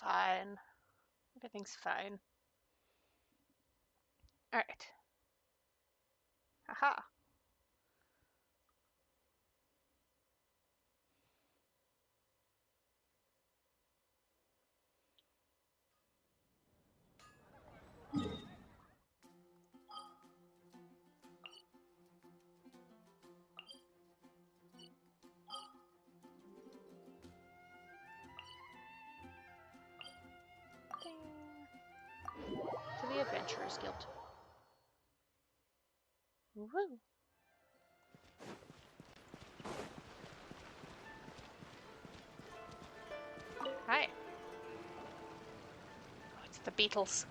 fine. Everything's fine. Alright. Haha. To the Adventurers Guild. Woo! Hi. Oh, it's the Beatles.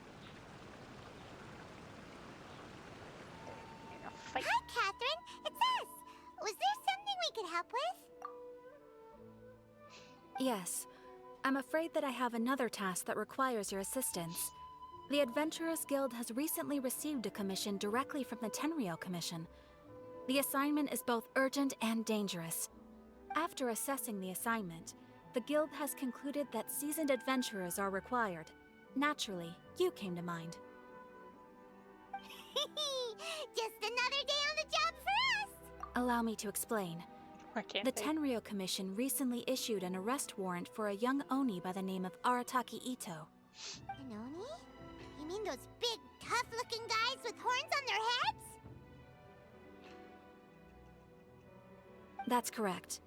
Fight. Hi, Catherine. It's us. Was there something we could help with? Yes. I'm afraid that I have another task that requires your assistance. The Adventurers Guild has recently received a commission directly from the Tenryou Commission. The assignment is both urgent and dangerous. After assessing the assignment, the Guild has concluded that seasoned adventurers are required. Naturally, you came to mind. Just another day on the job for us! Allow me to explain. The They? Tenryou Commission recently issued an arrest warrant for a young Oni by the name of Arataki Ito. An Oni? You mean those big, tough-looking guys with horns on their heads? That's correct.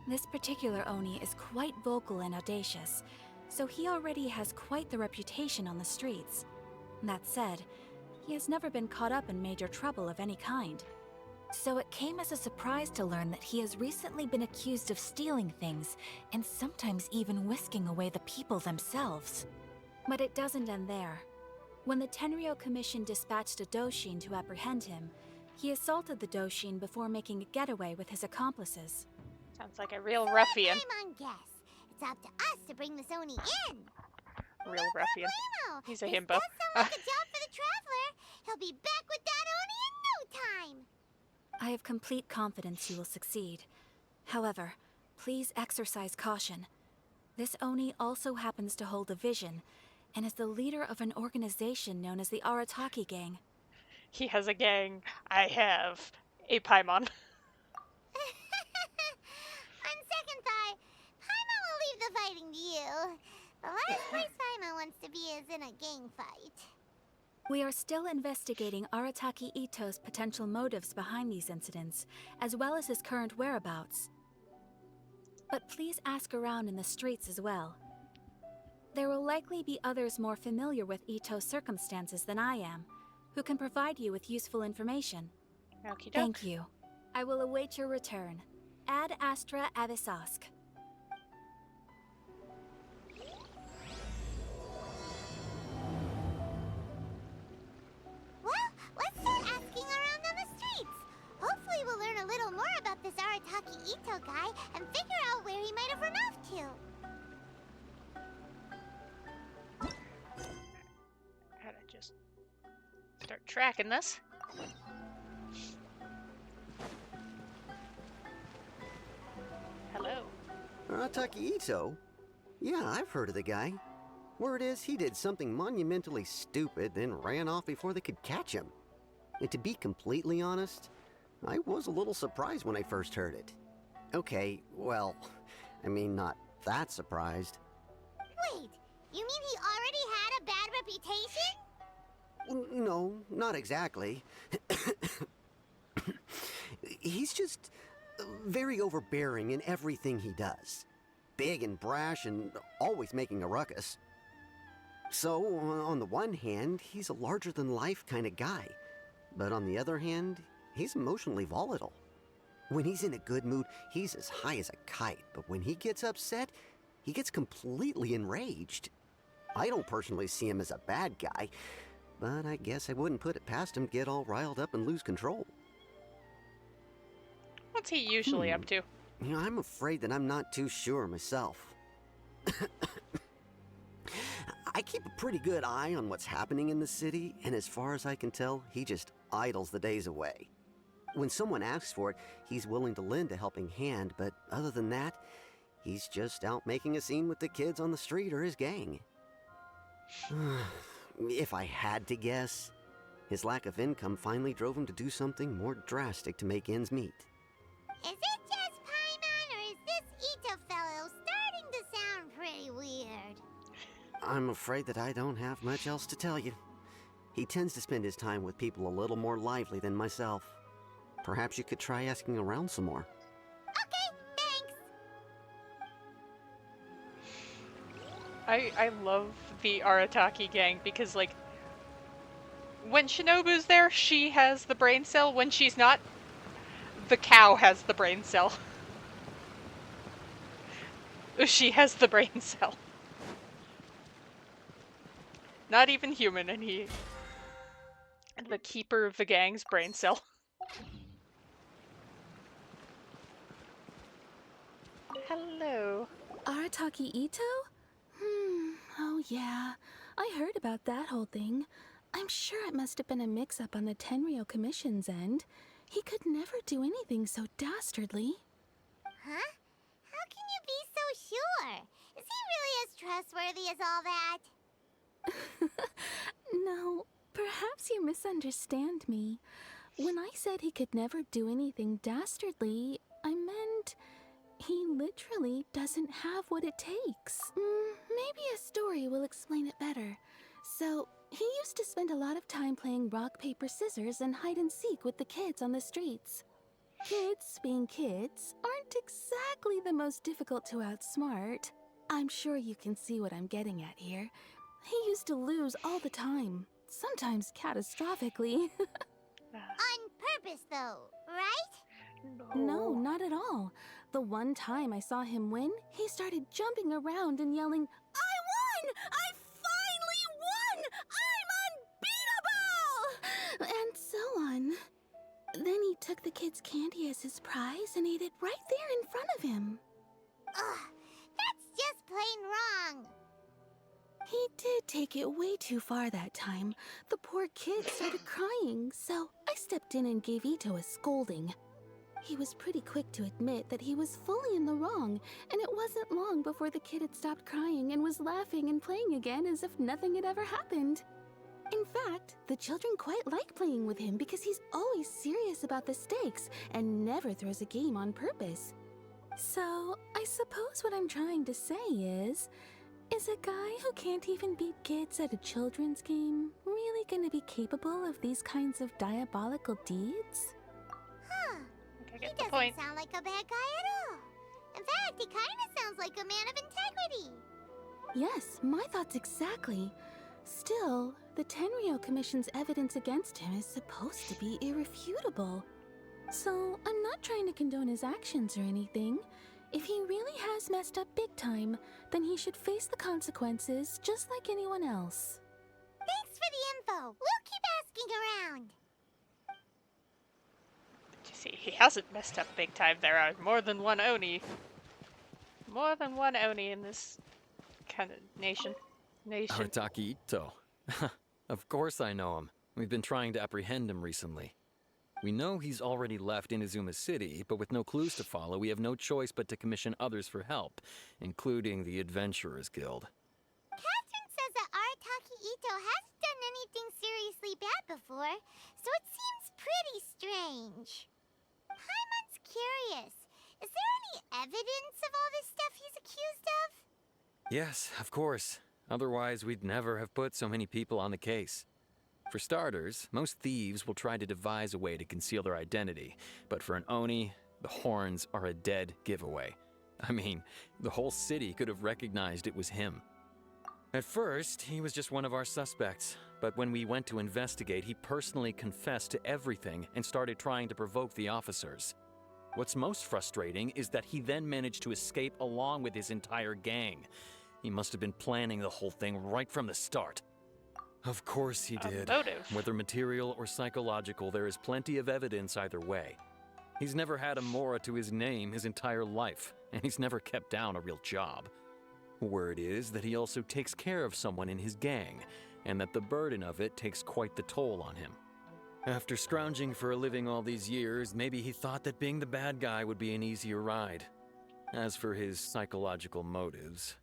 This particular Oni is quite vocal and audacious, so he already has quite the reputation on the streets. That said, he has never been caught up in major trouble of any kind. So it came as a surprise to learn that he has recently been accused of stealing things, and sometimes even whisking away the people themselves. But it doesn't end there. When the Tenryou Commission dispatched a Doshin to apprehend him, he assaulted the Doshin before making a getaway with his accomplices. Sounds like a real ruffian. I'm on guess. It's up to us to bring this Oni in. Real ruffian. Bueno. He's a This himbo. does sound like a job for the Traveler. He'll be back with that Oni in no time. I have complete confidence you will succeed. However, please exercise caution. This Oni also happens to hold a vision, and is the leader of an organization known as the Arataki Gang. He has a gang. I have a Paimon. On second thought, Paimon will leave the fighting to you. The last place Paimon wants to be is in a gang fight. We are still investigating Arataki Ito's potential motives behind these incidents, as well as his current whereabouts. But please ask around in the streets as well. There will likely be others more familiar with Ito's circumstances than I am, who can provide you with useful information. Okie doke. Thank you. I will await your return. Ad Astra Avisask. Well, let's start asking around on the streets. Hopefully we'll learn a little more about this Arataki Ito guy and figure out where he might have run off to. Gotta just start tracking this. Hello. Arataki Ito? Yeah, I've heard of the guy. Word is he did something monumentally stupid, then ran off before they could catch him. And to be completely honest, I was a little surprised when I first heard it. Okay, well, I mean, not that surprised. Wait, you mean he already had a bad reputation? No, not exactly. He's just very overbearing in everything he does. Big and brash and always making a ruckus. So, on the one hand, he's a larger-than-life kind of guy. But on the other hand, he's emotionally volatile. When he's in a good mood, he's as high as a kite. But when he gets upset, he gets completely enraged. I don't personally see him as a bad guy, but I guess I wouldn't put it past him to get all riled up and lose control. What's he usually up to? You know, I'm afraid that I'm not too sure myself. I keep a pretty good eye on what's happening in the city, and as far as I can tell, he just idles the days away. When someone asks for it, he's willing to lend a helping hand, but other than that, He's just out making a scene with the kids on the street or his gang. If I had to guess, his lack of income finally drove him to do something more drastic to make ends meet. Is it just Paimon, or is this Ito fellow starting to sound pretty weird? I'm afraid that I don't have much else to tell you. He tends to spend his time with people a little more lively than myself. Perhaps you could try asking around some more. Okay, thanks. I love the Arataki gang because, like, when Shinobu's there, she has the brain cell. When she's not, the cow has the brain cell. She has the brain cell. Not even human, and he... the keeper of the gang's brain cell. Hello. Arataki Ito? Oh yeah. I heard about that whole thing. I'm sure it must have been a mix-up on the Tenryou Commission's end. He could never do anything so dastardly. Huh? How can you be so sure? Is he really as trustworthy as all that? No, perhaps you misunderstand me. When I said he could never do anything dastardly, I meant he literally doesn't have what it takes. Maybe a story will explain it better. So, he used to spend a lot of time playing rock, paper, scissors and hide and seek with the kids on the streets. Kids, being kids, aren't exactly the most difficult to outsmart. I'm sure you can see what I'm getting at here. He used to lose all the time, sometimes catastrophically. On purpose, though, right? No, not at all. The one time I saw him win, he started jumping around and yelling, "I won! I finally won! I'm unbeatable!" And so on. Then he took the kid's candy as his prize and ate it right there in front of him. Ugh, that's just plain wrong. He did take it way too far that time. The poor kid started crying, so I stepped in and gave Ito a scolding. He was pretty quick to admit that he was fully in the wrong, and it wasn't long before the kid had stopped crying and was laughing and playing again as if nothing had ever happened. In fact, the children quite like playing with him because he's always serious about the stakes and never throws a game on purpose. So, I suppose what I'm trying to say is a guy who can't even beat kids at a children's game really gonna be capable of these kinds of diabolical deeds? Huh. I He get the doesn't point. sound like a bad guy at all. In fact, he kind of sounds like a man of integrity. Yes, my thoughts exactly. Still, the Tenryou Commission's evidence against him is supposed to be irrefutable. So, I'm not trying to condone his actions or anything. If he really has messed up big time, then he should face the consequences just like anyone else. Thanks for the info. We'll keep asking around. You see, he hasn't messed up big time. There are more than one Oni. More than one Oni in this kind of nation. Arataki Ito. Of course I know him. We've been trying to apprehend him recently. We know he's already left Inazuma City, but with no clues to follow, we have no choice but to commission others for help, including the Adventurers Guild. Catherine says that Arataki Ito hasn't done anything seriously bad before, so it seems pretty strange. Paimon's curious. Is there any evidence of all this stuff he's accused of? Yes, of course. Otherwise, we'd never have put so many people on the case. For starters, most thieves will try to devise a way to conceal their identity, but for an Oni, the horns are a dead giveaway. I mean, the whole city could have recognized it was him. At first, he was just one of our suspects, but when we went to investigate, he personally confessed to everything and started trying to provoke the officers. What's most frustrating is that he then managed to escape along with his entire gang. He must have been planning the whole thing right from the start. Of course he did. Motive. Whether material or psychological, there is plenty of evidence either way. He's never had a Mora to his name his entire life, and he's never kept down a real job. Word is that he also takes care of someone in his gang, and that the burden of it takes quite the toll on him. After scrounging for a living all these years, maybe he thought that being the bad guy would be an easier ride. As for his psychological motives,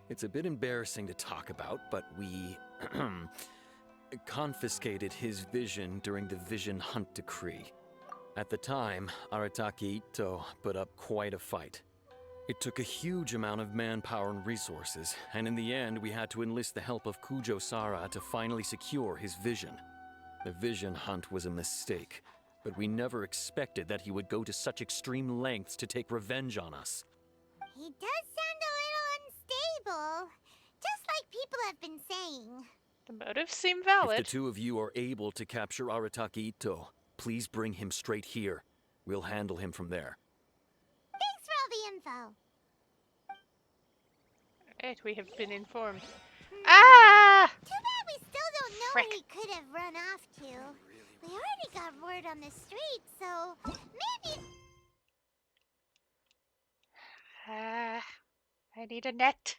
it's a bit embarrassing to talk about, but we confiscated his vision during the Vision Hunt Decree. At the time, Arataki Ito put up quite a fight. It took a huge amount of manpower and resources, and in the end we had to enlist the help of Kujo Sara to finally secure his vision. The Vision Hunt was a mistake, but we never expected that he would go to such extreme lengths to take revenge on us. He does sound a little unstable, just like people have been saying. The motives seem If valid. the two of you are able to capture Arataki Ito, please bring him straight here. We'll handle him from there. Thanks for all the info. Right, we have been informed. Ah! Too bad we still don't know Frick. where he could have run off to. We already got word on the street, so maybe... I need a net.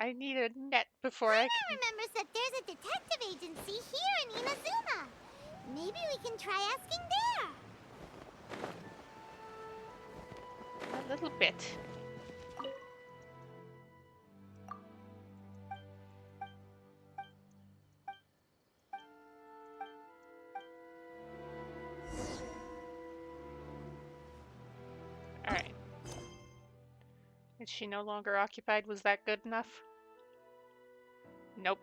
I need a net before I Paimon can... remembers that there's a detective agency here in Inazuma. Maybe we can try asking there. A little bit. Alright. Is she no longer occupied? Was that good enough? Nope.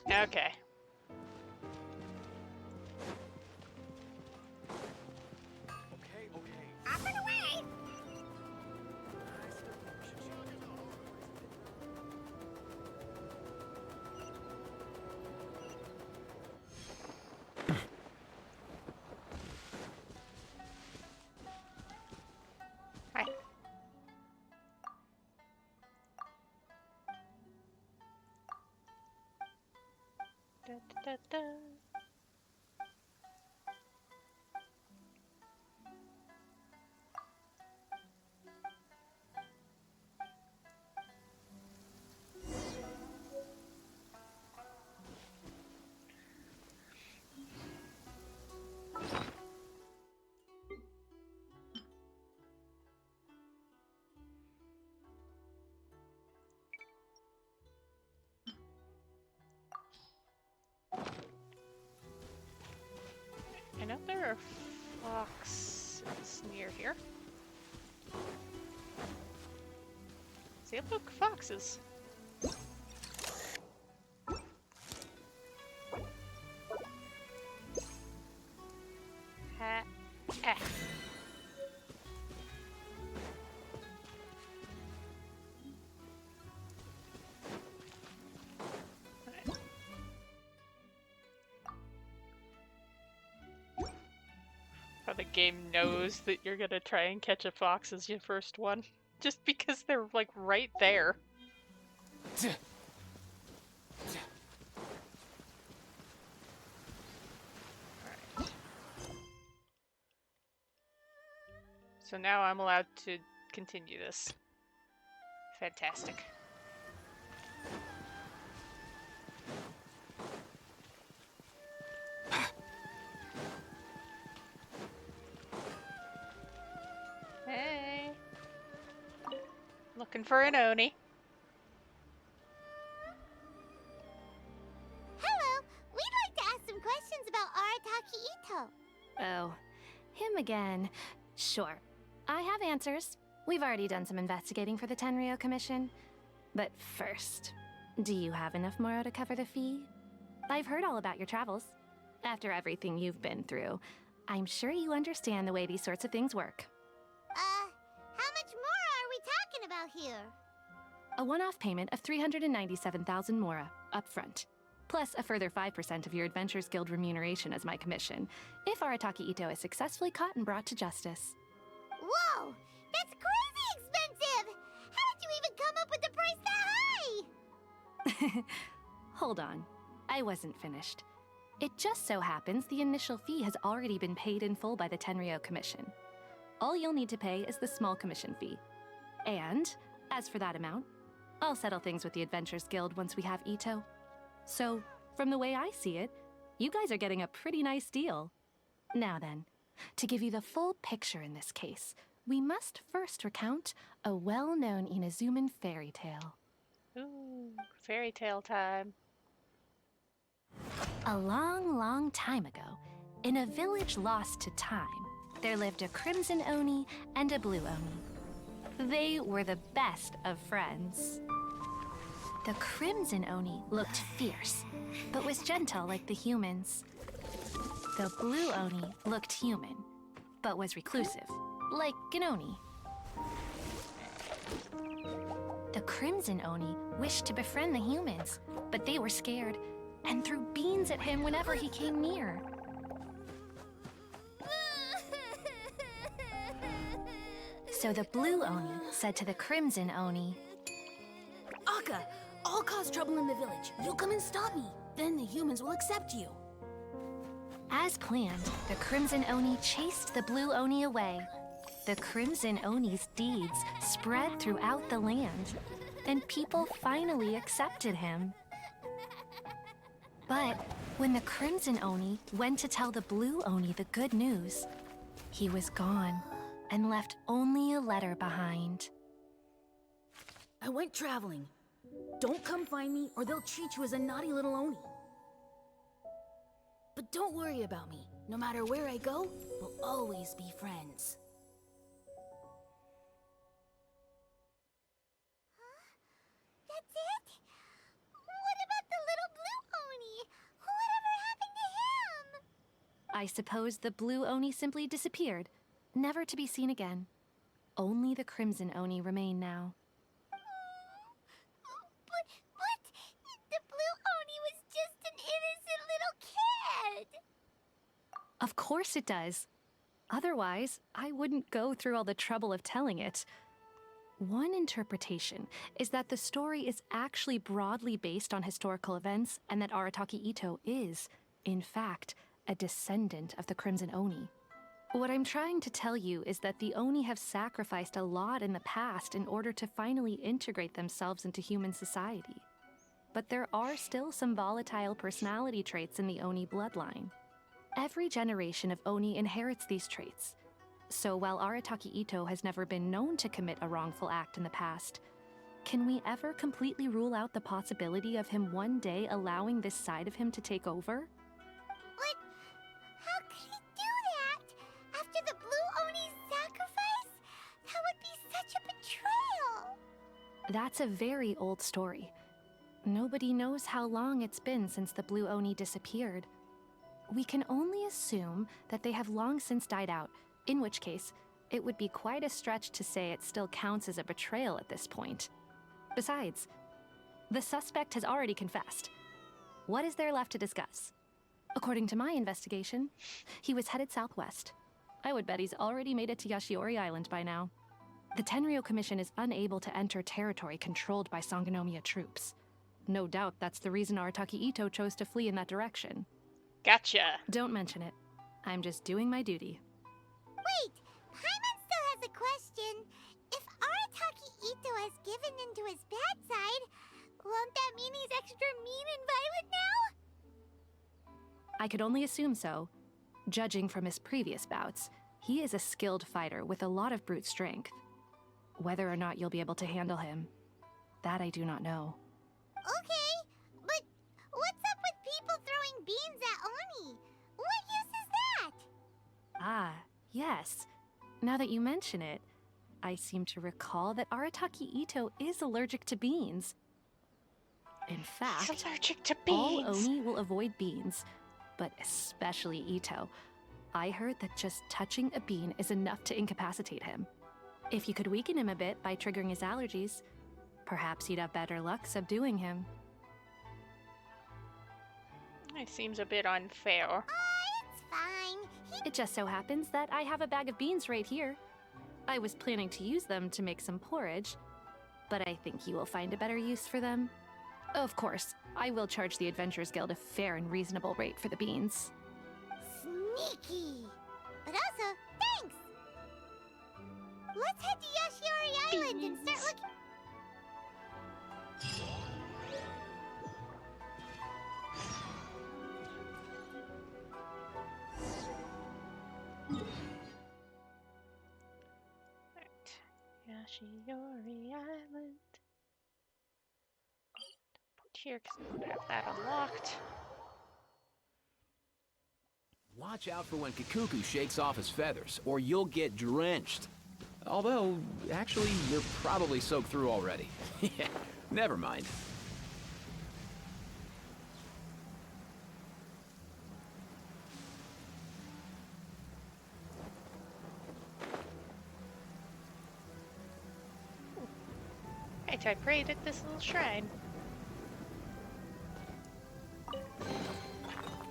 Okay. Up and away! Hi. Da, da, da, da. I know there are foxes near here. See, look, foxes. Ha. Ah. How the game knows that you're gonna try and catch a fox as your first one. Just because they're, like, right there. Alright. So now I'm allowed to continue this. Fantastic. Hey. Looking for an Oni. Hello, we'd like to ask some questions about Arataki Ito. Oh, him again. Sure. I have answers. We've already done some investigating for the Tenryou Commission. But first, do you have enough Moro to cover the fee? I've heard all about your travels. After everything you've been through, I'm sure you understand the way these sorts of things work. How much more are we talking about here? A one-off payment of 397,000 Mora, up front. Plus a further 5% of your Adventures Guild remuneration as my commission, if Arataki Ito is successfully caught and brought to justice. Whoa! That's crazy expensive! How did you even come up with the price that high? Hold on. I wasn't finished. It just so happens the initial fee has already been paid in full by the Tenryou Commission. All you'll need to pay is the small commission fee. And, as for that amount, I'll settle things with the Adventures Guild once we have Ito. So, from the way I see it, You guys are getting a pretty nice deal. Now then, to give you the full picture in this case, we must first recount a well-known Inazuman fairy tale. Ooh, fairy tale time. A long, long time ago, in a village lost to time, there lived a crimson Oni and a blue Oni. They were the best of friends. The crimson Oni looked fierce, but was gentle like the humans. The blue Oni looked human, but was reclusive, like an Oni. The crimson Oni wished to befriend the humans, but they were scared and threw beans at him whenever he came near. So the blue Oni said to the crimson Oni, Akka, I'll cause trouble in the village. You come and stop me. Then the humans will accept you. as planned, the crimson Oni chased the blue Oni away. The crimson Oni's deeds spread throughout the land, and people finally accepted him. But when the crimson Oni went to tell the blue Oni the good news, he was gone and left only a letter behind. I went traveling. Don't come find me or they'll treat you as a naughty little Oni. But don't worry about me. No matter where I go, we'll always be friends. That's it? What about the little blue Oni? Whatever happened to him? I suppose the blue Oni simply disappeared, never to be seen again. Only the crimson Oni remain now. But the blue Oni was just an innocent little kid. Of course it does. Otherwise, I wouldn't go through all the trouble of telling it. One interpretation is that the story is actually broadly based on historical events and that Arataki Itto is, in fact, a descendant of the Crimson Oni. What I'm trying to tell you is that the Oni have sacrificed a lot in the past in order to finally integrate themselves into human society. But there are still some volatile personality traits in the Oni bloodline. Every generation of Oni inherits these traits. So while Arataki Itto has never been known to commit a wrongful act in the past, can we ever completely rule out the possibility of him one day allowing this side of him to take over? But how could he do that? After the blue Oni's sacrifice? That would be such a betrayal. That's a very old story. Nobody knows how long it's been since the blue Oni disappeared. We can only assume that they have long since died out, in which case, it would be quite a stretch to say it still counts as a betrayal at this point. Besides, the suspect has already confessed. What is there left to discuss? According to my investigation, he was headed southwest. I would bet he's already made it to Yashiori Island by now. The Tenryou Commission is unable to enter territory controlled by Sangonomiya troops. No doubt that's the reason Arataki Itto chose to flee in that direction. Gotcha. Don't mention it. I'm just doing my duty. Wait, Paimon still has a question. If Arataki Itto has given into his bad side, won't that mean he's extra mean and violent now? I could only assume so. Judging from his previous bouts, he is a skilled fighter with a lot of brute strength. Whether or not you'll be able to handle him, that I do not know. Okay, but what's up with people throwing beans at Oni? What use is that? Ah, yes. Now that you mention it, I seem to recall that Arataki Itto is allergic to beans. In fact, He's allergic to all beans. Oni will avoid beans, but especially Itto. I heard that just touching a bean is enough to incapacitate him. If you could weaken him a bit by triggering his allergies, perhaps you'd have better luck subduing him. It seems a bit unfair. It's fine. It just so happens that I have a bag of beans right here. I was planning to use them to make some porridge, but I think you will find a better use for them. Of course, I will charge the Adventurers Guild a fair and reasonable rate for the beans. Sneaky. But also, thanks. Let's head to Yashiori Island and start looking. Shiori Island. Put here because I don't have that unlocked. Watch out for when Kikuku shakes off his feathers, or you'll get drenched. Although, actually, you're probably soaked through already. Yeah, never mind. Right, I prayed at this little shrine.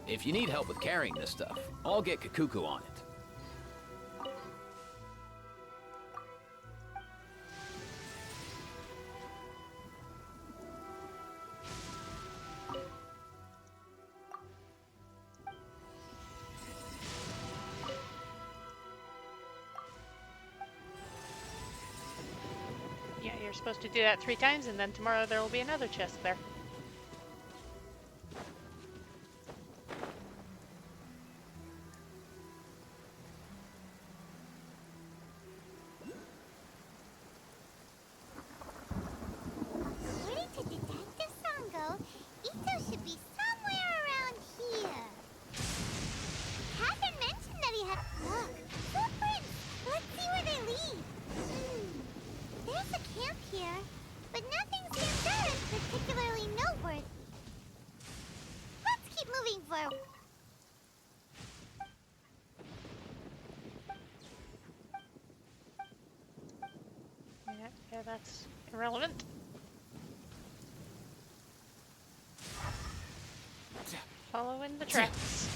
If you need help with carrying this stuff, I'll get Kikuku on it. Yeah, you're supposed to do that 3 times, and then tomorrow there will be another chest there. According to Detective Sango, Ito should be somewhere around here. Chasm mentioned that he had... Look, footprints! Let's see where they lead. There's a camp here, but nothing stands out as particularly noteworthy. Let's keep moving forward. Yeah, that's irrelevant. Following the tracks.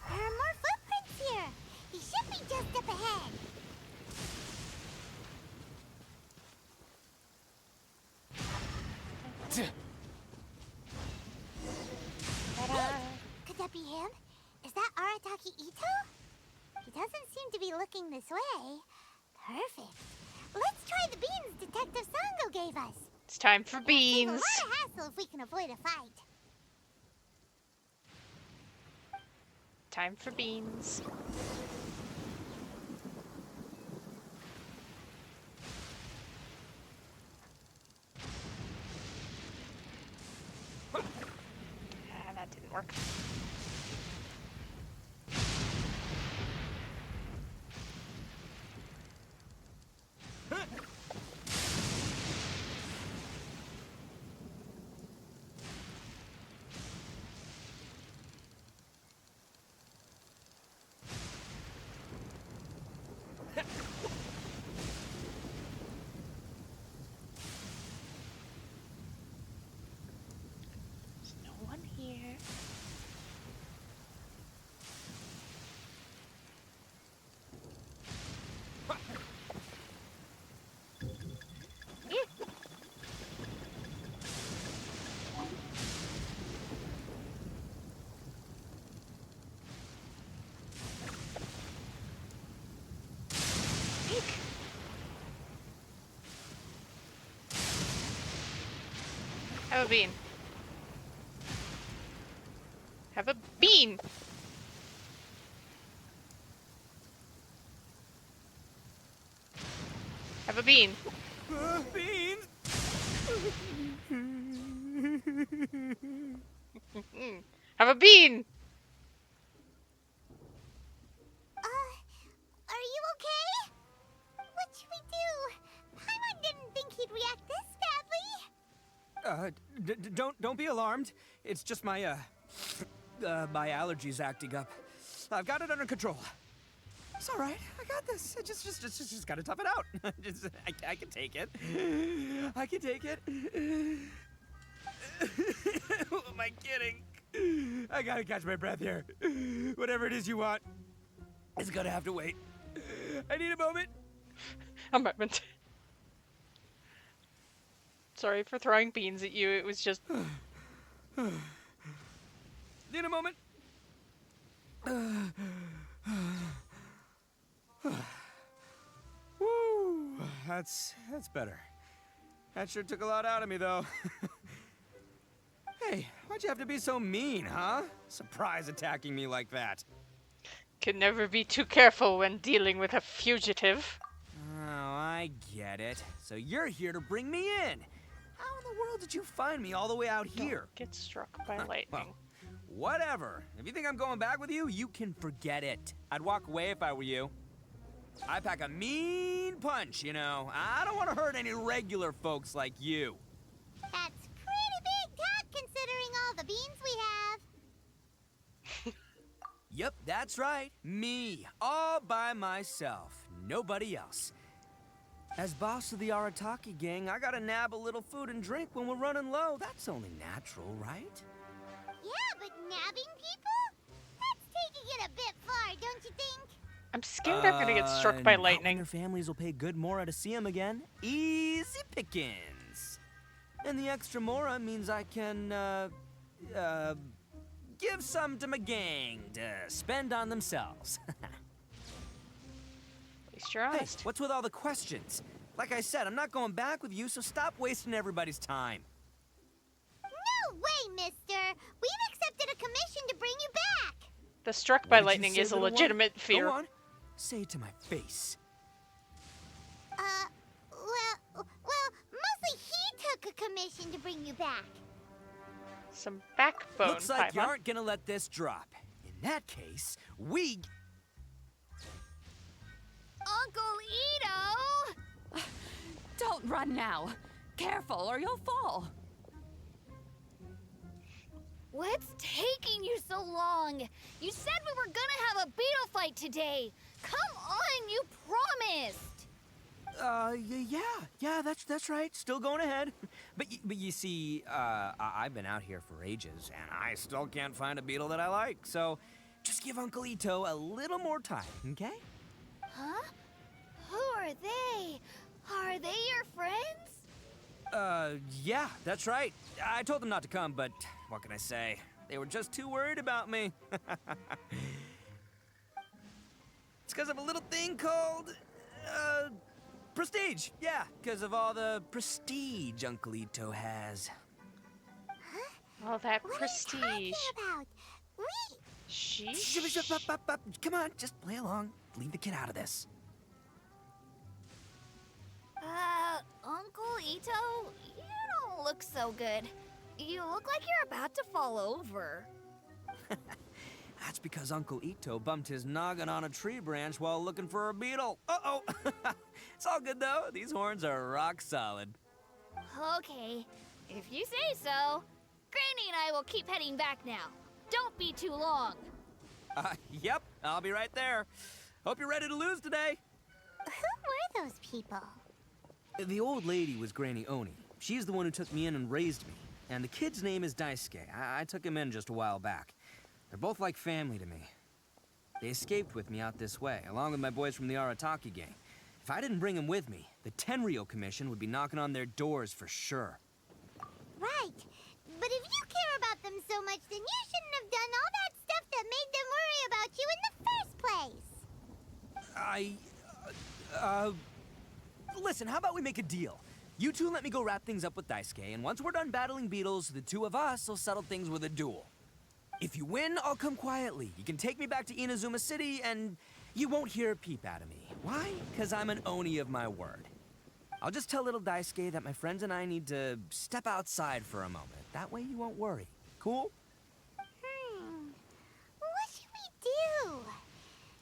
There are more footprints here. He should be just up ahead. Ta-da! Could that be him? Is that Arataki Ito? He doesn't seem to be looking this way. Perfect. Let's try the beans Detective Sango gave us. It's time for Save a beans. lot of hassle if we can avoid a fight. Time for beans. Ah, that didn't work. There's no one here. Eh. Eek. Have a bean. Have a bean. Have a bean. Beans! Have a bean. Are you okay? What should we do? Paimon didn't think he'd react this badly. Don't be alarmed. It's just my my allergies acting up. I've got it under control. It's all right. I got this. I just gotta tough it out. I can take it. I can take it. Who am I kidding? I gotta catch my breath here. Whatever it is you want, it's gonna have to wait. I need a moment. A moment. Sorry for throwing beans at you. It was just. Need a moment. Woo, that's better. That sure took a lot out of me, though. Hey, why'd you have to be so mean, huh? Surprise attacking me like that. Can never be too careful when dealing with a fugitive. Oh, I get it. So you're here to bring me in. How in the world did you find me all the way out here? Get struck by Well, lightning. whatever. If you think I'm going back with you, you can forget it. I'd walk away if I were you. I pack a mean punch, you know. I don't want to hurt any regular folks like you. That's pretty big talk considering all the beans we have. Yep, that's right. Me, all by myself. Nobody else. As boss of the Arataki gang, I gotta nab a little food and drink when we're running low. That's only natural, right? Yeah, but nabbing people? That's taking it a bit far, don't you think? I'm scared I'm gonna get struck by Not when lightning. their families will pay good mora to see them again. Easy pickings. And the extra mora means I can, give some to my gang to spend on themselves. At least you're Hey, honest. what's with all the questions? Like I said, I'm not going back with you, so stop wasting everybody's time. No way, mister! We've accepted a commission to bring you back! The struck What by did you lightning say, is a little one? legitimate fear. Go on. Say it to my face. Well, mostly he took a commission to bring you back. Some backbone, Looks like you Paimon. aren't gonna let this drop. In that case, we... Uncle Ito! Don't run now. Careful or you'll fall. What's taking you so long? You said we were gonna have a beetle fight today. Come on, you promised. Yeah, that's right. Still going ahead. But you see, I've been out here for ages, and I still can't find a beetle that I like. So, just give Uncle Ito a little more time, okay? Huh? Who are they? Are they your friends? Yeah, that's right. I told them not to come, but what can I say? They were just too worried about me. It's because of a little thing called, prestige. Yeah, because of all the prestige Uncle Ito has. All that What prestige. are you talking about? We... Sheesh. Come on, just play along. Leave the kid out of this. Uncle Ito, you don't look so good. You look like you're about to fall over. That's because Uncle Ito bumped his noggin on a tree branch while looking for a beetle. Uh-oh. It's all good, though. These horns are rock solid. Okay, if you say so. Granny and I will keep heading back now. Don't be too long. Yep, I'll be right there. Hope you're ready to lose today. Who were those people? The old lady was Granny Oni. She's the one who took me in and raised me. And the kid's name is Daisuke. I took him in just a while back. They're both like family to me. They escaped with me out this way, along with my boys from the Arataki gang. If I didn't bring them with me, the Tenryou Commission would be knocking on their doors for sure. Right. But if you care about them so much, then you shouldn't have done all that stuff that made them worry about you in the first place. Listen, how about we make a deal? You two let me go wrap things up with Daisuke, and once we're done battling beetles, the two of us will settle things with a duel. If you win, I'll come quietly. You can take me back to Inazuma City, and you won't hear a peep out of me. Why? Because I'm an Oni of my word. I'll just tell little Daisuke that my friends and I need to step outside for a moment. That way you won't worry. Cool? What should we do?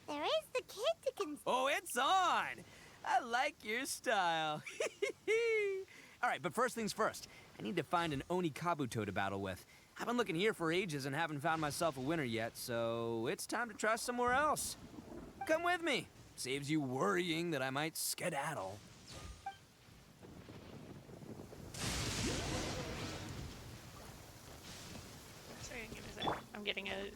There is the kid to consider. Oh, it's on! I like your style. All right, but first things first. I need to find an Oni Kabuto to battle with. I've been looking here for ages and haven't found myself a winner yet, so it's time to try somewhere else. Come with me. Saves you worrying that I might skedaddle. Sorry, give me a sec. I'm getting a...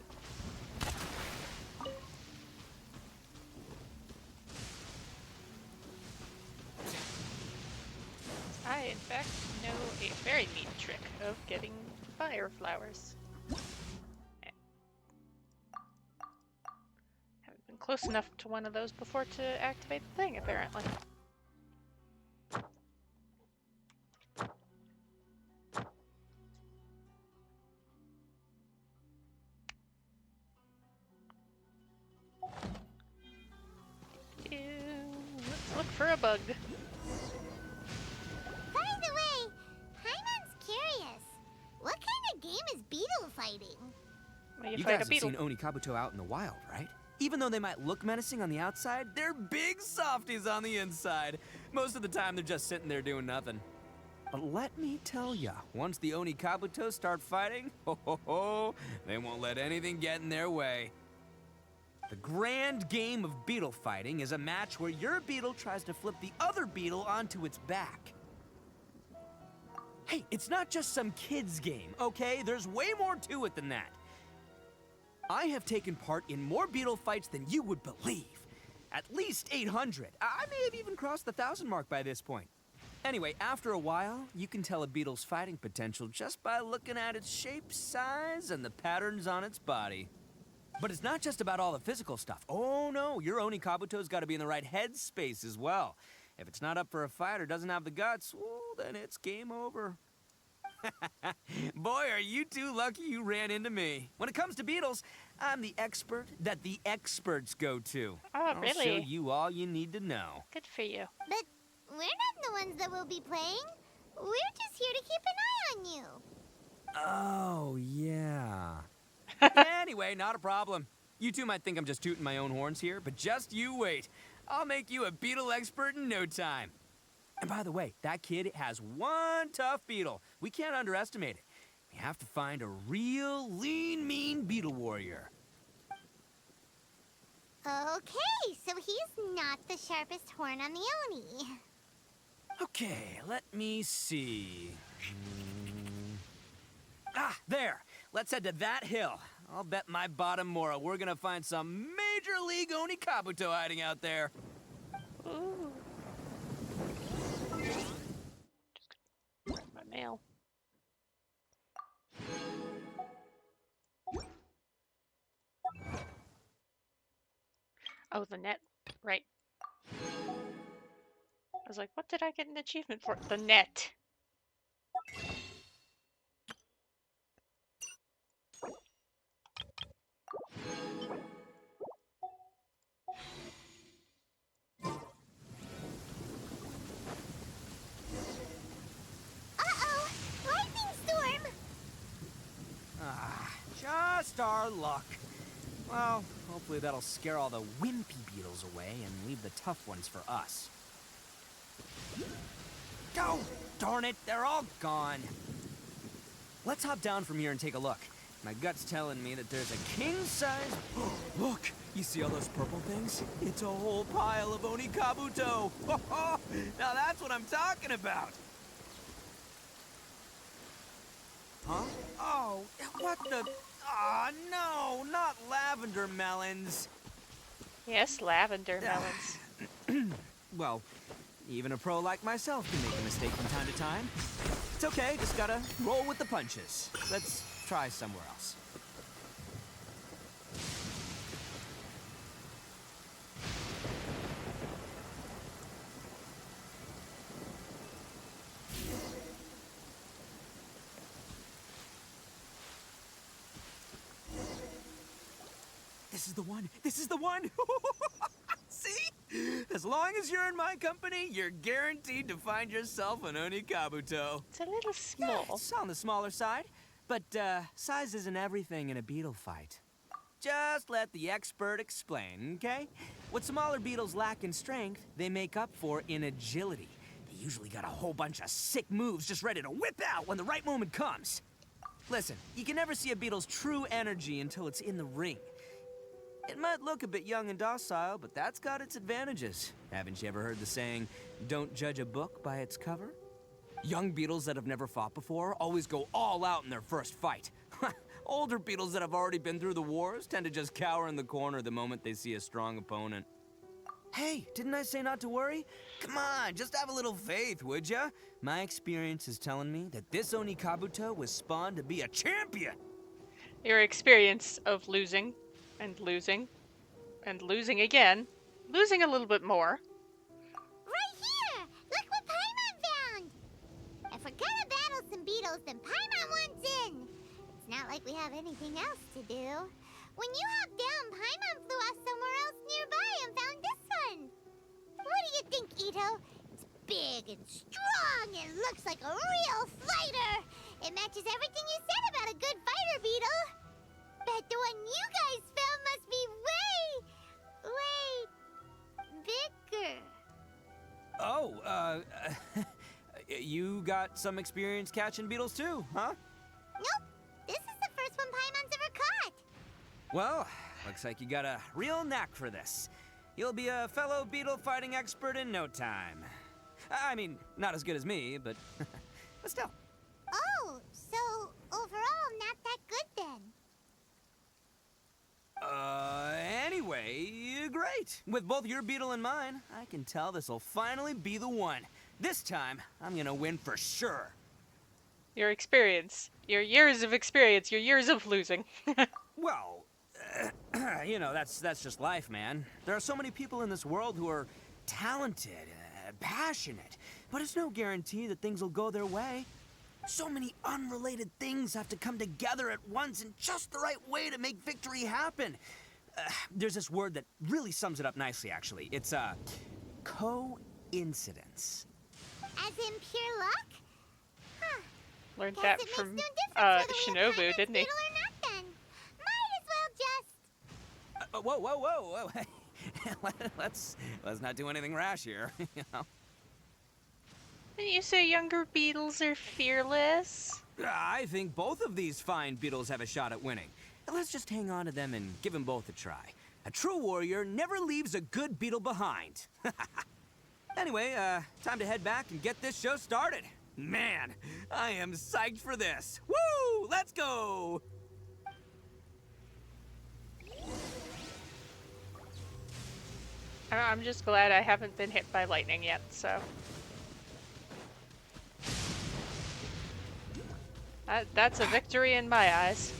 I, in fact, know a very neat trick of getting fire flowers. Haven't been close enough to one of those before to activate the thing, apparently. for a bug. By the way, Paimon's curious. What kind of game is beetle fighting? Well, You fight guys a have beetle. seen Oni Kabuto out in the wild, right? Even though they might look menacing on the outside, they're big softies on the inside. Most of the time, they're just sitting there doing nothing. But let me tell ya, once the Oni Kabuto start fighting, they won't let anything get in their way. The grand game of beetle fighting is a match where your beetle tries to flip the other beetle onto its back. Hey, it's not just some kid's game, okay? There's way more to it than that. I have taken part in more beetle fights than you would believe. At least 800. I may have even crossed the 1,000 mark by this point. Anyway, after a while, you can tell a beetle's fighting potential just by looking at its shape, size, and the patterns on its body. But it's not just about all the physical stuff. Oh no, your Oni Kabuto's got to be in the right headspace as well. If it's not up for a fight or doesn't have the guts, well, then it's game over. Boy, are you two lucky you ran into me. When it comes to beetles, I'm the expert that the experts go to. Oh, I'll really? show you all you need to know. Good for you. But we're not the ones that will be playing. We're just here to keep an eye on you. Oh, yeah. Anyway, not a problem. You two might think I'm just tooting my own horns here, but just you wait. I'll make you a beetle expert in no time. And by the way, that kid has one tough beetle. We can't underestimate it. We have to find a real lean, mean beetle warrior. Okay, so he's not the sharpest horn on the Oni. Okay, let me see. Ah, there. Let's head to that hill. I'll bet my bottom moral we're gonna find some major league Oni Kabuto hiding out there. Ooh. Where's my mail? Oh, the net. Right. I was like, what did I get an achievement for? The net. Uh-oh! Lightning storm! Ah, just our luck. Well, hopefully that'll scare all the wimpy beetles away and leave the tough ones for us. Oh, darn it, they're all gone. Let's hop down from here and take a look. My gut's telling me that there's a king-size... Look, you see all those purple things? It's a whole pile of Oni Kabuto. Now that's what I'm talking about. Huh? Oh, what the... Ah, no, not lavender melons. Yes, lavender melons. Well, even a pro like myself can make a mistake from time to time. It's okay, just gotta roll with the punches. Let's try somewhere else. This is the one! This is the one! See? As long as you're in my company, you're guaranteed to find yourself an Oni Kabuto. It's a little small. It's on the smaller side, but size isn't everything in a beetle fight. Just let the expert explain, okay? What smaller beetles lack in strength, they make up for in agility. They usually got a whole bunch of sick moves just ready to whip out when the right moment comes. Listen, you can never see a beetle's true energy until it's in the ring. It might look a bit young and docile, but that's got its advantages. Haven't you ever heard the saying, don't judge a book by its cover? Young beetles that have never fought before always go all out in their first fight. Older beetles that have already been through the wars tend to just cower in the corner the moment they see a strong opponent. Hey, didn't I say not to worry? Come on, just have a little faith, would ya? My experience is telling me that this Oni Kabuto was spawned to be a champion. Your experience of losing and losing and losing again, losing a little bit more. Right here! Look what Paimon found! If we're gonna battle some beetles, then Paimon wants in! It's not like we have anything else to do. When you hopped down, Paimon flew off somewhere else nearby and found this one! What do you think, Ito? big and strong and looks like a real fighter. It matches everything you said about a good fighter beetle. Bet the one you guys found must be way bigger. Oh, you got some experience catching beetles too, huh? Nope. This is the first one Paimon's ever caught. Well, looks like you got a real knack for this. You'll be a fellow beetle fighting expert in no time. I mean, not as good as me, but still. Oh, so overall not that good then. Anyway, great. With both your beetle and mine, I can tell this'll finally be the one. This time, I'm gonna win for sure. Your experience. Your years of experience. Your years of losing. Well, you know, that's just life, man. There are so many people in this world who are talented, passionate, but it's no guarantee that things will go their way. So many unrelated things have to come together at once in just the right way to make victory happen. There's this word that really sums it up nicely, actually. It's, coincidence. As in pure luck? Huh. Learned Guess that it makes from no difference whether we have Shinobu, Paimon's didn't he? beetle or not then. Might as well just... Whoa. let's not do anything rash here, you know? Didn't you say younger beetles are fearless? I think both of these fine beetles have a shot at winning. Let's just hang on to them and give them both a try. A true warrior never leaves a good beetle behind. Anyway, time to head back and get this show started. Man, I am psyched for this. Woo! Let's go! I'm just glad I haven't been hit by lightning yet, so... That's a victory in my eyes.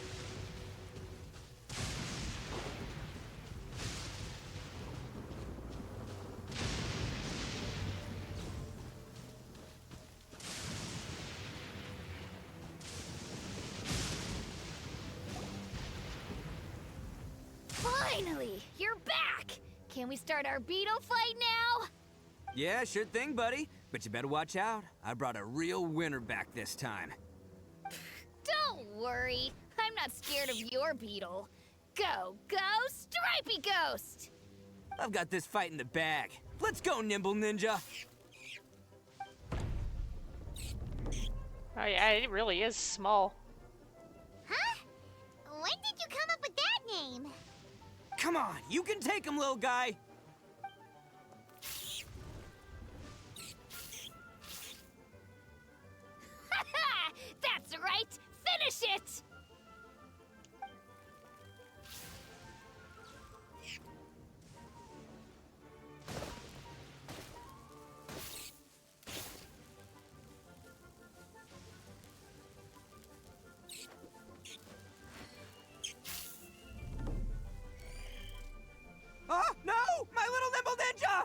Finally, you're back! Can we start our beetle fight now? Yeah, sure thing, buddy. But you better watch out. I brought a real winner back this time. Don't worry, I'm not scared of your beetle. Go, Stripey Ghost! I've got this fight in the bag. Let's go, Nimble Ninja! Oh yeah, it really is small. Huh? When did you come up with that name? Come on, you can take him, little guy! Haha! That's right! Finish it! Oh, no! My little Nimble Ninja!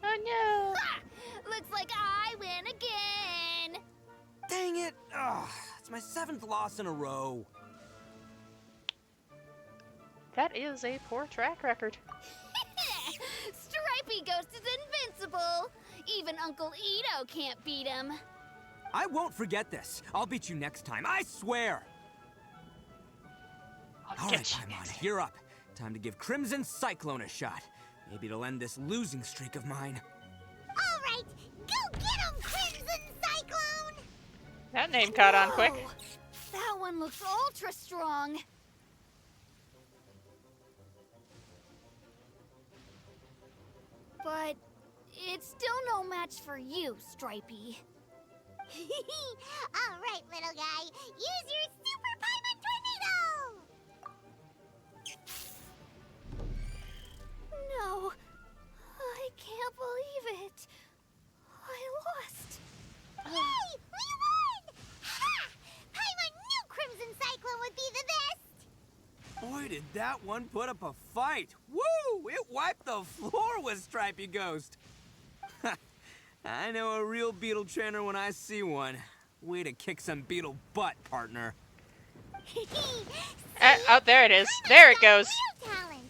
Oh no! Ha! Looks like I win again! Dang it! Ugh, it's my 7th loss in a row. That is a poor track record. Stripey Ghost is invincible! Even Uncle Ito can't beat him. I won't forget this. I'll beat you next time, I swear! All right, Paimon, you're up. Time to give Crimson Cyclone a shot. Maybe it'll end this losing streak of mine. All right, go get him, Crimson Cyclone! That name caught on quick. Whoa! That one looks ultra strong. But it's still no match for you, Stripey. All right, little guy, use your Super Paimon Tornado! No, I can't believe it. I lost. Yay! We won! Ha! Paimon knew Crimson Cyclone would be the best! Boy, did that one put up a fight. Woo! It wiped the floor with Stripey Ghost. I know a real beetle trainer when I see one. Way to kick some beetle butt, partner. Oh, there it is. There it goes. Real talent.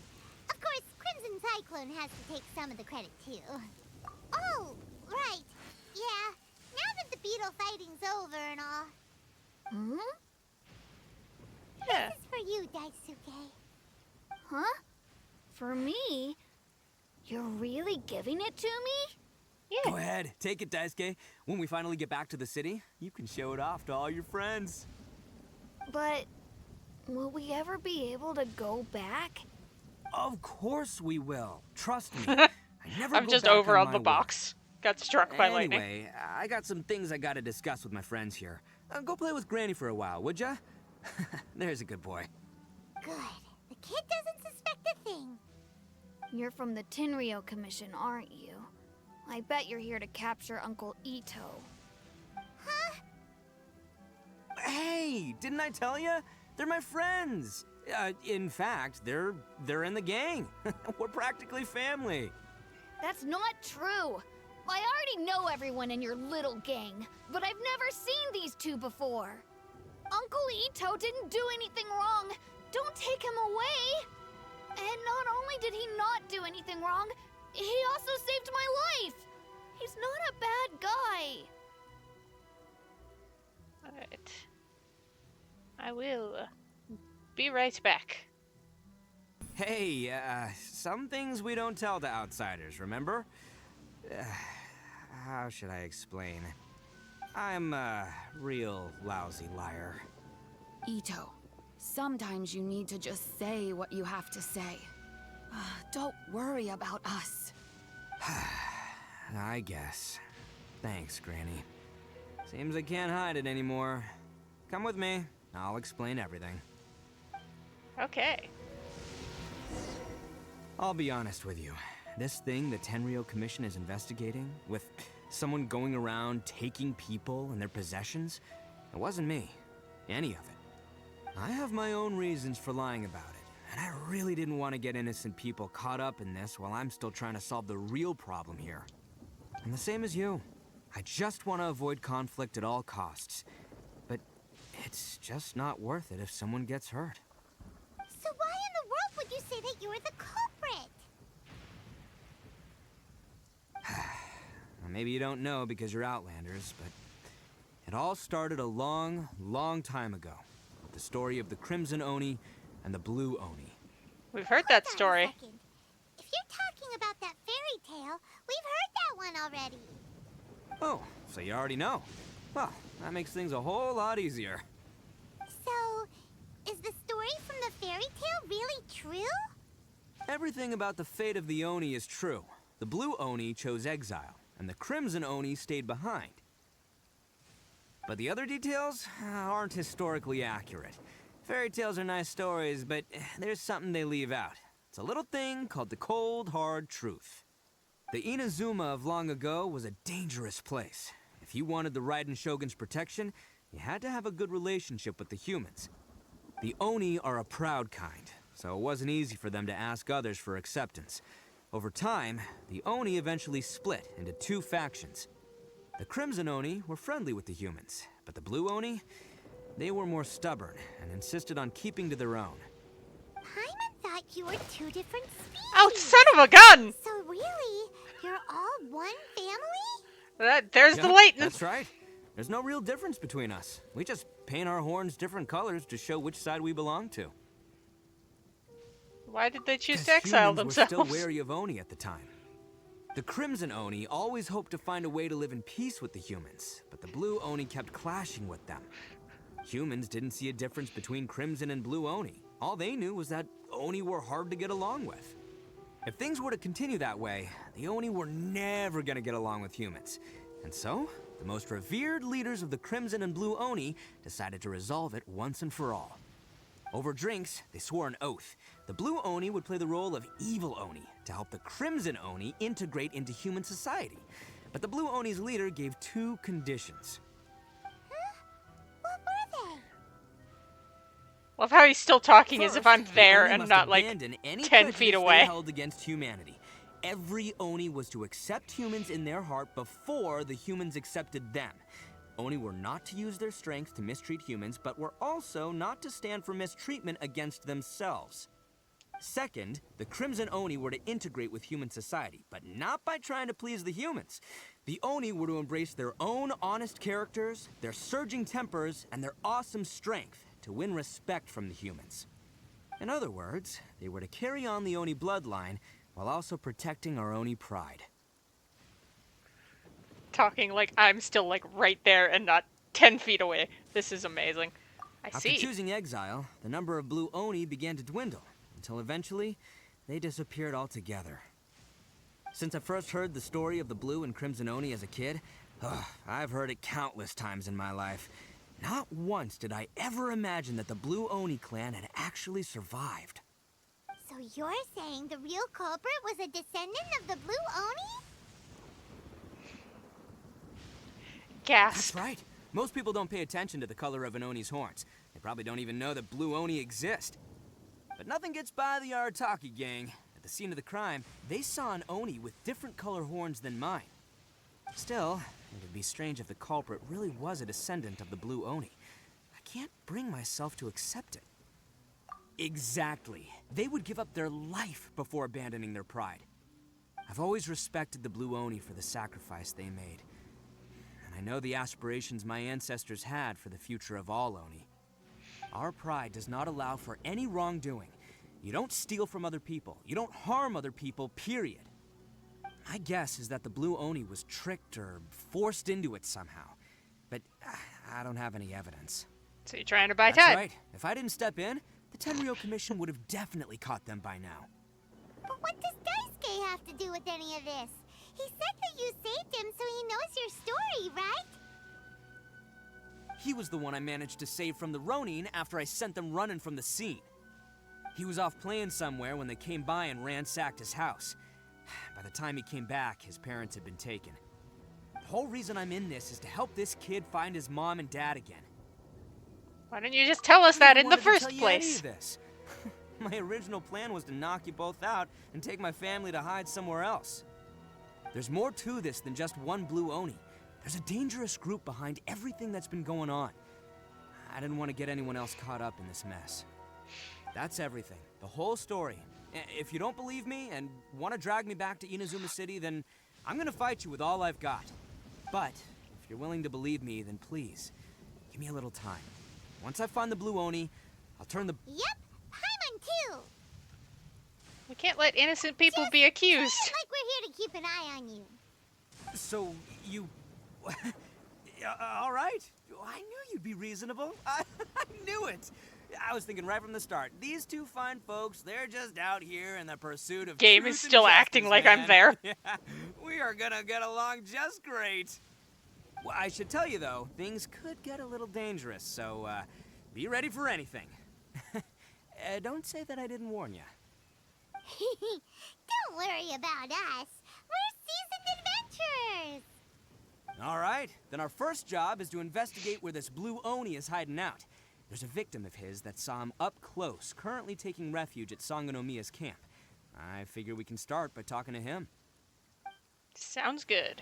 Of course, Crimson Cyclone has to take some of the credit too. Oh, right. Yeah, now that the beetle fighting's over and all. Hmm? Yeah. This is for you, Daisuke. Huh? For me? You're really giving it to me? Go ahead, take it, Daisuke. When we finally get back to the city, you can show it off to all your friends. But will we ever be able to go back? Of course we will. Trust me. I never I'm go just back over on on my the word. box. Got struck by lightning. Anyway, I got some things I gotta discuss with my friends here. Go play with Granny for a while, would ya? There's a good boy. Good. The kid doesn't suspect a thing. You're from the Tenryou Commission, aren't you? I bet you're here to capture Uncle Ito. Huh? Hey, didn't I tell ya? They're my friends. In fact, they're in the gang. We're practically family. That's not true. I already know everyone in your little gang, but I've never seen these two before. Uncle Ito didn't do anything wrong. Don't take him away. And not only did he not do anything wrong, he also saved my life. He's not a bad guy. Alright. I will be right back. Hey, some things we don't tell to outsiders, remember? How should I explain? I'm a real lousy liar. Ito, sometimes you need to just say what you have to say. Don't worry about us. I guess. Thanks, Granny. Seems I can't hide it anymore. Come with me. I'll explain everything. Okay. I'll be honest with you. This thing the Tenryou Commission is investigating, with someone going around taking people and their possessions, it wasn't me. Any of it. I have my own reasons for lying about it, and I really didn't want to get innocent people caught up in this while I'm still trying to solve the real problem here. I'm the same as you. I just want to avoid conflict at all costs. But it's just not worth it if someone gets hurt. So why in the world would you say that you were the culprit? Maybe you don't know because you're Outlanders, but it all started a long, long time ago with the story of the Crimson Oni and the Blue Oni. We've heard that Hold on a story. second. If you're talking about that fairy tale, we've heard that one already. Oh, so you already know. Well, that makes things a whole lot easier. So, is the story from the fairy tale really true? Everything about the fate of the Oni is true. The Blue Oni chose exile, and the Crimson Oni stayed behind. But the other details aren't historically accurate. Fairy tales are nice stories, but there's something they leave out. It's a little thing called the cold, hard truth. The Inazuma of long ago was a dangerous place. If you wanted the Raiden Shogun's protection, you had to have a good relationship with the humans. The Oni are a proud kind, so it wasn't easy for them to ask others for acceptance. Over time, the Oni eventually split into two factions. The Crimson Oni were friendly with the humans, but the Blue Oni, they were more stubborn and insisted on keeping to their own. Paimon thought you were two different species. Oh, son of a gun! So really, you're all one family? There's Yeah, the lateness. That's right. There's no real difference between us. We just paint our horns different colors to show which side we belong to. Why did they choose 'Cause to exile humans themselves? were still wary of Oni at the time. The Crimson Oni always hoped to find a way to live in peace with the humans, but the Blue Oni kept clashing with them. Humans didn't see a difference between Crimson and Blue Oni. All they knew was that Oni were hard to get along with. If things were to continue that way, the Oni were never gonna get along with humans. And so, the most revered leaders of the Crimson and Blue Oni decided to resolve it once and for all. Over drinks, they swore an oath. The Blue Oni would play the role of evil Oni to help the Crimson Oni integrate into human society. But the Blue Oni's leader gave two conditions. What were they? Love how he's still talking as if First, I'm the there Oni and must not like abandon any 10 prejudice feet they away. held against humanity. Every Oni was to accept humans in their heart before the humans accepted them. Oni were not to use their strength to mistreat humans, but were also not to stand for mistreatment against themselves. Second, the Crimson Oni were to integrate with human society, but not by trying to please the humans. The Oni were to embrace their own honest characters, their surging tempers, and their awesome strength to win respect from the humans. In other words, they were to carry on the Oni bloodline while also protecting our Oni pride. Talking like I'm still like right there and not 10 feet away. This is amazing. After see. choosing exile, the number of blue Oni began to dwindle, until eventually, they disappeared altogether. Since I first heard the story of the blue and crimson Oni as a kid, I've heard it countless times in my life. Not once did I ever imagine that the blue Oni clan had actually survived. So you're saying the real culprit was a descendant of the blue Oni? Gasp. That's right. Most people don't pay attention to the color of an Oni's horns. They probably don't even know that blue Oni exist. But nothing gets by the Arataki gang. At the scene of the crime, they saw an Oni with different color horns than mine. Still, it'd be strange if the culprit really was a descendant of the blue Oni. I can't bring myself to accept it. Exactly. They would give up their life before abandoning their pride. I've always respected the blue Oni for the sacrifice they made. And I know the aspirations my ancestors had for the future of all Oni. Our pride does not allow for any wrongdoing. You don't steal from other people. You don't harm other people, period. My guess is that the blue Oni was tricked or forced into it somehow. But I don't have any evidence. So you're trying to buy That's time. right. If I didn't step in, the Tenryou Commission would have definitely caught them by now. But what does Daisuke have to do with any of this? He said that you saved him so he knows your story, right? He was the one I managed to save from the Ronin after I sent them running from the scene. He was off playing somewhere when they came by and ransacked his house. By the time he came back, his parents had been taken. The whole reason I'm in this is to help this kid find his mom and dad again. Why didn't you just tell us that in the I didn't first want to tell you any place? of this. My original plan was to knock you both out and take my family to hide somewhere else. There's more to this than just one blue Oni. There's a dangerous group behind everything that's been going on. I didn't want to get anyone else caught up in this mess. That's everything. The whole story. If you don't believe me and want to drag me back to Inazuma City, then I'm gonna fight you with all I've got. But if you're willing to believe me, then please, give me a little time. Once I find the blue Oni, I'll turn the... Yep, Paimon too. We can't let innocent people be accused. Like we're here to keep an eye on you. So, you... all right. I knew you'd be reasonable. I knew it. I was thinking right from the start. These two fine folks, they're just out here in the pursuit of Game truth is and still justice, acting like man. I'm there. Yeah, we are gonna get along just great. Well, I should tell you, though, things could get a little dangerous, so be ready for anything. Don't say that I didn't warn you. Don't worry about us. We're seasoned adventurers. All right, then our first job is to investigate where this blue Oni is hiding out. There's a victim of his that saw him up close, currently taking refuge at Sangonomiya's camp. I figure we can start by talking to him. Sounds good.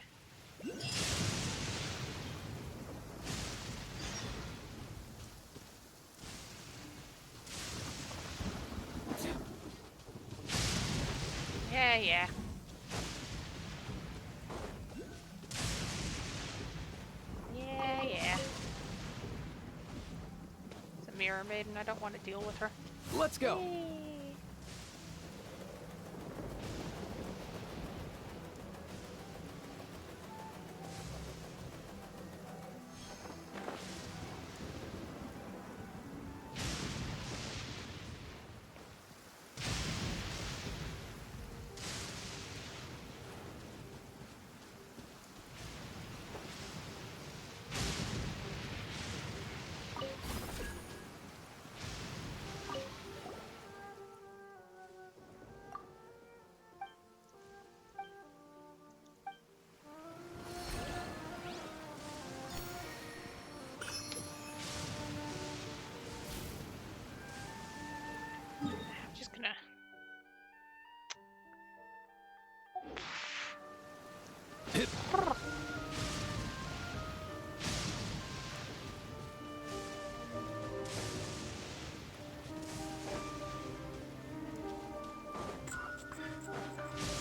Yeah. Yeah. It's a mirror maiden. I don't want to deal with her. Let's go.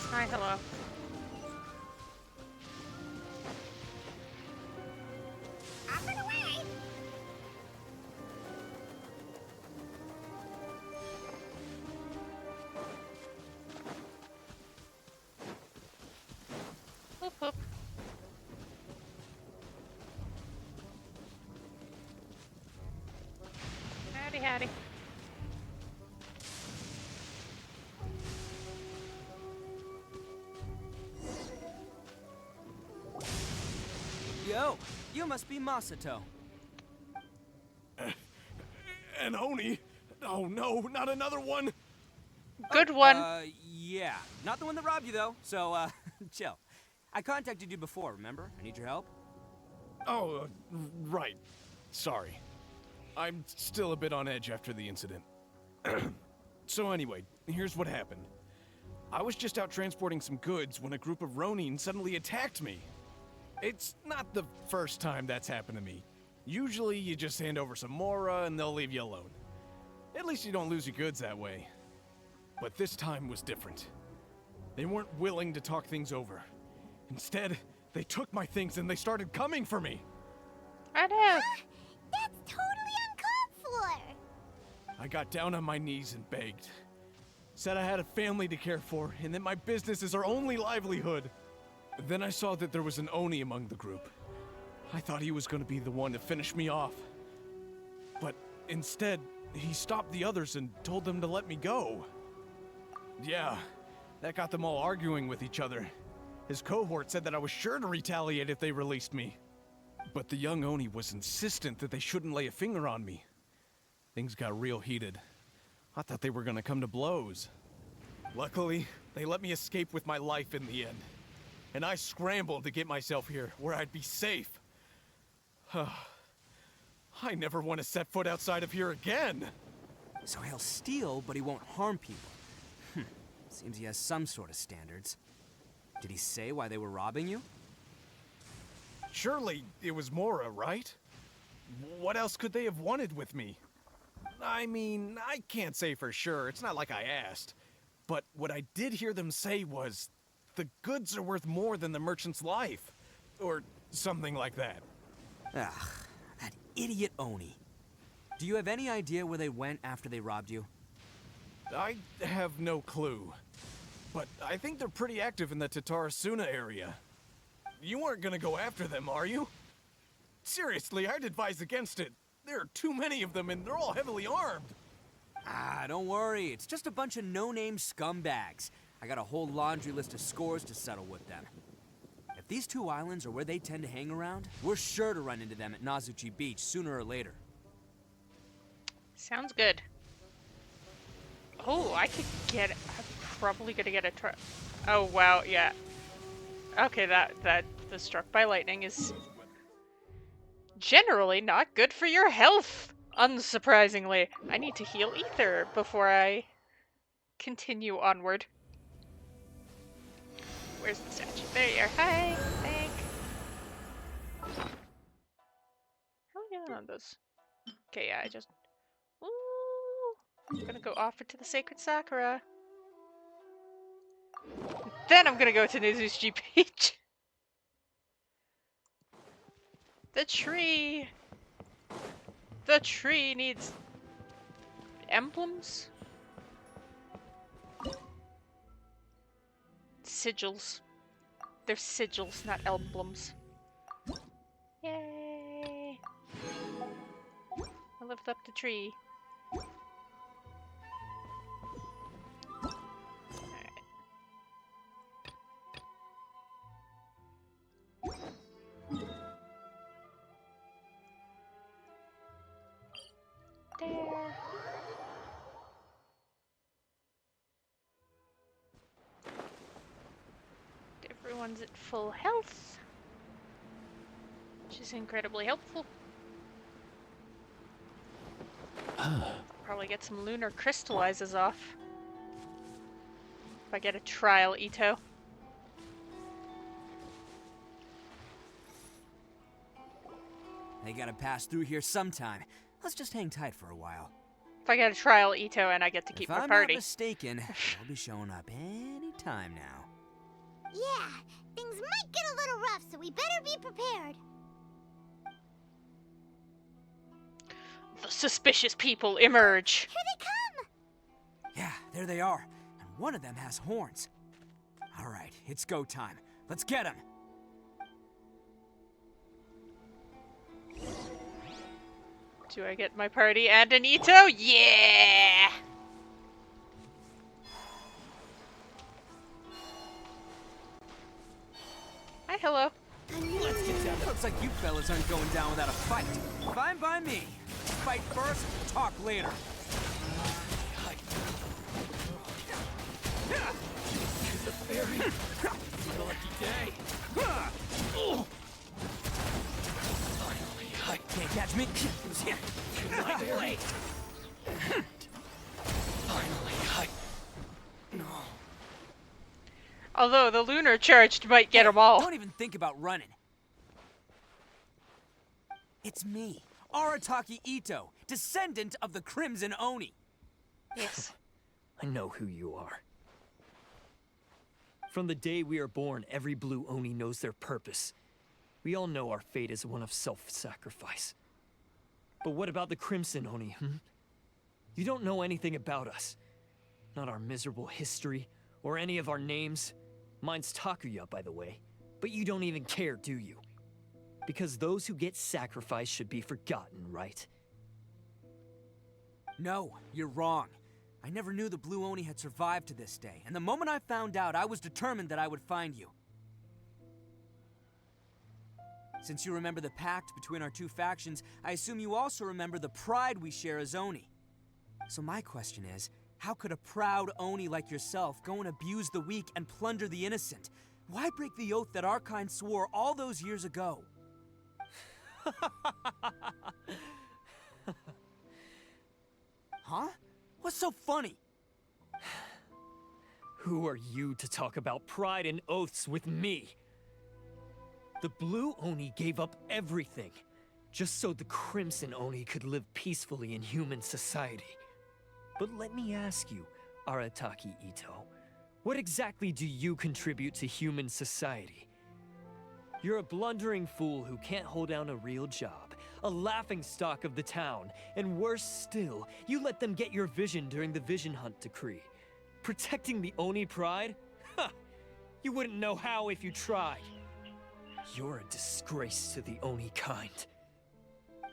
Hi, hello. Off and away! Whoop, whoop. Howdy, howdy. Yo, you must be Masato. An Oni? Oh no, not another one! Good one. Yeah. Not the one that robbed you, though, so, chill. I contacted you before, remember? I need your help. Oh, right. Sorry. I'm still a bit on edge after the incident. So anyway, here's what happened. I was just out transporting some goods when a group of Ronin suddenly attacked me. It's not the first time that's happened to me. Usually you just hand over some Mora and they'll leave you alone. At least you don't lose your goods that way. But this time was different. They weren't willing to talk things over. Instead, they took my things and they started coming for me. I know. That's totally uncalled for! I got down on my knees and begged. Said I had a family to care for and that my business is our only livelihood. Then I saw that there was an Oni among the group. I thought he was going to be the one to finish me off. But instead, he stopped the others and told them to let me go. Yeah, that got them all arguing with each other. His cohort said that I was sure to retaliate if they released me. But the young Oni was insistent that they shouldn't lay a finger on me. Things got real heated. I thought they were gonna come to blows. Luckily, they let me escape with my life in the end. And I scrambled to get myself here, where I'd be safe. I never want to set foot outside of here again! So he'll steal, but he won't harm people. Seems he has some sort of standards. Did he say why they were robbing you? Surely it was Mora, right? What else could they have wanted with me? I mean, I can't say for sure. It's not like I asked. But what I did hear them say was, the goods are worth more than the merchant's life. Or something like that. Ugh, that idiot Oni. Do you have any idea where they went after they robbed you? I have no clue. But I think they're pretty active in the Tatarasuna area. You aren't gonna go after them, are you? Seriously, I'd advise against it. There are too many of them and they're all heavily armed. Ah, don't worry. It's just a bunch of no-name scumbags. I got a whole laundry list of scores to settle with them. If these two islands are where they tend to hang around, we're sure to run into them at Nazuchi Beach sooner or later. Sounds good. Oh, I could get. I'm probably gonna get a truck. Oh wow, yeah. Okay, that the struck by lightning is generally not good for your health. Unsurprisingly, I need to heal ether before I continue onward. Where's the statue? There you are. Hi, thank. How are we doing on this? Okay, yeah, I just. Ooh, I'm gonna go offer to the sacred Sakura. Then I'm gonna go to Nizuchi Beach. The tree. The tree needs emblems. Sigils. They're sigils, not emblems. Yay! I lift up the tree. Alright. There. Everyone's at full health, which is incredibly helpful. Probably get some lunar crystallizes off if I get a trial Ito. They gotta pass through here sometime. Let's just hang tight for a while. If I get a trial Ito and I get to keep if my I'm party. not mistaken, they'll be showing up any time now. Yeah, things might get a little rough, so we better be prepared. The suspicious people emerge. Here they come! Yeah, there they are. And one of them has horns. All right, it's go time. Let's get him. Do I get my party and an Ito? Yeah! Hi, hello. Let's get down. Looks like you fellas aren't going down without a fight. Fine by me. Fight first, talk later. It's a very lucky day. Finally, Can't catch me. my blade. Finally, no. Although the lunar charged might get them all. Don't even think about running. It's me, Arataki Ito, descendant of the Crimson Oni. Yes. I know who you are. From the day we are born, every blue Oni knows their purpose. We all know our fate is one of self-sacrifice. But what about the Crimson Oni, You don't know anything about us. Not our miserable history, or any of our names. Mine's Takuya, by the way. But you don't even care, do you? Because those who get sacrificed should be forgotten, right? No, you're wrong. I never knew the Blue Oni had survived to this day, and the moment I found out, I was determined that I would find you. Since you remember the pact between our two factions, I assume you also remember the pride we share as Oni. So my question is, how could a proud Oni like yourself go and abuse the weak and plunder the innocent? Why break the oath that our kind swore all those years ago? Huh? What's so funny? Who are you to talk about pride and oaths with me? The Blue Oni gave up everything, just so the Crimson Oni could live peacefully in human society. But let me ask you, Arataki Ito, what exactly do you contribute to human society? You're a blundering fool who can't hold down a real job, a laughingstock of the town, and worse still, you let them get your vision during the Vision Hunt decree. Protecting the Oni pride? Ha! You wouldn't know how if you tried. You're a disgrace to the Oni kind.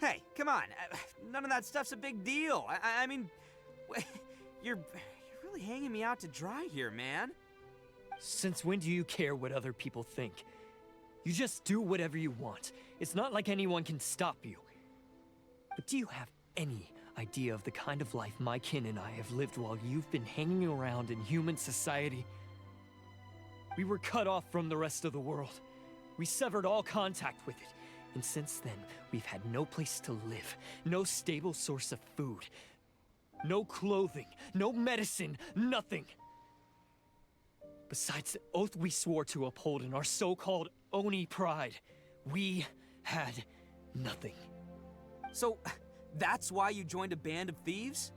Hey, come on. None of that stuff's a big deal. I mean, you're really hanging me out to dry here, man. Since when do you care what other people think? You just do whatever you want. It's not like anyone can stop you. But do you have any idea of the kind of life my kin and I have lived while you've been hanging around in human society? We were cut off from the rest of the world. We severed all contact with it. And since then, we've had no place to live, no stable source of food, no clothing, no medicine, nothing. Besides the oath we swore to uphold in our so-called Oni pride, we had nothing. So, that's why you joined a band of thieves?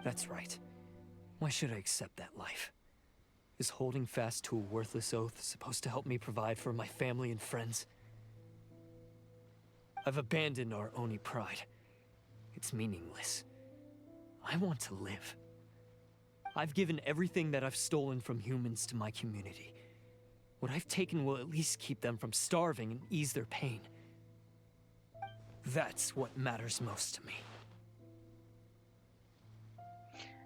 That's right. Why should I accept that life? Is holding fast to a worthless oath supposed to help me provide for my family and friends? I've abandoned our Oni pride. It's meaningless. I want to live. I've given everything that I've stolen from humans to my community. What I've taken will at least keep them from starving and ease their pain. That's what matters most to me.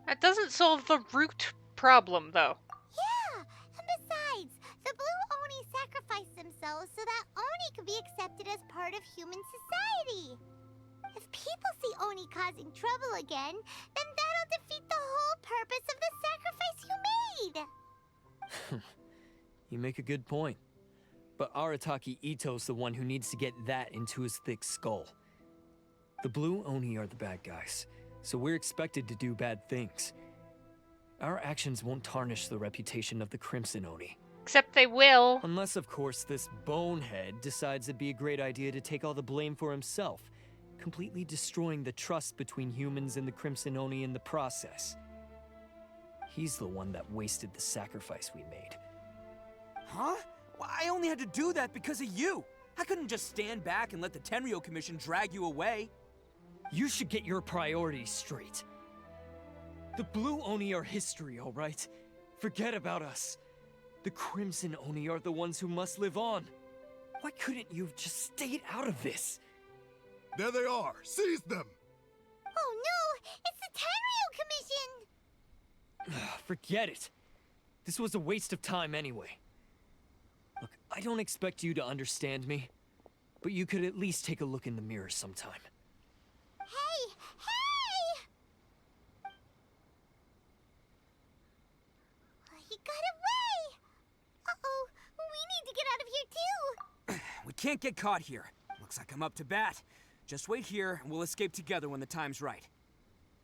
That doesn't solve the root problem, though. Yeah, and besides, the Blue Oni sacrificed themselves so that Oni could be accepted as part of human society. If people see Oni causing trouble again, then that'll defeat the whole purpose of the sacrifice you made. You make a good point. But Arataki Ito's the one who needs to get that into his thick skull. The Blue Oni are the bad guys, so we're expected to do bad things. Our actions won't tarnish the reputation of the Crimson Oni. Except they will. Unless, of course, this bonehead decides it'd be a great idea to take all the blame for himself, completely destroying the trust between humans and the Crimson Oni in the process. He's the one that wasted the sacrifice we made. Huh? Well, I only had to do that because of you. I couldn't just stand back and let the Tenryo Commission drag you away. You should get your priorities straight. The Blue Oni are history, all right? Forget about us. The Crimson Oni are the ones who must live on. Why couldn't you have just stayed out of this? There they are. Seize them. Oh no! It's the Tenryo Commission! Forget it. This was a waste of time anyway. Look, I don't expect you to understand me, but you could at least take a look in the mirror sometime. Hey! Hey! He got away! Uh-oh, we need to get out of here too! We can't get caught here. Looks like I'm up to bat. Just wait here, and we'll escape together when the time's right.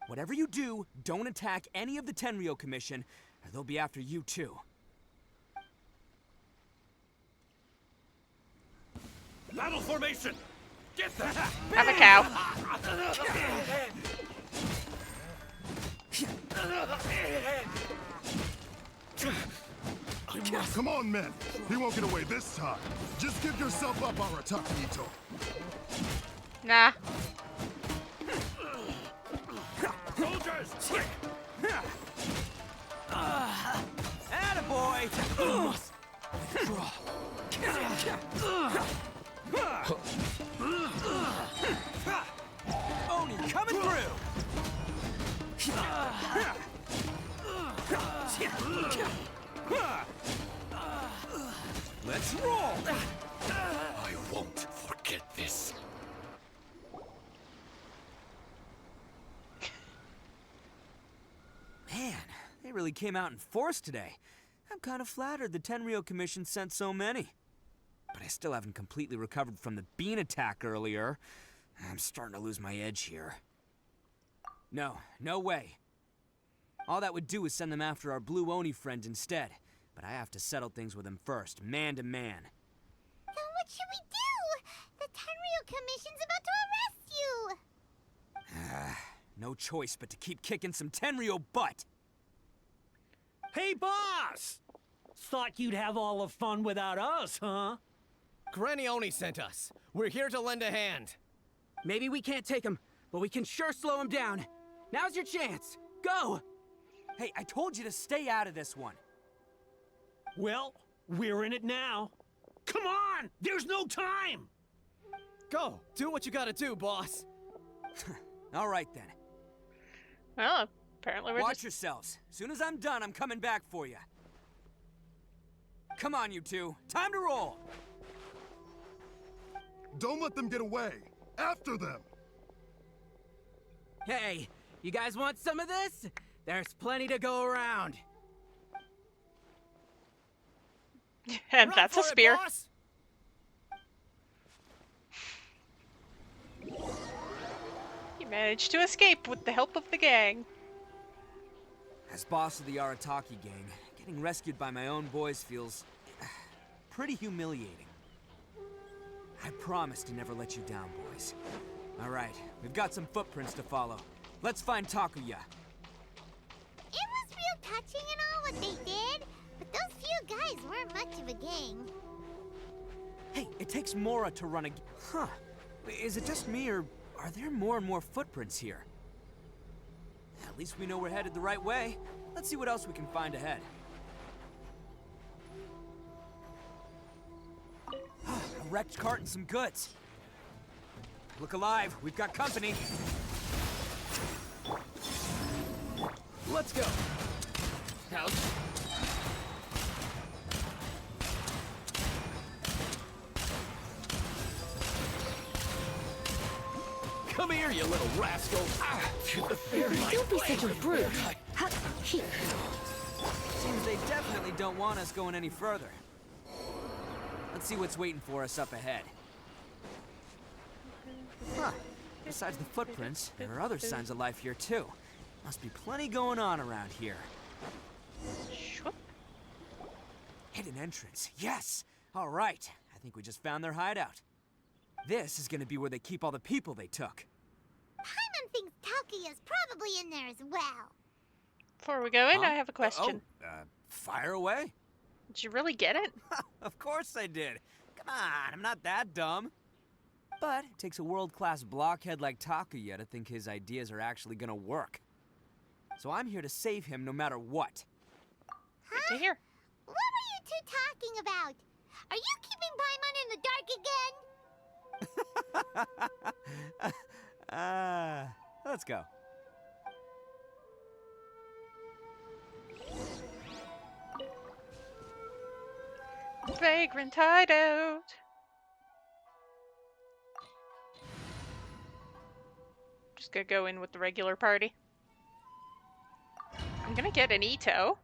Whatever you do, don't attack any of the Tenryo Commission, or they'll be after you too. Battle formation. Get that. Have a cow. Come on, men. He won't get away this time. Just give yourself up, Arataki Ito. Nah. Soldiers, quick! Attaboy! Oni coming through! Let's roll! I won't forget this. Man, they really came out in force today. I'm kind of flattered the Tenryo Commission sent so many. But I still haven't completely recovered from the bean attack earlier. I'm starting to lose my edge here. No way. All that would do is send them after our Blue Oni friend instead. But I have to settle things with him first, man to man. Then what should we do? The Tenryo Commission's about to arrest you! No choice but to keep kicking some Tenryo butt. Hey, boss! Thought you'd have all the fun without us, huh? Granny Oni sent us. We're here to lend a hand. Maybe we can't take him, but we can sure slow him down. Now's your chance. Go! Hey, I told you to stay out of this one. Well, we're in it now. Come on! There's no time! Go! Do what you gotta do, boss. All right, then. Well, apparently we're Watch yourselves. As soon as I'm done, I'm coming back for you. Come on, you two. Time to roll! Don't let them get away. After them. Hey, you guys want some of this? There's plenty to go around. And that's a spear. You managed to escape with the help of the gang. As boss of the Arataki gang, getting rescued by my own boys feels pretty humiliating. I promise to never let you down, boys. All right, we've got some footprints to follow. Let's find Takuya. It was real touching and all what they did, but those few guys weren't much of a gang. Hey, it takes Mora to run a... Huh. Is it just me, or are there more and more footprints here? At least we know we're headed the right way. Let's see what else we can find ahead. A wrecked cart and some goods. Look alive, we've got company. Let's go. Ouch. Come here, you little rascal. Don't be such a brute. Seems they definitely don't want us going any further. Let's see what's waiting for us up ahead. Huh. Besides the footprints, there are other signs of life here too. Must be plenty going on around here. Hidden entrance. Yes! All right. I think we just found their hideout. This is gonna be where they keep all the people they took. Paimon thinks Takuya's probably in there as well. Before we go in, I have a question. Fire away. Did you really get it? Of course I did. Come on, I'm not that dumb. But it takes a world-class blockhead like Takuya to think his ideas are actually gonna work. So I'm here to save him no matter what. Good to hear. What were you two talking about? Are you keeping Paimon in the dark again? Let's go. Vagrant hideout. Just gonna go in with the regular party. I'm gonna get an Ito.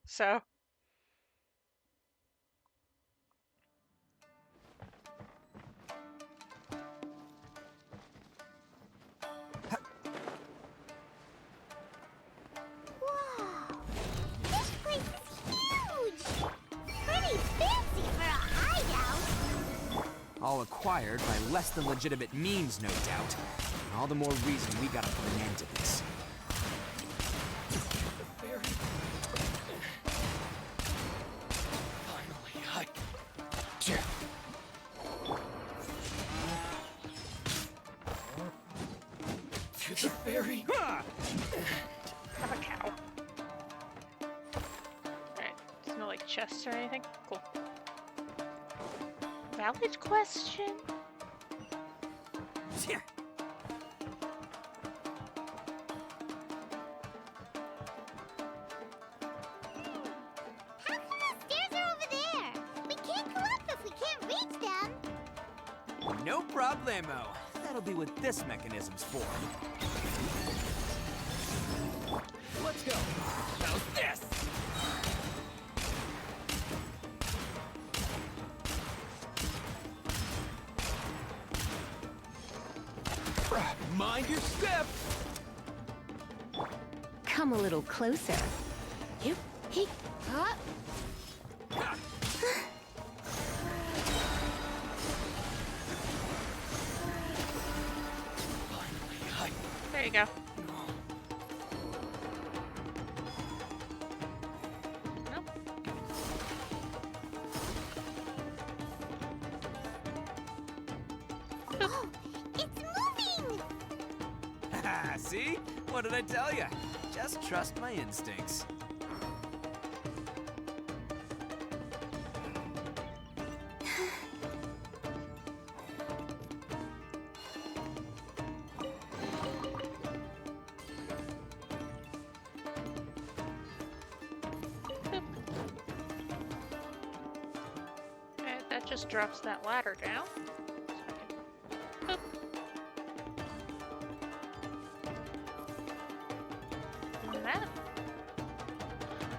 So. Wow, this place is huge! Pretty fancy for a hideout. All acquired by less than legitimate means, no doubt. All the more reason we gotta put an end to this. To the ferry. I'm a cow. Alright, smell like chests or anything? Cool. Valid question? How come the stairs are over there? We can't go up if we can't reach them. No problemo. That'll be what this mechanism's for. Let's go. How's this? Mind your step. Come a little closer. You. He. Huh? There you go. Nope. Oh, it's moving! See? What did I tell you? Just trust my instincts. Alright, that just drops that ladder down. So I can... Boop. And that.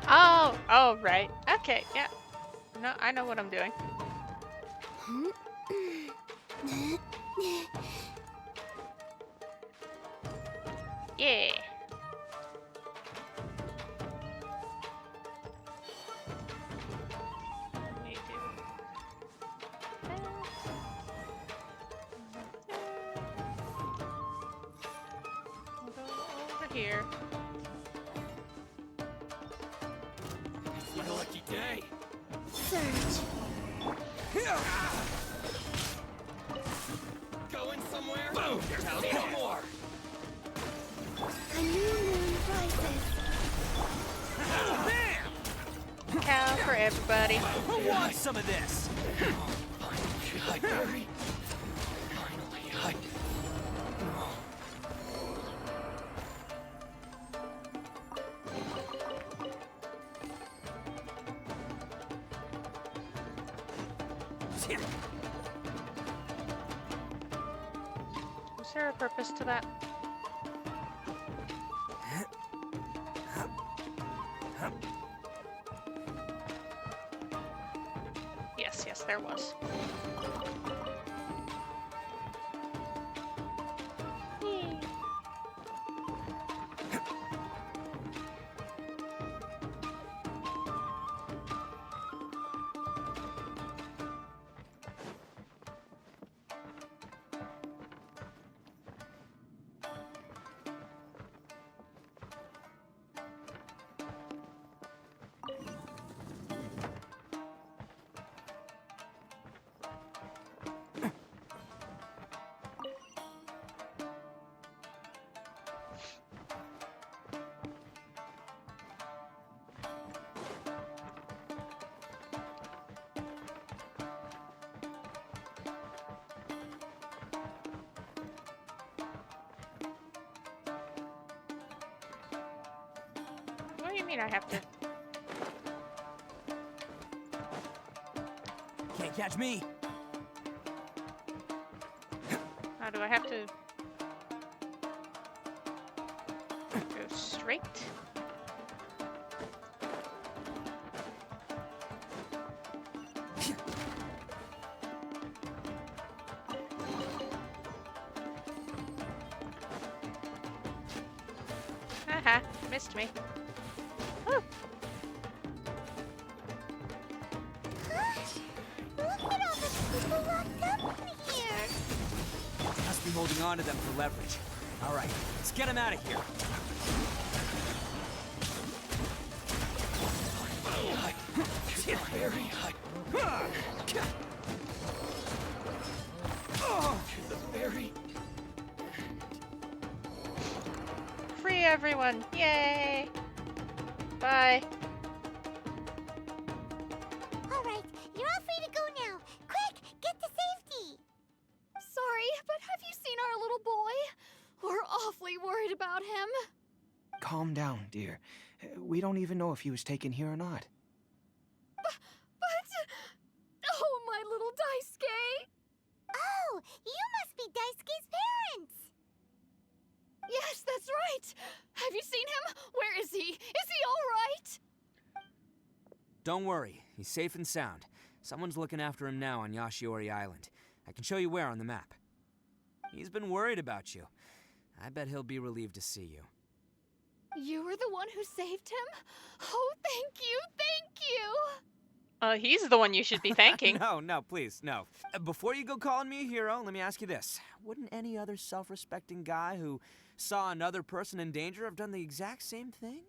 Oh! Oh, right. Okay, yeah. No, I know what I'm doing. Yeah. Need to- We'll go over here. It's my lucky day. Surge. Going somewhere? Boom! Tell me no more. A new moon rises. Cow for everybody. Who wants some of this? Finally, Barry. Finally, Was there a purpose to that? Yes, there was. Yay. you mean I have to? Can't catch me. How do I have to go straight? Haha, missed me. Woo. Gosh, look at all the people locked up in here. Must be holding on to them for leverage. All right, let's get them out of here. Free everyone! Yay! Bye. All right, you're all free to go now. Quick, get to safety. Sorry, but have you seen our little boy? We're awfully worried about him. Calm down, dear. We don't even know if he was taken here or not. But... Oh, my little Daisuke! Oh, you must be Daisuke's parents. Yes, that's right! Have you seen him? Where is he? Is he all right? Don't worry, he's safe and sound. Someone's looking after him now on Yashiori Island. I can show you where on the map. He's been worried about you. I bet he'll be relieved to see you. You were the one who saved him? Oh, thank you, thank you! He's the one you should be thanking. No, please, no. Before you go calling me a hero, let me ask you this. Wouldn't any other self-respecting guy who saw another person in danger have done the exact same thing?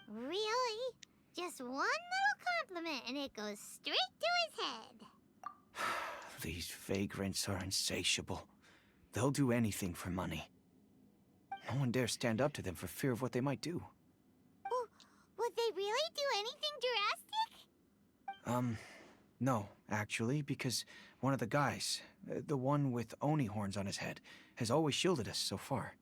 Really? Just one little compliment and it goes straight to his head. These vagrants are insatiable. They'll do anything for money. No one dares stand up to them for fear of what they might do. Well, would they really do anything drastic? No, actually, because one of the guys, the one with Oni horns on his head, has always shielded us so far.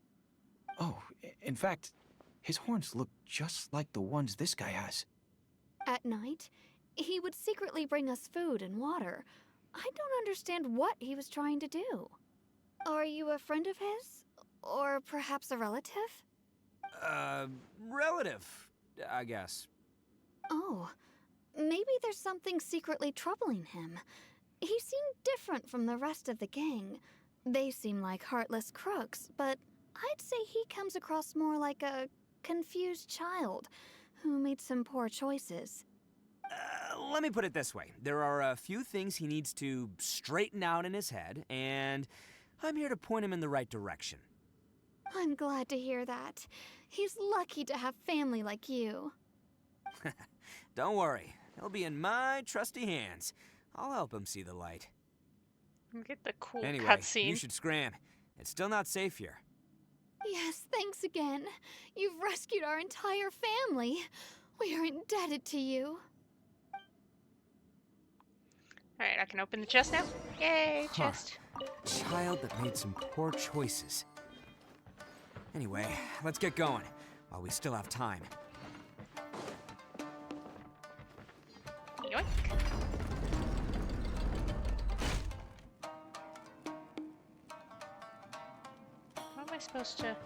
Oh, in fact, his horns look just like the ones this guy has. At night, he would secretly bring us food and water. I don't understand what he was trying to do. Are you a friend of his? Or perhaps a relative? Relative, I guess. Oh, maybe there's something secretly troubling him. He seemed different from the rest of the gang. They seem like heartless crooks, but I'd say he comes across more like a confused child who made some poor choices. Let me put it this way. There are a few things he needs to straighten out in his head, and I'm here to point him in the right direction. I'm glad to hear that. He's lucky to have family like you. Don't worry. He'll be in my trusty hands. I'll help him see the light. Look at the cool Anyway, cutscene. you should scram. It's still not safe here. Yes, thanks again. You've rescued our entire family. We are indebted to you. Alright, I can open the chest now. Yay, chest. Child that made some poor choices. Anyway, let's get going, while we still have time. Yoink. How am I supposed to...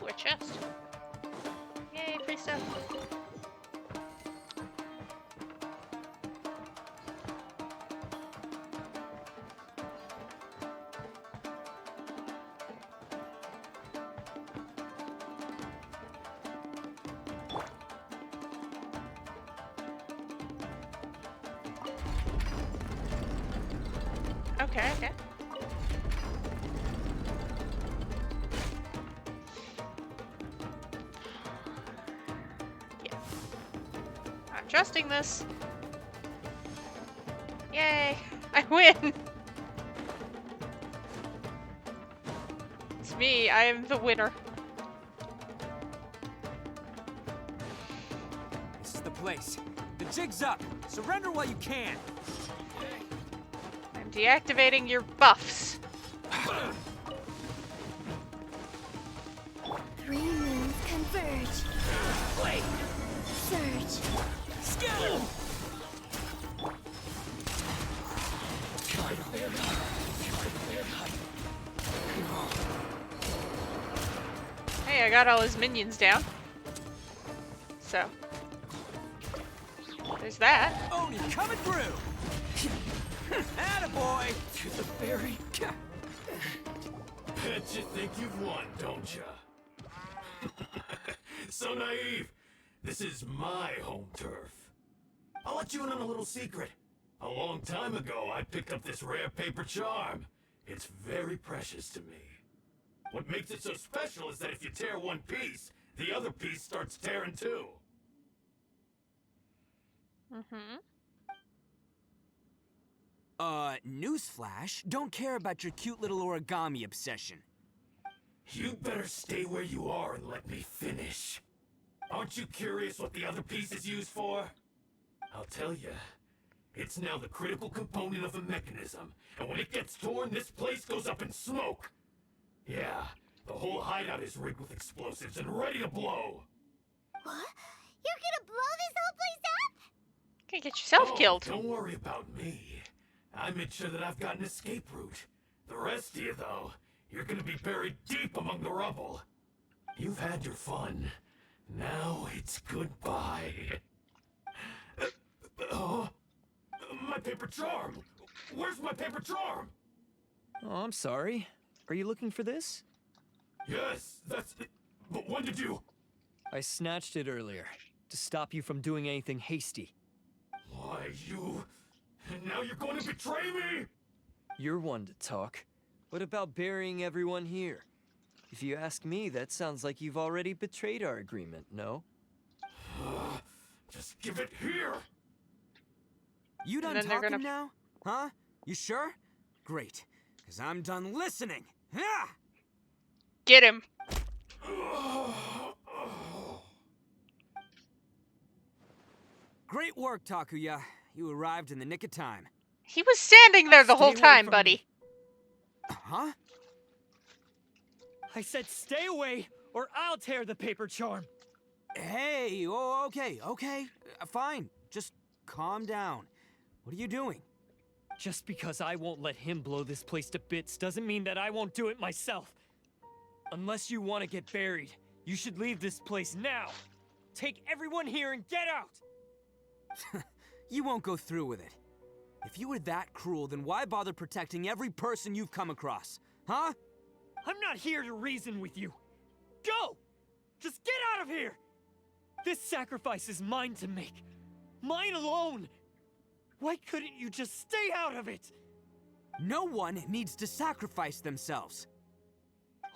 Oh, a chest. Yay, free stuff. Okay, okay. Yeah. I'm trusting this. Yay! I win! me. I am the winner. This is the place. The jig's up. Surrender while you can. I'm deactivating your buffs. 3 moons converge. Wait. Surge. Skill. Hey, I got all his minions down. So. There's that. Oni coming through. Attaboy. To the berry. Bet you think you've won, don't ya? So naive. This is my home turf. I'll let you in on a little secret. A long time ago, I picked up this rare paper charm. It's very precious to me. What makes it so special is that if you tear one piece, the other piece starts tearing too. Newsflash, don't care about your cute little origami obsession. You better stay where you are and let me finish. Aren't you curious what the other piece is used for? I'll tell you. It's now the critical component of a mechanism, and when it gets torn, this place goes up in smoke. Yeah, the whole hideout is rigged with explosives and ready to blow. What? You're gonna blow this whole place up? Gonna get yourself killed. Don't worry about me. I made sure that I've got an escape route. The rest of you, though, you're gonna be buried deep among the rubble. You've had your fun. Now it's goodbye. My paper charm! Where's my paper charm? Oh, I'm sorry. Are you looking for this? Yes, that's it. But when did you... I snatched it earlier, to stop you from doing anything hasty. Why, you... And now you're going to betray me? You're one to talk. What about burying everyone here? If you ask me, that sounds like you've already betrayed our agreement, no? Just give it here! You done talking now? Huh? You sure? Great, because I'm done listening. Ah! Get him. Great work, Takuya. You arrived in the nick of time. He was standing there the whole Stay away time, from buddy. me. Huh? I said stay away, or I'll tear the paper charm. Hey, okay. Fine. Just calm down. What are you doing? Just because I won't let him blow this place to bits doesn't mean that I won't do it myself. Unless you want to get buried, you should leave this place now. Take everyone here and get out! You won't go through with it. If you were that cruel, then why bother protecting every person you've come across? Huh? I'm not here to reason with you. Go! Just get out of here! This sacrifice is mine to make. Mine alone! Why couldn't you just stay out of it? No one needs to sacrifice themselves.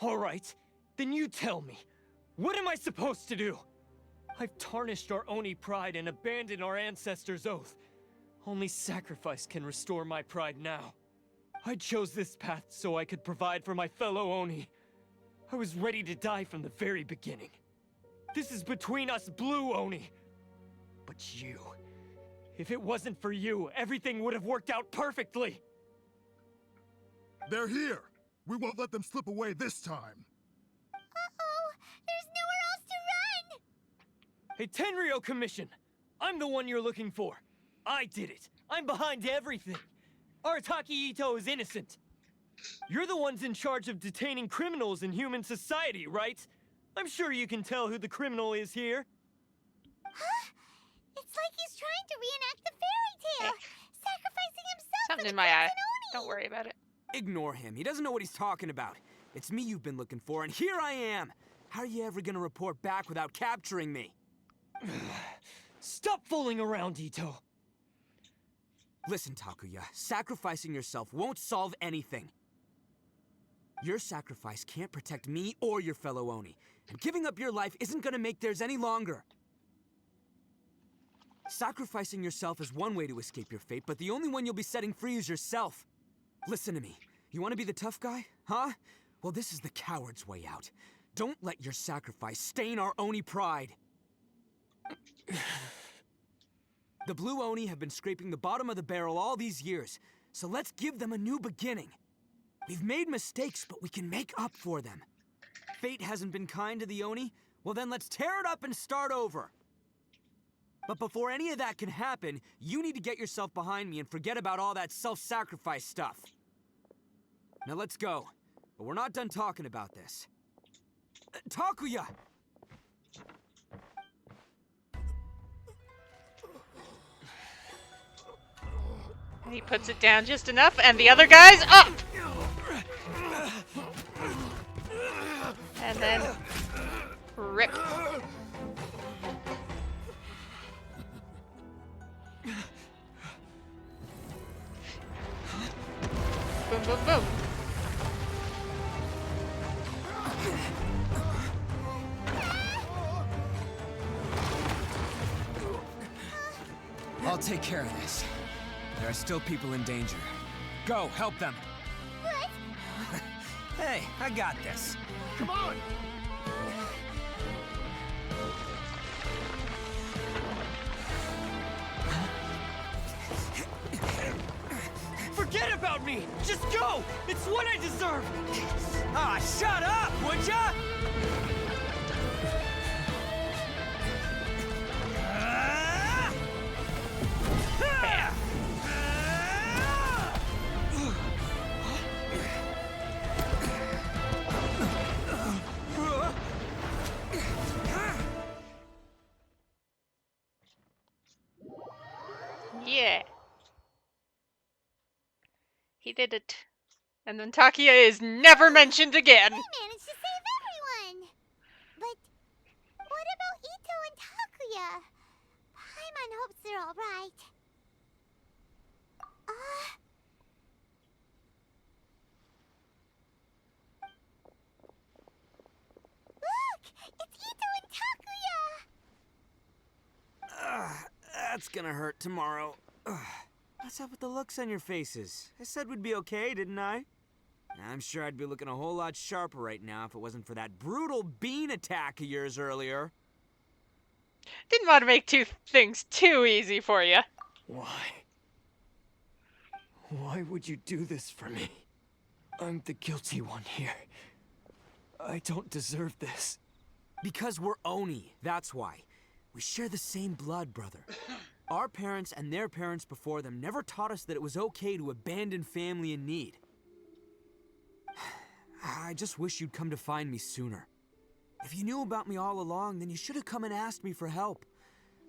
All right, then you tell me. What am I supposed to do? I've tarnished our Oni pride and abandoned our ancestors' oath. Only sacrifice can restore my pride now. I chose this path so I could provide for my fellow Oni. I was ready to die from the very beginning. This is between us Blue Oni. But you... If it wasn't for you, everything would have worked out perfectly! They're here! We won't let them slip away this time! Uh-oh! There's nowhere else to run! Hey, Tenryo Commission! I'm the one you're looking for. I did it. I'm behind everything. Arataki Ito is innocent. You're the ones in charge of detaining criminals in human society, right? I'm sure you can tell who the criminal is here. Huh? It's like he's trying to reenact the fairy tale, sacrificing himself Something for in the my eye. Crimson Oni. Don't worry about it. Ignore him. He doesn't know what he's talking about. It's me you've been looking for, and here I am! How are you ever gonna report back without capturing me? Stop fooling around, Ito! Listen, Takuya, sacrificing yourself won't solve anything. Your sacrifice can't protect me or your fellow Oni, and giving up your life isn't gonna make theirs any longer. Sacrificing yourself is one way to escape your fate, but the only one you'll be setting free is yourself. Listen to me. You want to be the tough guy? Huh? Well, this is the coward's way out. Don't let your sacrifice stain our Oni pride. The Blue Oni have been scraping the bottom of the barrel all these years, so let's give them a new beginning. We've made mistakes, but we can make up for them. Fate hasn't been kind to the Oni? Well then let's tear it up and start over. But before any of that can happen, you need to get yourself behind me and forget about all that self-sacrifice stuff. Now let's go. But we're not done talking about this. Takuya! He puts it down just enough, and the other guy's up! And then... rip. Boom, boom, boom. I'll take care of this. There are still people in danger. Go, help them. What? Hey, I got this. Come on! Forget about me! Just go! It's what I deserve! Ah, shut up, would ya? Yeah. He did it. And then Takuya is never mentioned again. He managed to save everyone! But what about Ito and Takuya? Paimon hopes they're alright. Look! It's Ito and Takuya! That's gonna hurt tomorrow. What's up with the looks on your faces? I said we'd be okay, didn't I? I'm sure I'd be looking a whole lot sharper right now if it wasn't for that brutal bean attack of yours earlier. Didn't want to make things too easy for you. Why? Why would you do this for me? I'm the guilty one here. I don't deserve this. Because we're Oni, that's why. We share the same blood, brother. Our parents and their parents before them never taught us that it was okay to abandon family in need. I just wish you'd come to find me sooner. If you knew about me all along, then you should have come and asked me for help.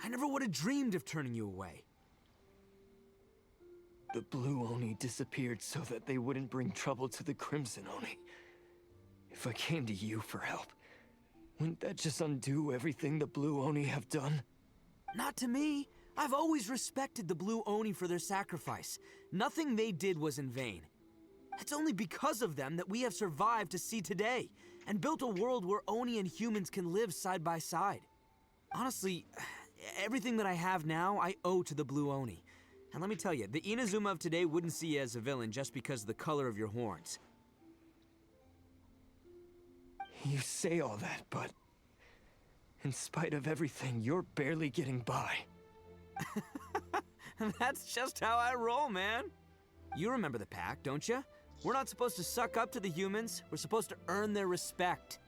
I never would have dreamed of turning you away. The Blue Oni disappeared so that they wouldn't bring trouble to the Crimson Oni. If I came to you for help, wouldn't that just undo everything the Blue Oni have done? Not to me. I've always respected the Blue Oni for their sacrifice. Nothing they did was in vain. It's only because of them that we have survived to see today, and built a world where Oni and humans can live side by side. Honestly, everything that I have now, I owe to the Blue Oni. And let me tell you, the Inazuma of today wouldn't see you as a villain just because of the color of your horns. You say all that, but in spite of everything, you're barely getting by. That's just how I roll, man. You remember the pact, don't you? We're not supposed to suck up to the humans. We're supposed to earn their respect.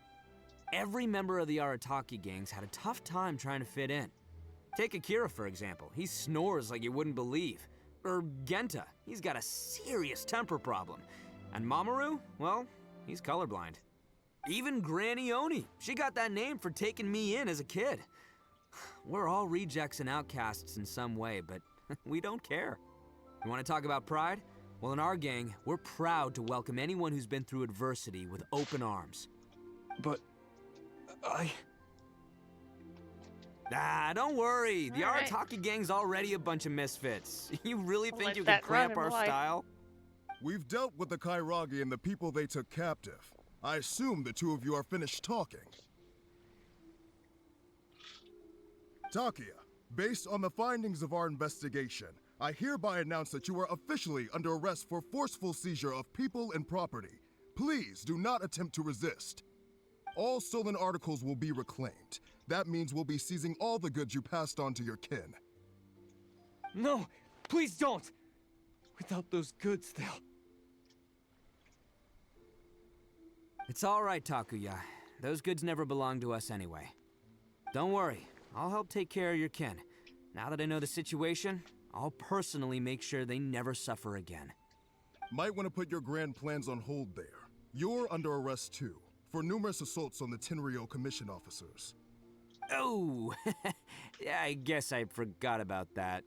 Every member of the Arataki gangs had a tough time trying to fit in. Take Akira, for example. He snores like you wouldn't believe. Or Genta. He's got a serious temper problem. And Mamoru? Well, he's colorblind. Even Granny Oni. She got that name for taking me in as a kid. We're all rejects and outcasts in some way, but we don't care. You want to talk about pride? Well, in our gang, we're proud to welcome anyone who's been through adversity with open arms. But Ah, don't worry. The All right. Arataki gang's already a bunch of misfits. You really think Let you can that run cramp in our life. style? We've dealt with the Kairagi and the people they took captive. I assume the two of you are finished talking. Takuya, based on the findings of our investigation, I hereby announce that you are officially under arrest for forceful seizure of people and property, Please do not attempt to resist. All stolen articles will be reclaimed. That means we'll be seizing all the goods you passed on to your kin. No, please don't! Without those goods, they'll... It's all right, Takuya. Those goods never belonged to us anyway. Don't worry, I'll help take care of your kin. Now that I know the situation, I'll personally make sure they never suffer again. Might want to put your grand plans on hold there. You're under arrest too, for numerous assaults on the Tenryou Commission officers. Oh, yeah, I guess I forgot about that.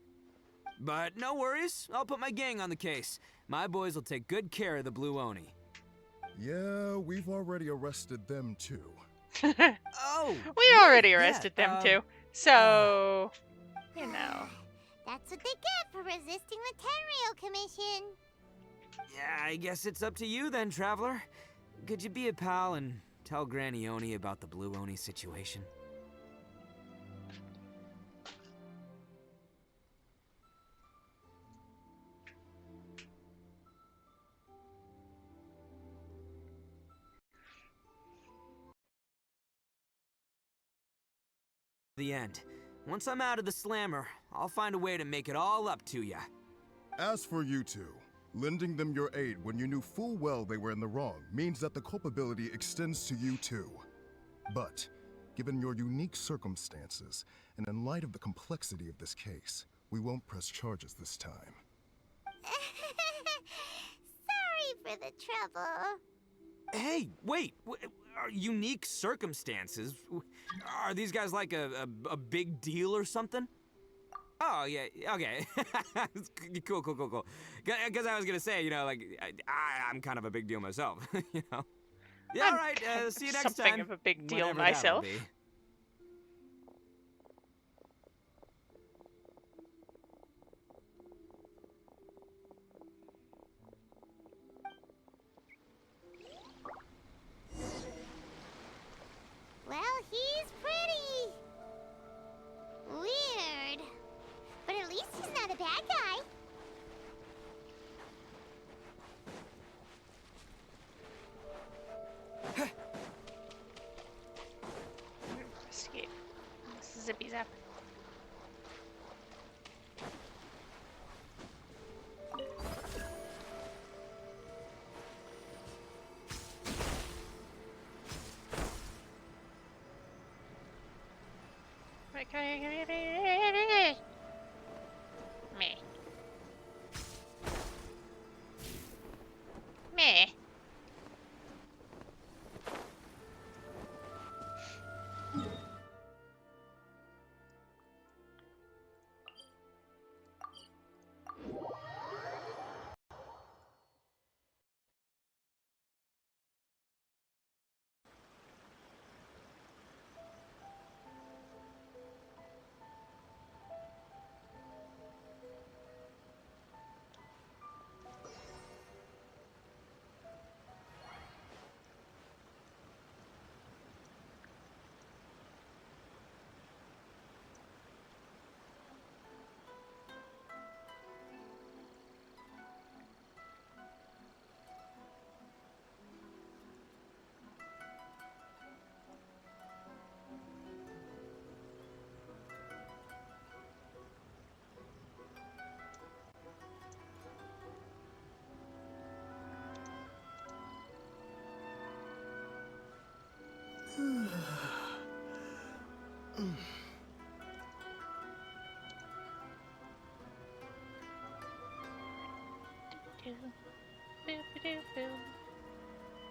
But no worries, I'll put my gang on the case. My boys will take good care of the Blue Oni. Yeah, we've already arrested them too. Oh! We already arrested them too. So, you know. That's what they get for resisting the Tenryou Commission. Yeah, I guess it's up to you then, Traveler. Could you be a pal and tell Granny Oni about the Blue Oni situation? The end. Once I'm out of the slammer, I'll find a way to make it all up to ya. As for you two, lending them your aid when you knew full well they were in the wrong means that the culpability extends to you too. But, given your unique circumstances, and in light of the complexity of this case, we won't press charges this time. Sorry for the trouble. Hey, wait! Unique circumstances? Are these guys like a big deal or something? Oh, yeah, okay. Cool. Because I was gonna say, you know, like, I'm kind of a big deal myself, you know? Yeah, all right, see you next time. Something of a big deal Whenever myself. that'll be. Well, he's pretty. Weird. But at least he's not a bad guy. Escape. Zippy zap. Me. Me.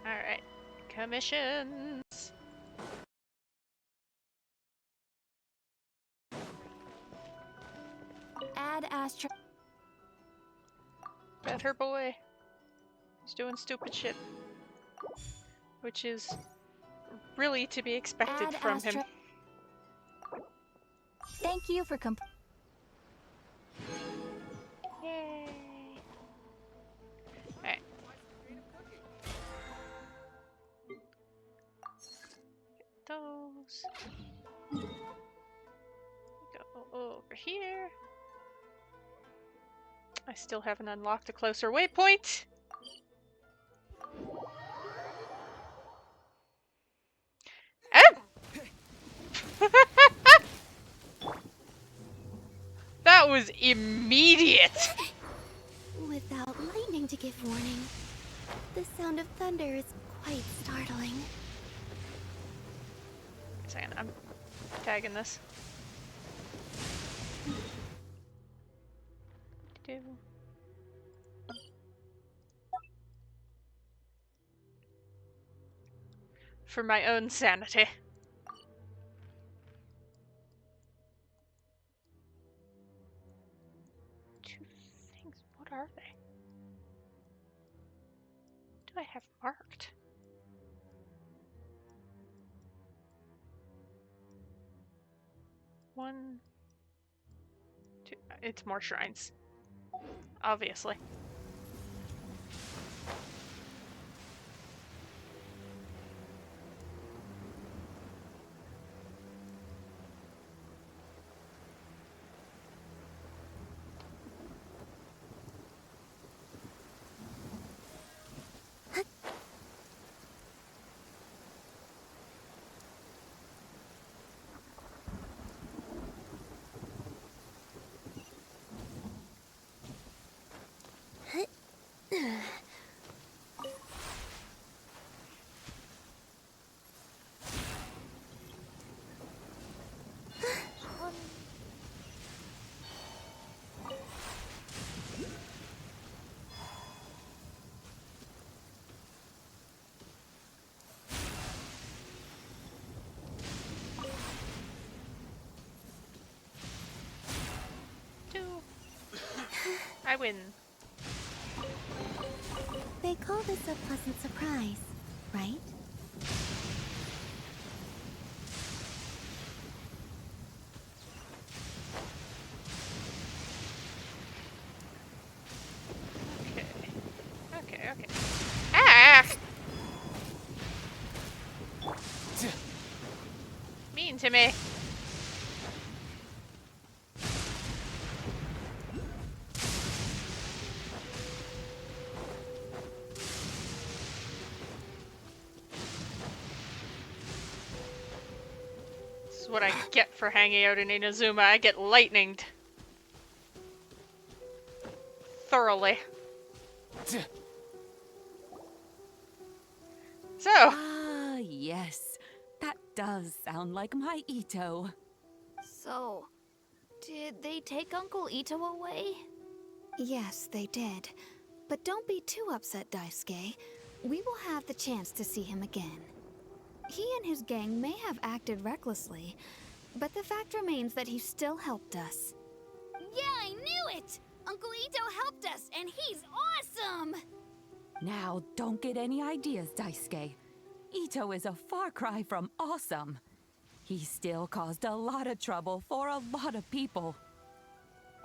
Alright. Commissions. Add Astra. Better boy. He's doing stupid shit. Which is really to be expected Add from him. Thank you for Yay. Alright. Get those. Go over here. I still haven't unlocked a closer waypoint. That was immediate. Without lightning to give warning, the sound of thunder is quite startling. Wait a second, I'm tagging this. For my own sanity. Two things. What are they? What do I have marked? One, two. It's more shrines. Obviously. I win. They call this a pleasant surprise, right? Okay. Ah! Mean to me. This is what I get for hanging out in Inazuma. I get lightninged. Thoroughly. So. Ah, yes. That does sound like my Ito. So, did they take Uncle Ito away? Yes, they did. But don't be too upset, Daisuke. We will have the chance to see him again. He and his gang may have acted recklessly, but the fact remains that he still helped us. Yeah, I knew it! Uncle Ito helped us, and he's awesome! Now, don't get any ideas, Daisuke. Ito is a far cry from awesome. He still caused a lot of trouble for a lot of people.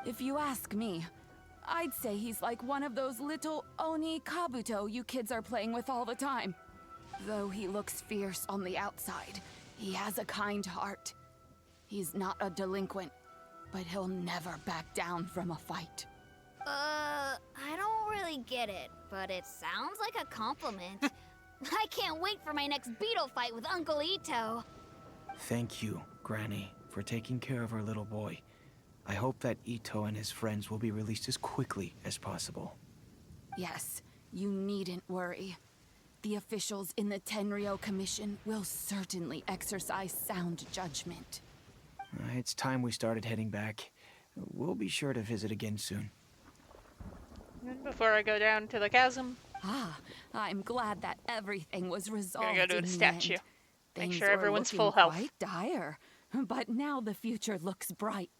If you ask me, I'd say he's like one of those little Oni Kabuto you kids are playing with all the time. Though he looks fierce on the outside, he has a kind heart. He's not a delinquent, but he'll never back down from a fight. I don't really get it, but it sounds like a compliment. I can't wait for my next beetle fight with Uncle Ito. Thank you, Granny, for taking care of our little boy. I hope that Ito and his friends will be released as quickly as possible. Yes, you needn't worry. The officials in the Tenryou Commission will certainly exercise sound judgment. It's time we started heading back. We'll be sure to visit again soon. Before I go down to the chasm. Ah, I'm glad that everything was resolved. Gonna go to the statue. Make Things sure everyone's were full health. quite dire, but now the future looks bright.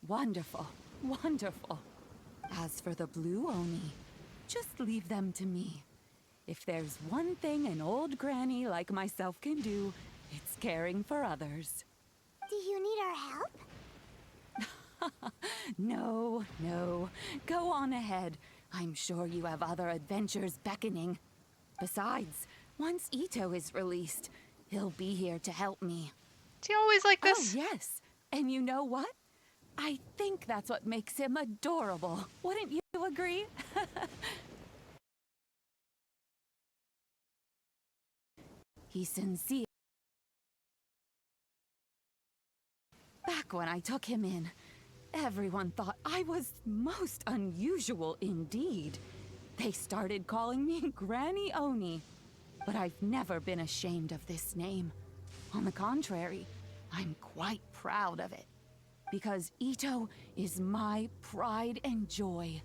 Wonderful, wonderful. As for the Blue Oni, just leave them to me. If there's one thing an old granny like myself can do, it's caring for others. Do you need our help? No, no. Go on ahead. I'm sure you have other adventures beckoning. Besides, once Ito is released, he'll be here to help me. Is he always like this? Oh, yes. And you know what? I think that's what makes him adorable. Wouldn't you agree? He's sincere. Back when I took him in, Everyone thought I was most unusual indeed. They started calling me Granny Oni. But I've never been ashamed of this name. On the contrary, I'm quite proud of it. Because Ito is my pride and joy.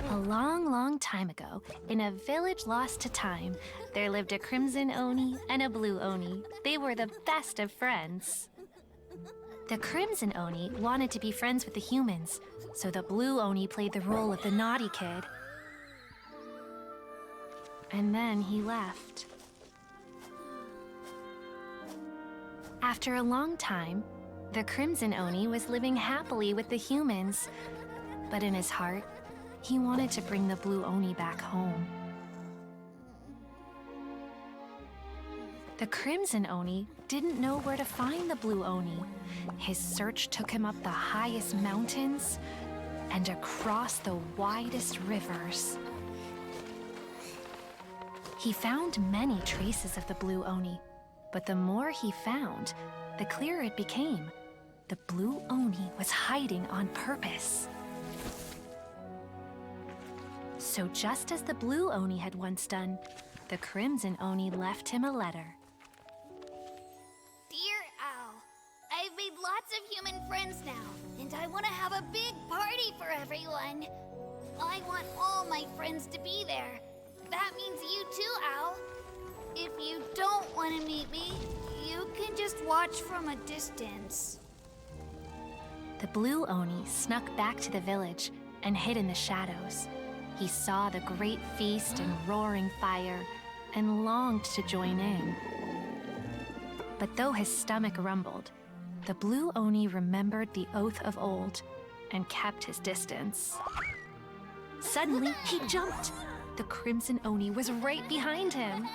A long, long time ago, in a village lost to time, there lived a crimson Oni and a blue Oni. They were the best of friends. The crimson Oni wanted to be friends with the humans, so the blue Oni played the role of the naughty kid. And then he left. After a long time, the crimson Oni was living happily with the humans, but in his heart, he wanted to bring the blue Oni back home. The crimson Oni didn't know where to find the blue Oni. His search took him up the highest mountains and across the widest rivers. He found many traces of the blue Oni, but the more he found, the clearer it became. The blue Oni was hiding on purpose. So just as the blue Oni had once done, the crimson Oni left him a letter. Dear Owl, I've made lots of human friends now, and I want to have a big party for everyone. I want all my friends to be there. That means you too, Owl. If you don't want to meet me, you can just watch from a distance. The blue Oni snuck back to the village and hid in the shadows. He saw the great feast and roaring fire and longed to join in. But though his stomach rumbled, the blue Oni remembered the oath of old and kept his distance. Suddenly, he jumped. The crimson Oni was right behind him.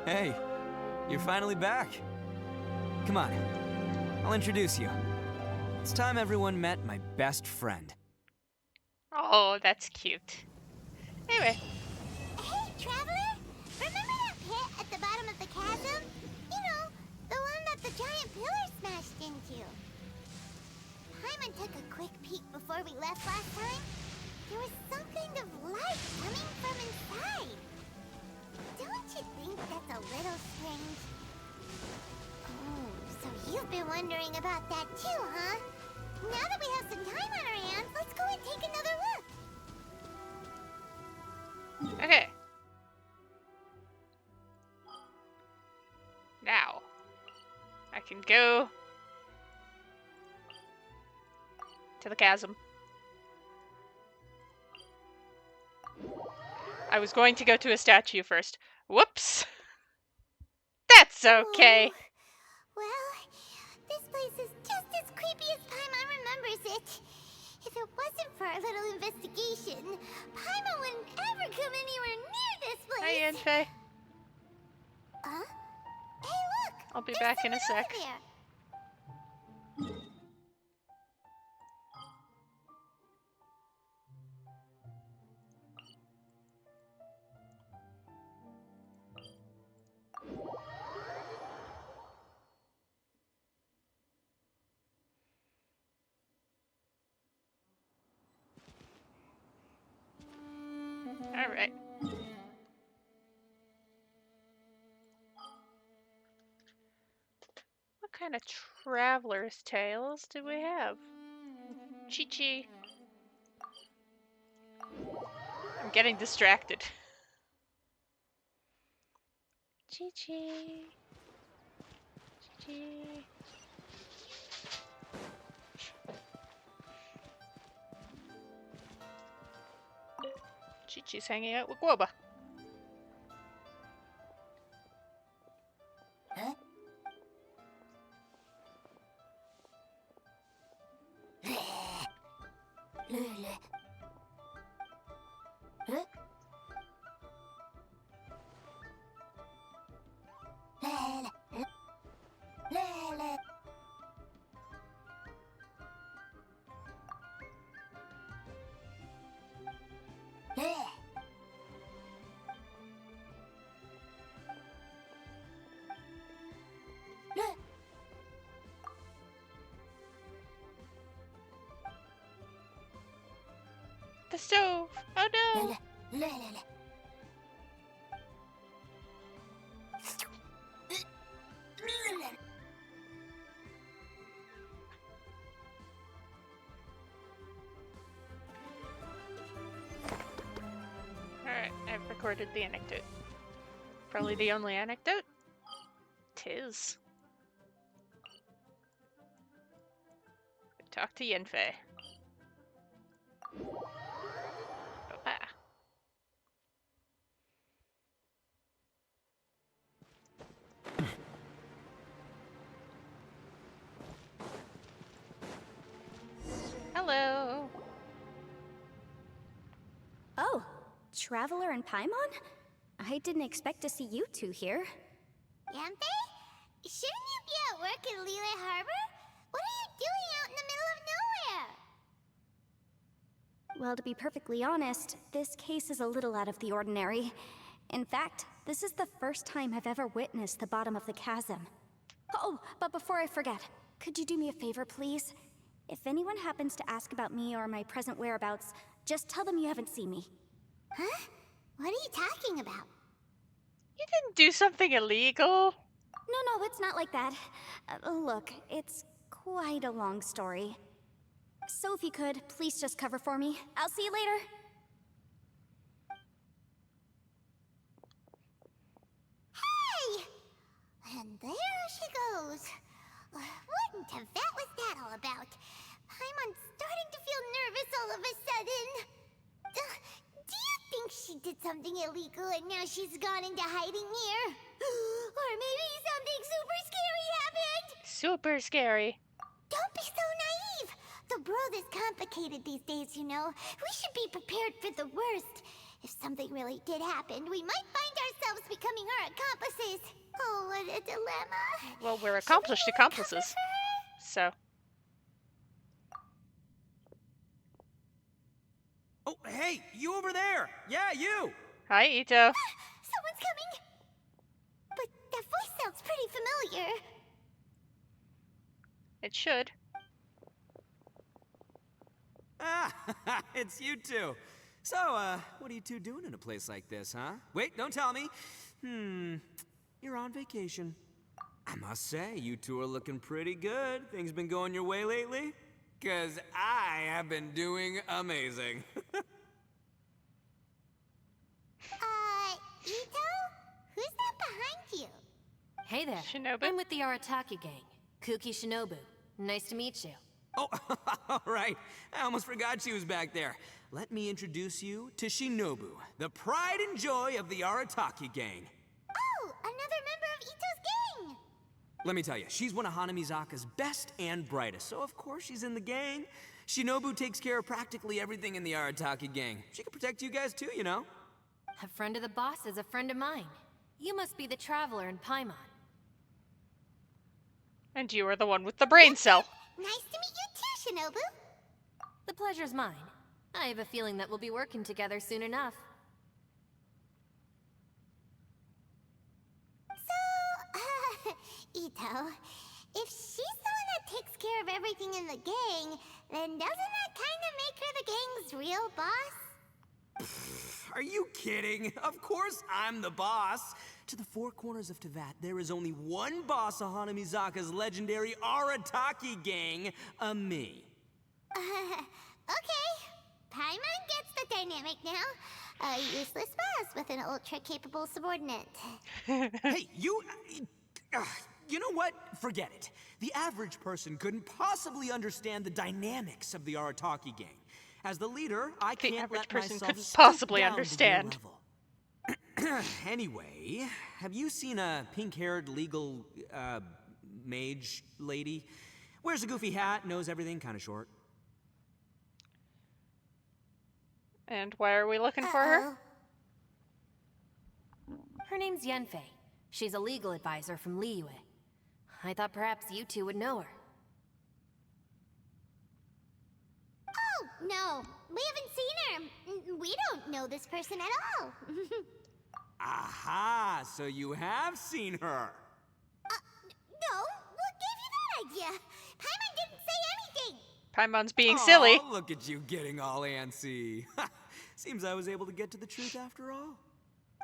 Hey, you're finally back. Come on, I'll introduce you. It's time everyone met my best friend. Oh, that's cute. Anyway. Hey, Traveler! Remember that pit at the bottom of the chasm? You know, the one that the giant pillar smashed into. Paimon took a quick peek before we left last time. There was some kind of light coming from inside. Don't you think that's a little strange? Oh, so you've been wondering about that too, huh? Now that we have some time on our hands, let's go and take another look. Okay. Now, I can go to the chasm. I was going to go to a statue first. Whoops! That's okay. Oh, well, this place is just as creepy as Paimon remembers it. If it wasn't for our little investigation, Paimon wouldn't ever come anywhere near this place. Hi, Yanfei. Huh? Hey, look! I'll be back in a sec. Over there. Alright. What kind of traveler's tales do we have? Chi-Chi. I'm getting distracted. Chi-Chi. Chi-Chi. Chi-Chi's hanging out with Guoba. Huh? the stove. Oh no. Alright, I've recorded the anecdote. Probably the only anecdote. Tis. Talk to Yenfei. Ah. Hello. Oh, Traveler and Paimon? I didn't expect to see you two here. Yantei? Shouldn't you be at work in Liyue Harbor? What are you doing out in the middle of nowhere? Well, to be perfectly honest, this case is a little out of the ordinary. In fact, this is the first time I've ever witnessed the bottom of the chasm. Oh, but before I forget, could you do me a favor, please? If anyone happens to ask about me or my present whereabouts, just tell them you haven't seen me. Huh? What are you talking about? You didn't do something illegal. No, it's not like that. Look, it's quite a long story. So if you could, please just cover for me. I'll see you later. Hey! And there she goes. What in Tibet was that all about? Paimon's starting to feel nervous all of a sudden. Do you think she did something illegal and now she's gone into hiding here? Or maybe something super scary happened? Super scary. Don't be so naive! The world is complicated these days, you know. We should be prepared for the worst. If something really did happen, we might find ourselves becoming her accomplices. Oh, what a dilemma. Well, we're accomplished accomplices. So. Oh, hey, you over there! Yeah, you! Hi, Ito. Someone's coming! But that voice sounds pretty familiar. It should. Ah, it's you two. So, what are you two doing in a place like this, huh? Wait, don't tell me. You're on vacation. I must say, you two are looking pretty good. Things been going your way lately? 'Cause I have been doing amazing. Ito? Who's that behind you? Hey there. Shinobu? I'm with the Arataki gang. Kuki Shinobu. Nice to meet you. Oh, all right. I almost forgot she was back there. Let me introduce you to Shinobu, the pride and joy of the Arataki gang. Oh, another member of Ito's gang! Let me tell you, she's one of Hanamizaka's best and brightest, so of course she's in the gang. Shinobu takes care of practically everything in the Arataki gang. She can protect you guys too, you know. A friend of the boss is a friend of mine. You must be the Traveler in Paimon. And you are the one with the brain cell. Nice to meet you too, Shinobu. The pleasure's mine. I have a feeling that we'll be working together soon enough. So, Ito, if she's the one that takes care of everything in the gang, then doesn't that kind of make her the gang's real boss? Are you kidding? Of course I'm the boss. To the four corners of Teyvat, there is only one boss of Hanamizaka's legendary Arataki gang, me. Okay. Paimon gets the dynamic now. A useless boss with an ultra-capable subordinate. Hey, you know what? Forget it. The average person couldn't possibly understand the dynamics of the Arataki gang. As the leader, I can't let myself could stoop possibly down to their understand. level. Anyway, have you seen a pink-haired legal, mage lady? Wears a goofy hat, knows everything, kind of short. And why are we looking for her? Her name's Yenfei. She's a legal advisor from Liyue. I thought perhaps you two would know her. Oh, no. We haven't seen her. We don't know this person at all. Aha, so you have seen her. No, what gave you that idea? Paimon didn't say anything. Paimon's being silly. Aw, look at you getting all antsy. Seems I was able to get to the truth after all.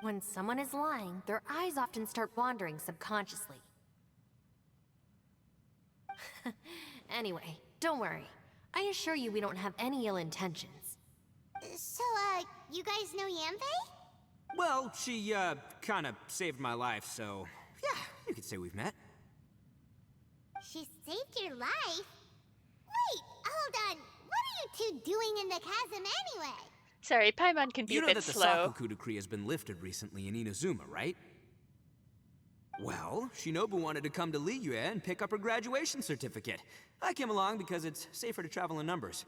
When someone is lying, their eyes often start wandering subconsciously. Anyway, don't worry. I assure you we don't have any ill intentions. So, you guys know Yanfei? Well, she, kind of saved my life, so yeah, you could say we've met. She saved your life? Wait, hold on. What are you two doing in the chasm anyway? Sorry, Paimon can be You a know bit that the slow. Sakoku decree has been lifted recently in Inazuma, right? Well, Shinobu wanted to come to Liyue and pick up her graduation certificate. I came along because it's safer to travel in numbers.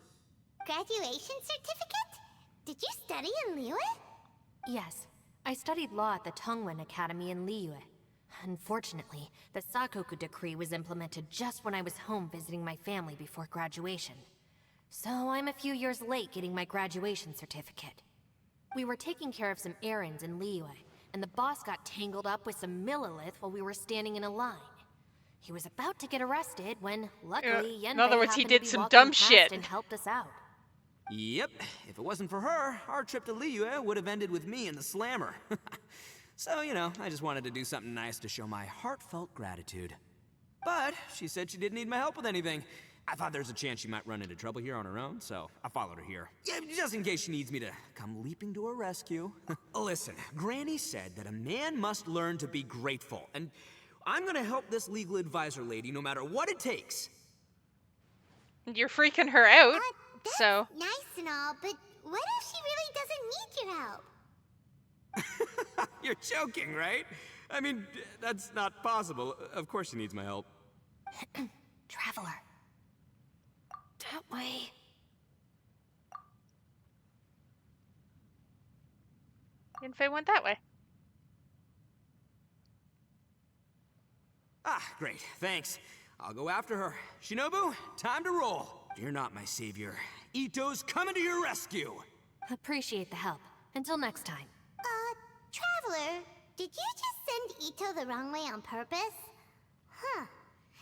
Graduation certificate? Did you study in Liyue? Yes, I studied law at the Tongwen Academy in Liyue. Unfortunately, the Sakoku decree was implemented just when I was home visiting my family before graduation. So I'm a few years late getting my graduation certificate. We were taking care of some errands in Liyue, and the boss got tangled up with some Millilith while we were standing in a line. He was about to get arrested when, luckily, Yanfei in other words, he happened to did be some walking dumb past shit. and helped us out. Yep, if it wasn't for her, our trip to Liyue would have ended with me in the slammer. So, you know, I just wanted to do something nice to show my heartfelt gratitude. But she said she didn't need my help with anything. I thought there's a chance she might run into trouble here on her own, so I followed her here. Yeah, just in case she needs me to come leaping to her rescue. Listen, Granny said that a man must learn to be grateful, and I'm gonna help this legal advisor lady no matter what it takes. You're freaking her out, so... Nice and all, but what if she really doesn't need your help? You're joking, right? I mean, that's not possible. Of course she needs my help. Traveler. That way. Yanfei went that way. Ah, great. Thanks. I'll go after her. Shinobu, time to roll. You're not my savior. Ito's coming to your rescue. Appreciate the help. Until next time. Traveler, did you just send Ito the wrong way on purpose? Huh.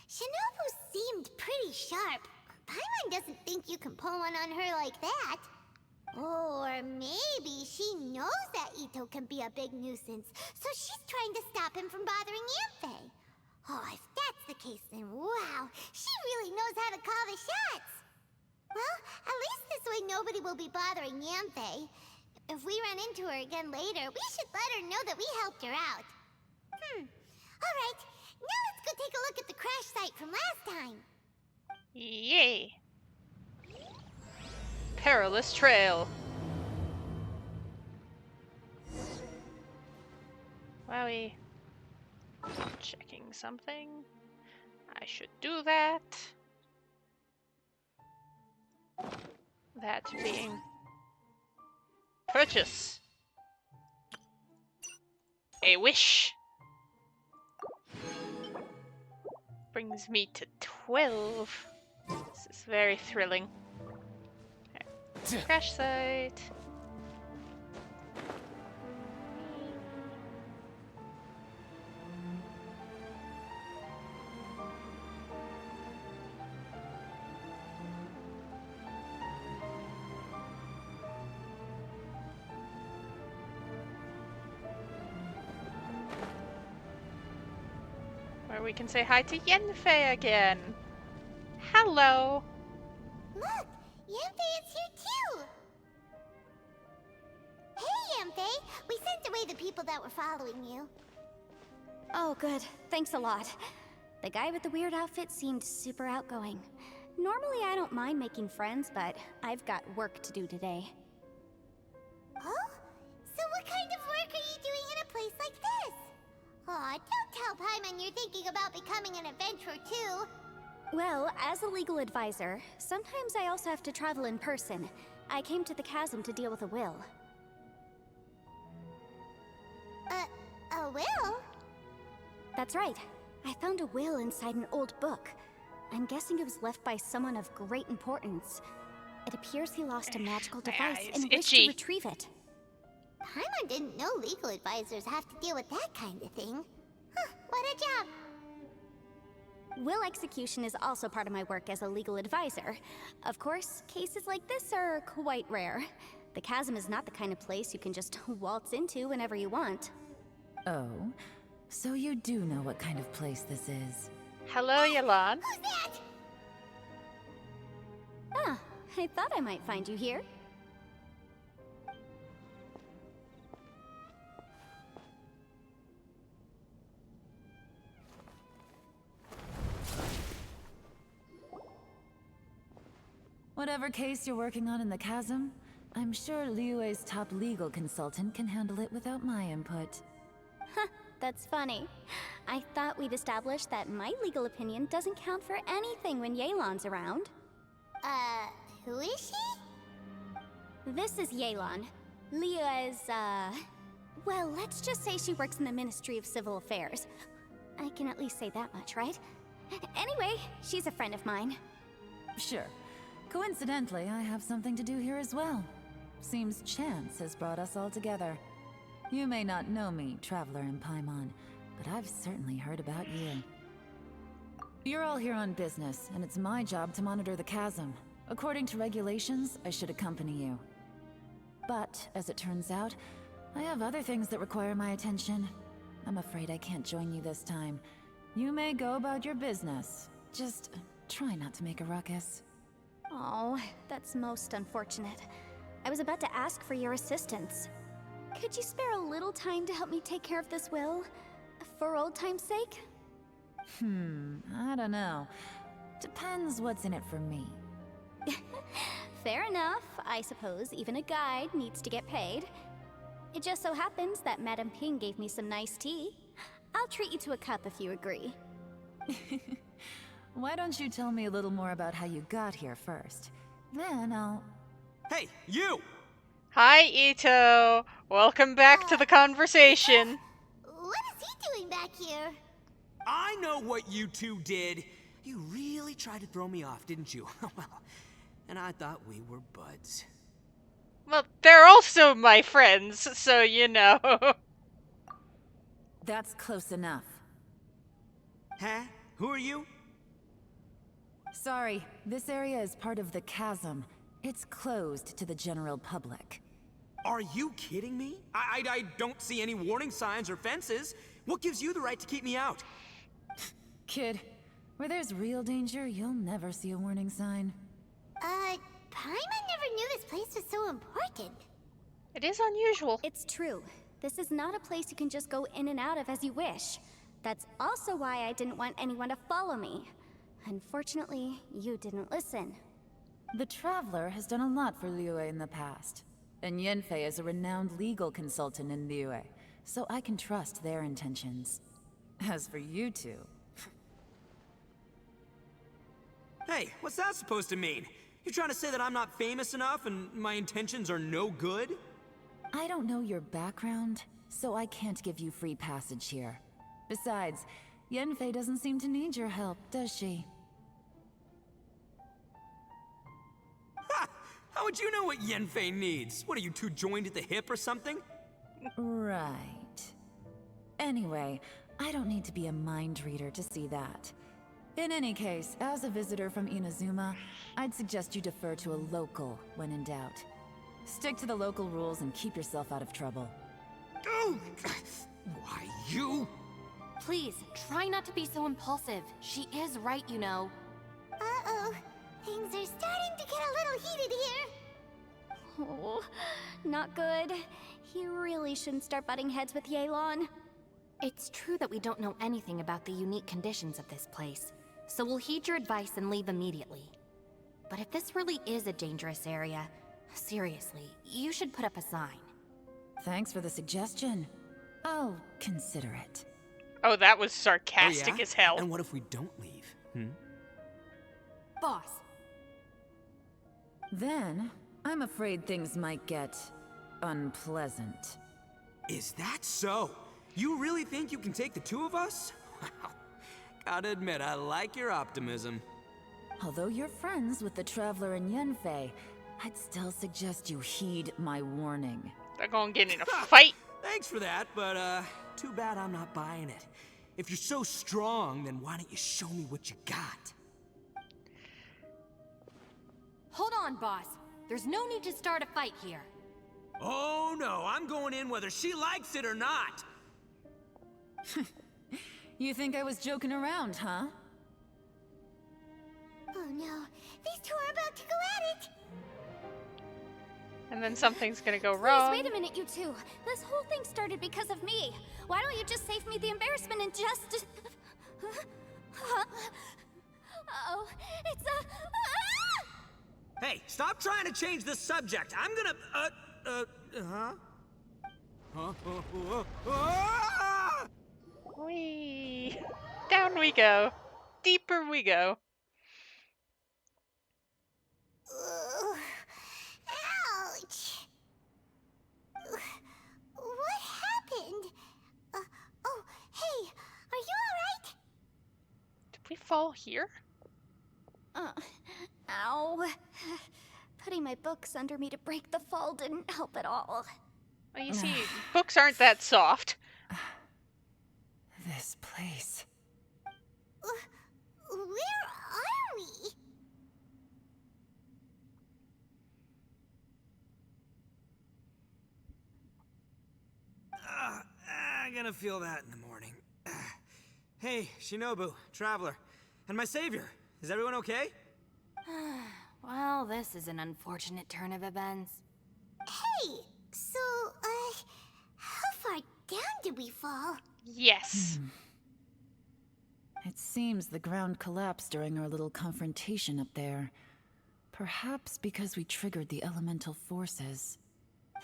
Shinobu seemed pretty sharp. Paimon doesn't think you can pull one on her like that. Or maybe she knows that Ito can be a big nuisance, so she's trying to stop him from bothering Yanfei. Oh, if that's the case, then wow, she really knows how to call the shots. Well, at least this way nobody will be bothering Yanfei. If we run into her again later, we should let her know that we helped her out. Alright, now let's go take a look at the crash site from last time. Yay! Perilous trail. Wowie. Checking something. I should do that. That being... purchase. A wish. Brings me to 12. This is very thrilling. Okay. Crash site. Where we can say hi to Yanfei again. Hello. Look, Yanfei is here too. Hey, Yanfei, we sent away the people that were following you. Oh, good. Thanks a lot. The guy with the weird outfit seemed super outgoing. Normally I don't mind making friends, but I've got work to do today. Oh? So what kind of work are you doing in a place like this? Aw, don't tell Paimon you're thinking about becoming an adventurer too. Well, as a legal advisor, sometimes I also have to travel in person. I came to the chasm to deal with a will. A will? That's right. I found a will inside an old book. I'm guessing it was left by someone of great importance. It appears he lost a magical device and wished to retrieve it. Paimon didn't know legal advisors have to deal with that kind of thing. Huh, what a job. Will execution is also part of my work as a legal advisor. Of course, cases like this are quite rare. The Chasm is not the kind of place you can just waltz into whenever you want. Oh, so you do know what kind of place this is. Hello, Yelan. Who's that? Ah, I thought I might find you here. Whatever case you're working on in the Chasm, I'm sure Liyue's top legal consultant can handle it without my input. Huh, that's funny. I thought we'd established that my legal opinion doesn't count for anything when Yelan's around. Who is she? This is Yelan. Liyue's, well, let's just say she works in the Ministry of Civil Affairs. I can at least say that much, right? Anyway, she's a friend of mine. Sure. Coincidentally, I have something to do here as well. Seems chance has brought us all together. You may not know me, Traveler in Paimon, but I've certainly heard about you. You're all here on business, and it's my job to monitor the Chasm. According to regulations, I should accompany you. But, as it turns out, I have other things that require my attention. I'm afraid I can't join you this time. You may go about your business. Just try not to make a ruckus. Oh, that's most unfortunate. I was about to ask for your assistance. Could you spare a little time to help me take care of this will? For old time's sake? I don't know. Depends what's in it for me. Fair enough. I suppose even a guide needs to get paid. It just so happens that Madame Ping gave me some nice tea. I'll treat you to a cup if you agree. Why don't you tell me a little more about how you got here first? Then I'll... Hey, you! Hi, Ito. Welcome back to the conversation. What is he doing back here? I know what you two did. You really tried to throw me off, didn't you? Well, and I thought we were buds. Well, they're also my friends, so you know. That's close enough. Huh? Who are you? Sorry, this area is part of the Chasm. It's closed to the general public. Are you kidding me? I don't see any warning signs or fences. What gives you the right to keep me out? Kid, where there's real danger, you'll never see a warning sign. Paimon never knew this place was so important. It is unusual. It's true. This is not a place you can just go in and out of as you wish. That's also why I didn't want anyone to follow me. Unfortunately, you didn't listen. The Traveler has done a lot for Liyue in the past. And Yanfei is a renowned legal consultant in Liyue, so I can trust their intentions. As for you two... Hey, what's that supposed to mean? You trying to say that I'm not famous enough and my intentions are no good? I don't know your background, so I can't give you free passage here. Besides, Yanfei doesn't seem to need your help, does she? Ha! How would you know what Yanfei needs? What, are you two joined at the hip or something? Right. Anyway, I don't need to be a mind reader to see that. In any case, as a visitor from Inazuma, I'd suggest you defer to a local when in doubt. Stick to the local rules and keep yourself out of trouble. Oh! Why, you? Please, try not to be so impulsive. She is right, you know. Uh-oh. Things are starting to get a little heated here. Oh, not good. You really shouldn't start butting heads with Yelan. It's true that we don't know anything about the unique conditions of this place, so we'll heed your advice and leave immediately. But if this really is a dangerous area, seriously, you should put up a sign. Thanks for the suggestion. I'll consider it. Oh, that was sarcastic as hell. And what if we don't leave? Boss. Then, I'm afraid things might get... unpleasant. Is that so? You really think you can take the two of us? Wow. Gotta admit, I like your optimism. Although you're friends with the Traveler and Yanfei, I'd still suggest you heed my warning. They're gonna get in a fight. Thanks for that, but too bad I'm not buying it. If you're so strong, then why don't you show me what you got? Hold on, boss. There's no need to start a fight here. Oh no, I'm going in whether she likes it or not. You think I was joking around, huh? Oh no, these two are about to go at it! And then something's gonna go Please, wrong. wait a minute, you two. This whole thing started because of me. Why don't you just save me the embarrassment and just... Oh, it's a... Hey, stop trying to change the subject. I'm gonna, Whee! Down we go. Deeper we go. Ugh. Ouch! What happened? Oh, hey, are you alright? Did we fall here? Ow. Putting my books under me to break the fall didn't help at all. Well, you see, books aren't that soft. This place. Where are we? I'm gonna feel that in the morning. Hey, Shinobu, Traveler, and my savior. Is everyone okay? Well, this is an unfortunate turn of events. Hey, so, how far down did we fall? Yes. It seems the ground collapsed during our little confrontation up there. Perhaps because we triggered the elemental forces.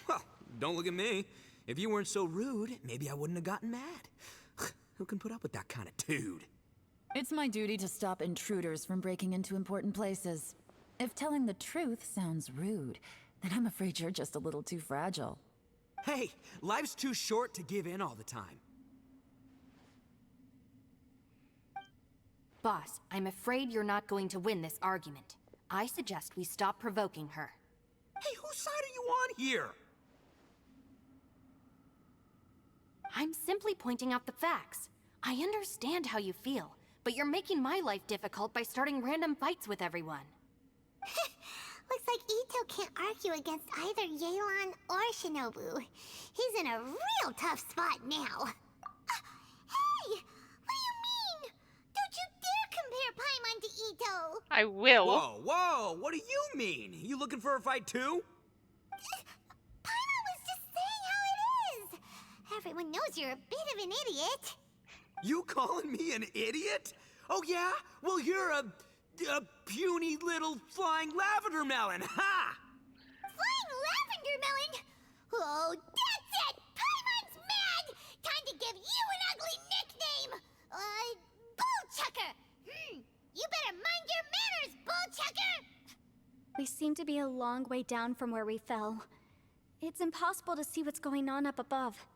Well, don't look at me. If you weren't so rude, maybe I wouldn't have gotten mad. Who can put up with that kind of dude? It's my duty to stop intruders from breaking into important places. If telling the truth sounds rude, then I'm afraid you're just a little too fragile. Hey, life's too short to give in all the time. Boss, I'm afraid you're not going to win this argument. I suggest we stop provoking her. Hey, whose side are you on here? I'm simply pointing out the facts. I understand how you feel, but you're making my life difficult by starting random fights with everyone. Looks like Ito can't argue against either Yelan or Shinobu. He's in a real tough spot now. Hey! What do you mean? Don't you dare compare Paimon to Ito! I will. Whoa, whoa, what do you mean? You looking for a fight too? Paimon was just saying how it is! Everyone knows you're a bit of an idiot. You calling me an idiot? Oh yeah? Well, you're a puny little flying lavender melon, ha! Flying lavender melon? Oh, that's it! Paimon's mad! Time to give you an ugly nickname! Bullchucker! You better mind your manners, Bullchucker! We seem to be a long way down from where we fell. It's impossible to see what's going on up above.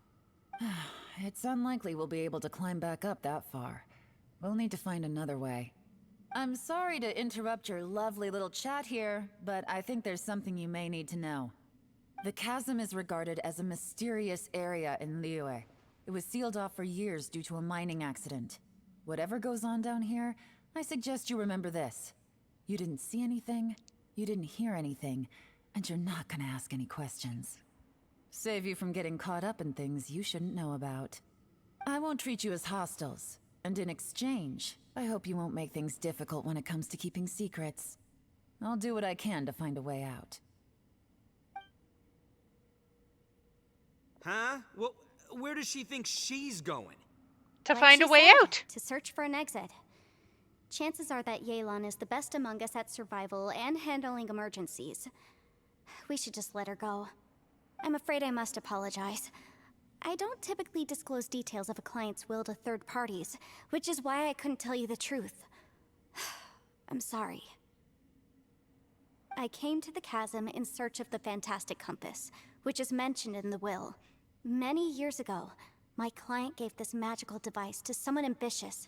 It's unlikely we'll be able to climb back up that far. We'll need to find another way. I'm sorry to interrupt your lovely little chat here, but I think there's something you may need to know. The chasm is regarded as a mysterious area in Liyue. It was sealed off for years due to a mining accident. Whatever goes on down here, I suggest you remember this. You didn't see anything, you didn't hear anything, and you're not gonna ask any questions. Save you from getting caught up in things you shouldn't know about. I won't treat you as hostiles, and in exchange, I hope you won't make things difficult when it comes to keeping secrets. I'll do what I can to find a way out. Huh? Well, where does she think she's going? To Like find she a way said, out. To search for an exit. Chances are that Yelan is the best among us at survival and handling emergencies. We should just let her go. I'm afraid I must apologize. I don't typically disclose details of a client's will to third parties, which is why I couldn't tell you the truth. I'm sorry. I came to the chasm in search of the Fantastic Compass, which is mentioned in the will. Many years ago, my client gave this magical device to someone ambitious,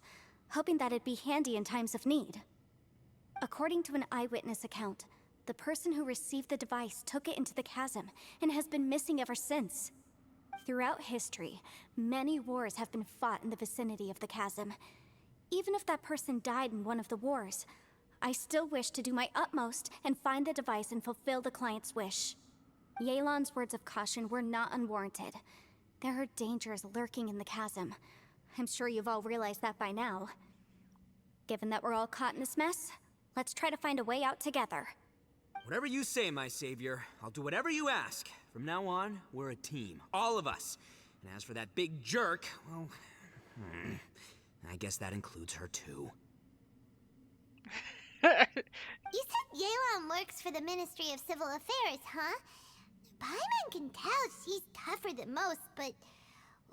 hoping that it'd be handy in times of need. According to an eyewitness account, the person who received the device took it into the chasm and has been missing ever since. Throughout history, many wars have been fought in the vicinity of the chasm. Even if that person died in one of the wars, I still wish to do my utmost and find the device and fulfill the client's wish. Yelan's words of caution were not unwarranted. There are dangers lurking in the chasm. I'm sure you've all realized that by now. Given that we're all caught in this mess, let's try to find a way out together. Whatever you say, my savior. I'll do whatever you ask. From now on, we're a team. All of us. And as for that big jerk, well... I guess that includes her, too. You said Yelan works for the Ministry of Civil Affairs, huh? Paimon can tell she's tougher than most, but...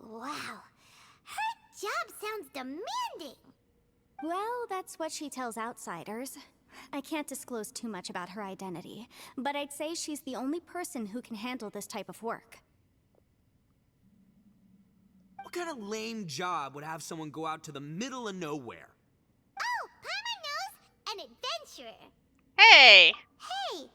wow. Her job sounds demanding. Well, that's what she tells outsiders. I can't disclose too much about her identity, but I'd say she's the only person who can handle this type of work. What kind of lame job would have someone go out to the middle of nowhere? Oh, Paimon knows! An adventurer. Hey! Hey!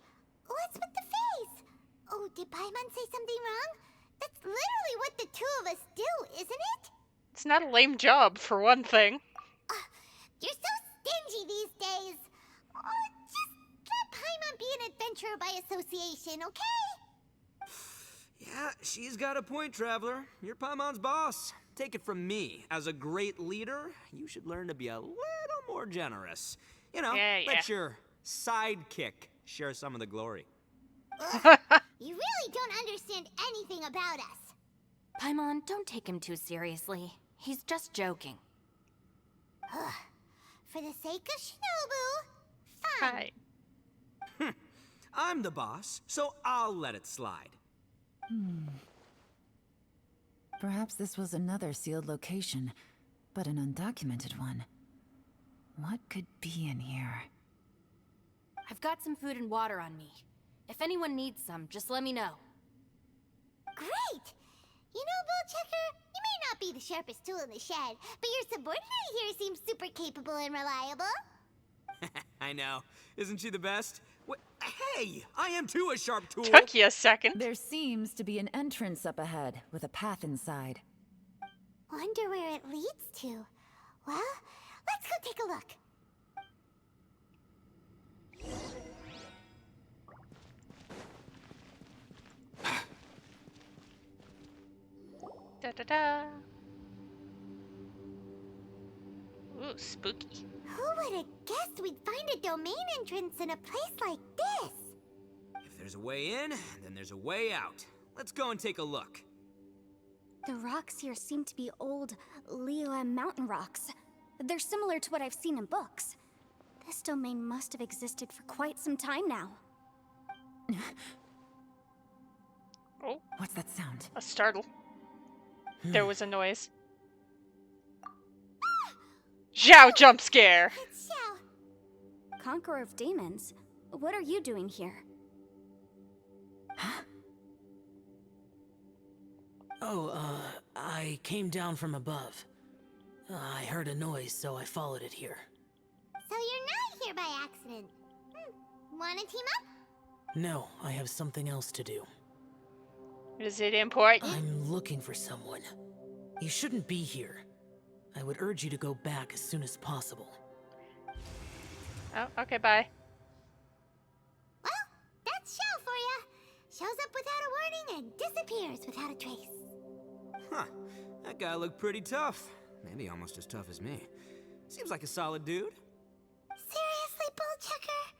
What's with the face? Oh, did Paimon say something wrong? That's literally what the two of us do, isn't it? It's not a lame job, for one thing. You're so stingy these days. Just let Paimon be an adventurer by association, okay? Yeah, she's got a point, Traveler. You're Paimon's boss. Take it from me. As a great leader, you should learn to be a little more generous. You know, let your sidekick share some of the glory. You really don't understand anything about us. Paimon, don't take him too seriously. He's just joking. For the sake of Shinobu, fine. Hi. I'm the boss, so I'll let it slide. Perhaps this was another sealed location, but an undocumented one. What could be in here? I've got some food and water on me. If anyone needs some, just let me know. Great! You know, Bullchecker, you may not be the sharpest tool in the shed, but your subordinate here seems super capable and reliable. I know. Isn't she the best? Hey! I am too a sharp tool! Took you a second. There seems to be an entrance up ahead, with a path inside. Wonder where it leads to. Well, let's go take a look. Da da da. Ooh, spooky. Who would have guessed we'd find a domain entrance in a place like this? If there's a way in, then there's a way out. Let's go and take a look. The rocks here seem to be old Liyue mountain rocks. They're similar to what I've seen in books. This domain must have existed for quite some time now. Oh. What's that sound? A startle. There was a noise. Zhao jump scare! It's Xiao. Conqueror of Demons, what are you doing here? Oh, I came down from above. I heard a noise, so I followed it here. So you're not here by accident. Wanna team up? No, I have something else to do. Is it important? I'm looking for someone. You shouldn't be here. I would urge you to go back as soon as possible. Oh, okay, bye. Well, that's Xiao for ya. Shows up without a warning and disappears without a trace. Huh. That guy looked pretty tough. Maybe almost as tough as me. Seems like a solid dude. Seriously, Bullchecker?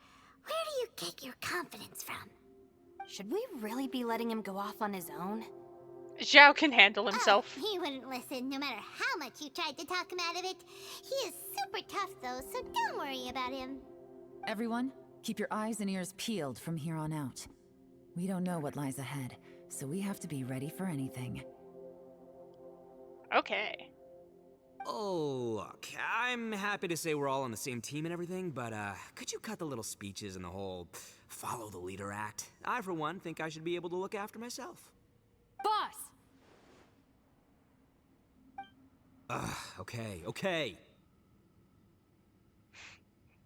Where do you get your confidence from? Should we really be letting him go off on his own? Zhao can handle himself. Oh, he wouldn't listen no matter how much you tried to talk him out of it. He is super tough though, so don't worry about him. Everyone, keep your eyes and ears peeled from here on out. We don't know what lies ahead, so we have to be ready for anything. Okay. Oh, look, I'm happy to say we're all on the same team and everything, but could you cut the little speeches and the whole follow the leader act? I, for one, think I should be able to look after myself. Boss! Okay.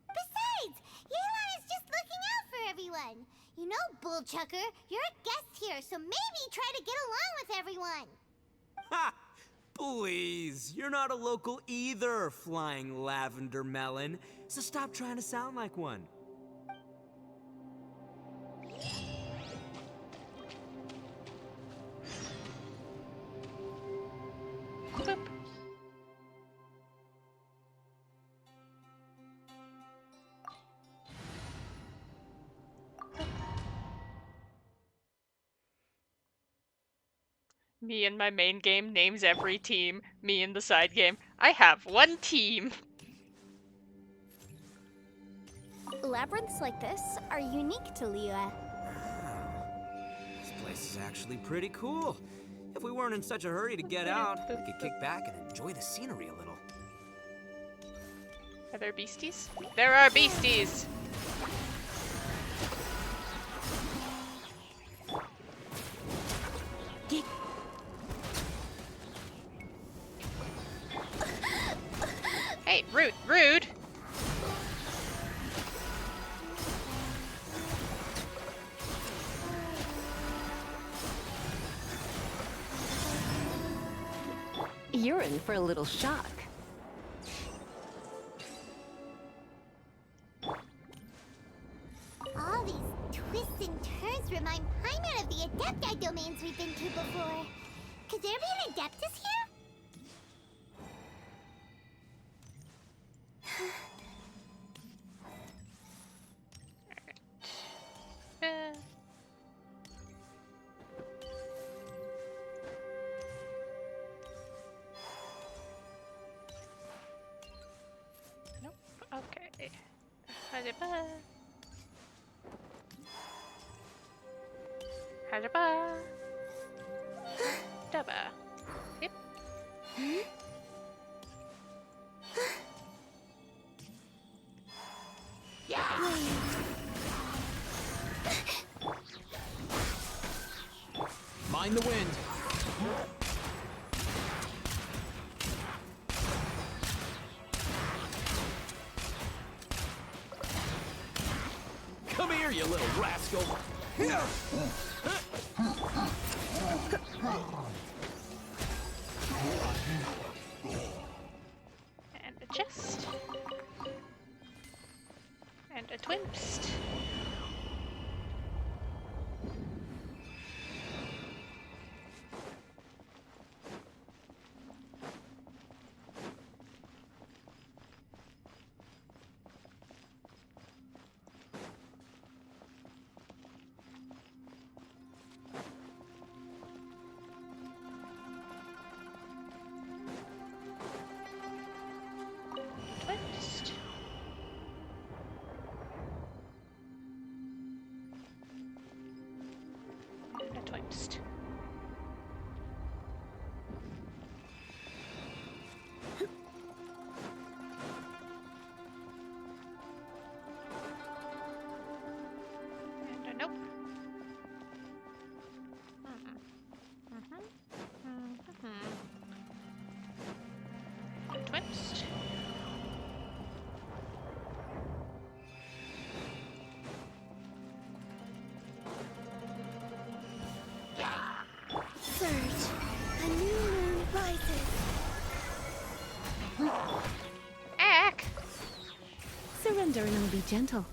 Besides, Yelan is just looking out for everyone. You know, Bullchucker, you're a guest here, so maybe try to get along with everyone. Ha! Please, you're not a local either, flying lavender melon. So stop trying to sound like one. Boop. Me in my main game names every team. Me in the side game, I have one team. Labyrinths like this are unique to Liyue. This place is actually pretty cool. If we weren't in such a hurry to get out, we could kick back and enjoy the scenery a little. Are there beasties? There are beasties! Hey, rude, rude! You're in for a little shock. All these twists and turns remind Paimon of the Adepti domains we've been to before. Could there be an Adeptus here? Nope. Okay. Hajaba. Hajaba. Daba. Yep. Mind the wind. Come here, you little rascal. And a chest. And a twinpst. Twinpst. And a twinpst. And a nope. A twinpst. Surge. A new moon rises. Ack! Surrender and I'll be gentle.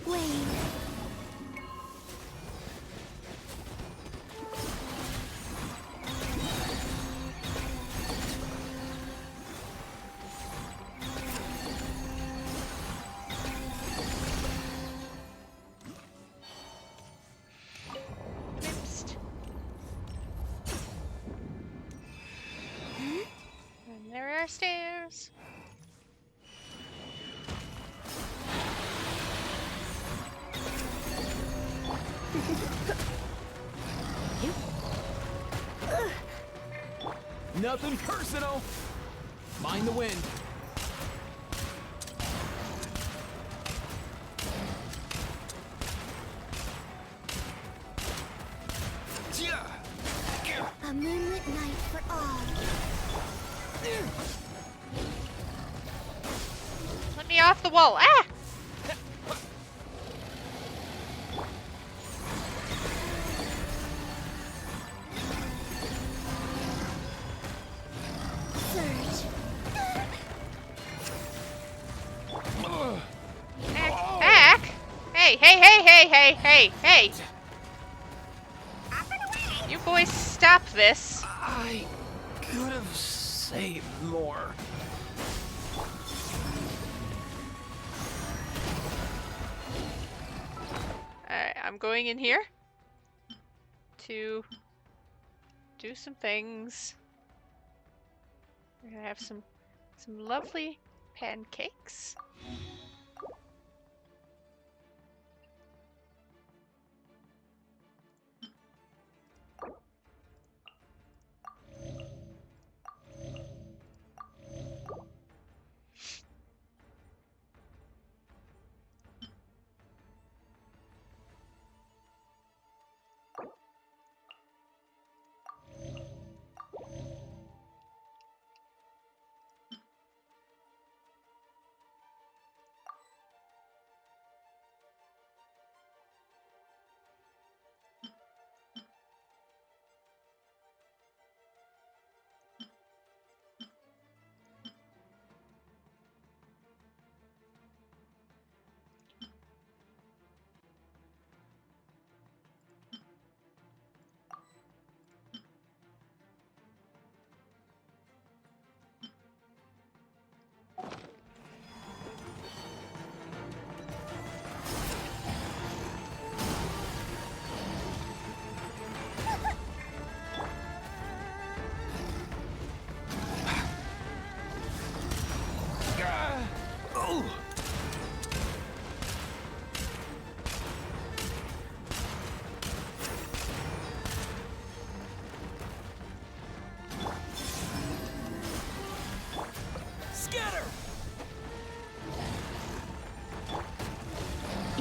Wayne. Twinpst. And there are stairs. Nothing personal. Mind the wind. Yeah. A moonlit night for all. Let me off the wall. Ah! Surge. Back! Hey, hey, hey, hey, hey, hey, hey! You boys stop this. I could have saved more. Alright, I'm going in here to do some things. We're gonna have some lovely pancakes.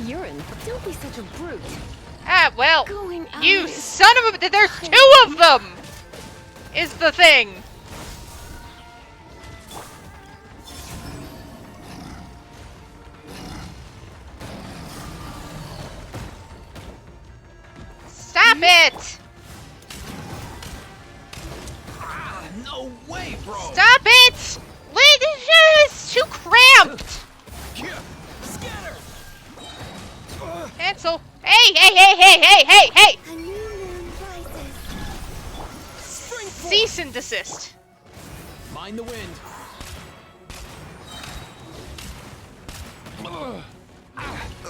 You're in. Don't be such a brute. Ah, well, Going out you is son of a— there's two of them! Is the thing. Stop it! No way, bro! Stop it! It's too cramped! Cancel. Hey, hey, hey, hey, hey, hey, hey! A new moon rises. Cease and desist. Mind the wind.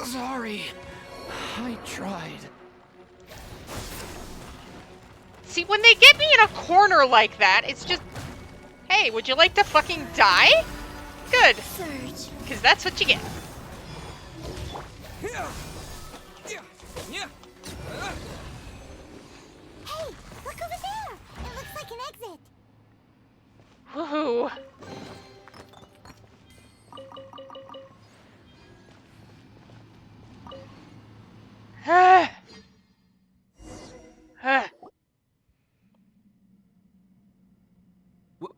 Sorry. I tried. See, when they get me in a corner like that, it's just, hey, would you like to fucking die? Good. Surge. Because that's what you get. Hey, look over there. It looks like an exit. Woohoo.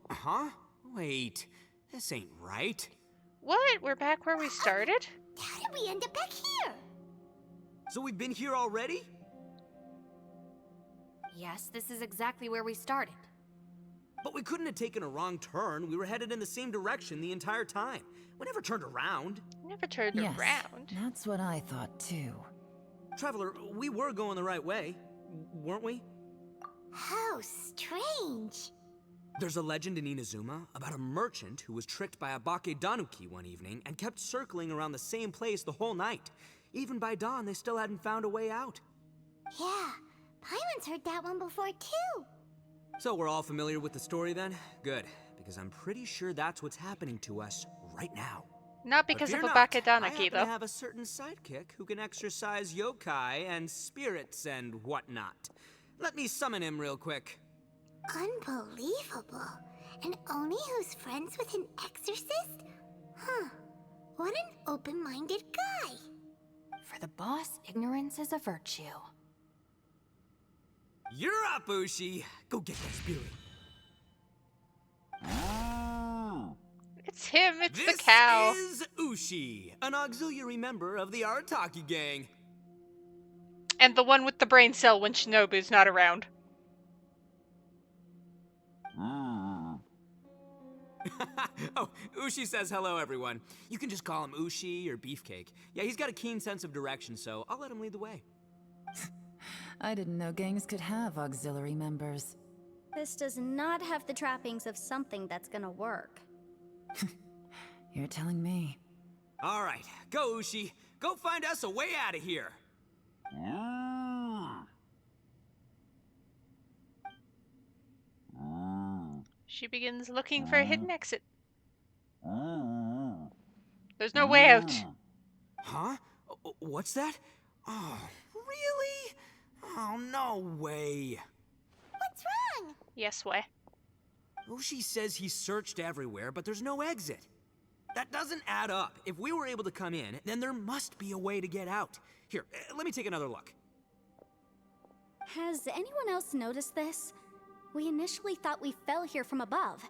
Huh? Wait, this ain't right. What? We're back where we started? How did we end up back here? So we've been here already? Yes, this is exactly where we started. But we couldn't have taken a wrong turn. We were headed in the same direction the entire time. We never turned around. Never turned Yes, around. that's what I thought too. Traveler, we were going the right way, weren't we? How strange. There's a legend in Inazuma about a merchant who was tricked by a Bakedanuki one evening and kept circling around the same place the whole night. Even by dawn, they still hadn't found a way out. Yeah, Paimon's heard that one before too. So we're all familiar with the story then? Good, because I'm pretty sure that's what's happening to us right now. Not But because fear of a not, I Bakedanaki, happen though. to have a certain sidekick who can exercise yokai and spirits and whatnot. Let me summon him real quick. Unbelievable. An Oni who's friends with an exorcist? Huh. What an open-minded guy. For the boss, ignorance is a virtue. You're up, Ushi. Go get that spirit. It's him, it's This the cow. is Ushi, an auxiliary member of the Arataki gang. And the one with the brain cell when Shinobu's not around. Oh, Ushi says hello, everyone. You can just call him Ushi or Beefcake. Yeah, he's got a keen sense of direction, so I'll let him lead the way. I didn't know gangs could have auxiliary members. This does not have the trappings of something that's gonna work. You're telling me. All right, go, Ushi. Go find us a way out of here. She begins looking for a hidden exit. There's no way out. Huh? What's that? Oh, really? Oh, no way. What's wrong? Yes, way. Ushi says he searched everywhere, but there's no exit. That doesn't add up. If we were able to come in, then there must be a way to get out. Here, let me take another look. Has anyone else noticed this? We initially thought we fell here from above.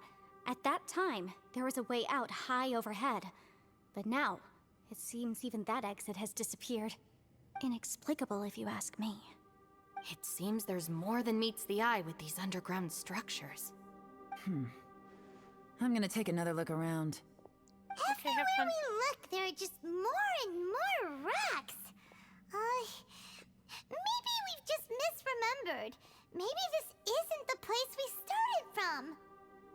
At that time, there was a way out high overhead. But now, it seems even that exit has disappeared. Inexplicable, if you ask me. It seems there's more than meets the eye with these underground structures. I'm gonna take another look around. Everywhere we look, there are just more and more rocks. Maybe we've just misremembered. Maybe this isn't the place we started from.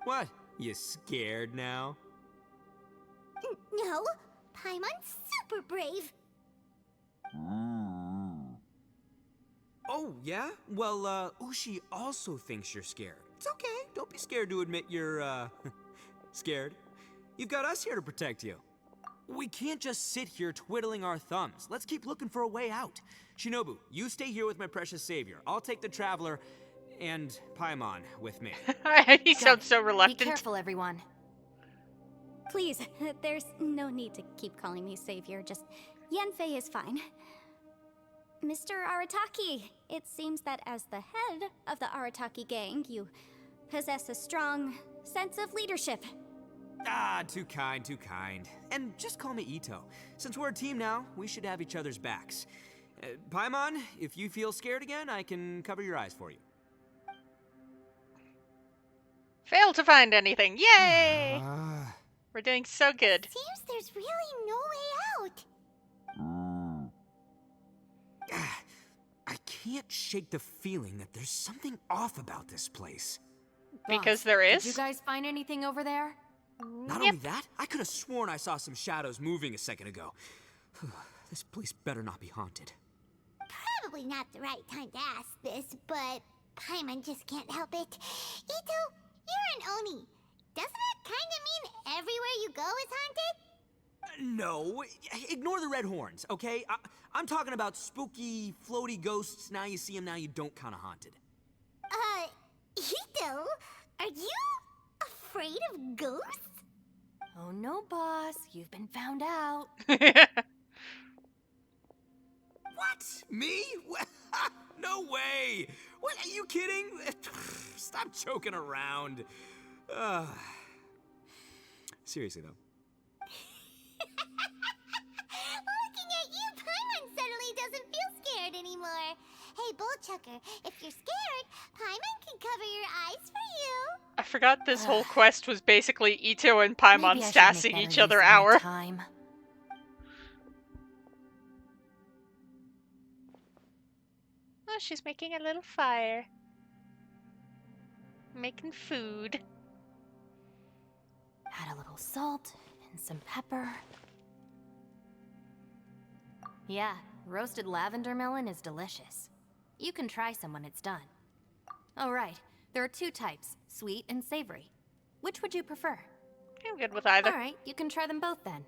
What? You scared now? No, Paimon's super brave. Oh, yeah? Well, Ushi also thinks you're scared. It's okay. Don't be scared to admit you're, scared. You've got us here to protect you. We can't just sit here twiddling our thumbs. Let's keep looking for a way out. Shinobu, you stay here with my precious savior. I'll take the Traveler and Paimon with me. He sounds so reluctant. Be careful, everyone. Please, there's no need to keep calling me savior. Just Yanfei is fine. Mr. Arataki, it seems that as the head of the Arataki gang, you possess a strong sense of leadership. Ah, too kind, too kind. And just call me Ito. Since we're a team now, we should have each other's backs. Paimon, if you feel scared again, I can cover your eyes for you. Failed to find anything. Yay! We're doing so good. Seems there's really no way out. I can't shake the feeling that there's something off about this place. Because Boss, there is? Did you guys find anything over there? Not only that, I could have sworn I saw some shadows moving a second ago. This place better not be haunted. Probably not the right time to ask this, but Paimon just can't help it. Ito, you're an Oni. Doesn't that kind of mean everywhere you go is haunted? No, ignore the red horns, okay? I'm talking about spooky, floaty ghosts. Now you see them, now you don't kind of haunted. Ito, are you afraid of ghosts? Oh no, boss. You've been found out. What? Me? No way! What, are you kidding? Stop joking around. Seriously, though. Looking at you, Paimon suddenly doesn't feel scared anymore. Hey, Bullchucker, if you're scared, Paimon can cover your eyes for you. I forgot this whole quest was basically Ito and Paimon Maybe I should sassing make each better other use of my hour. Time. Oh, she's making a little fire. Making food. Add a little salt and some pepper. Yeah, roasted lavender melon is delicious. You can try some when it's done. Oh right, there are two types, sweet and savory. Which would you prefer? I'm good with either. Alright, you can try them both then.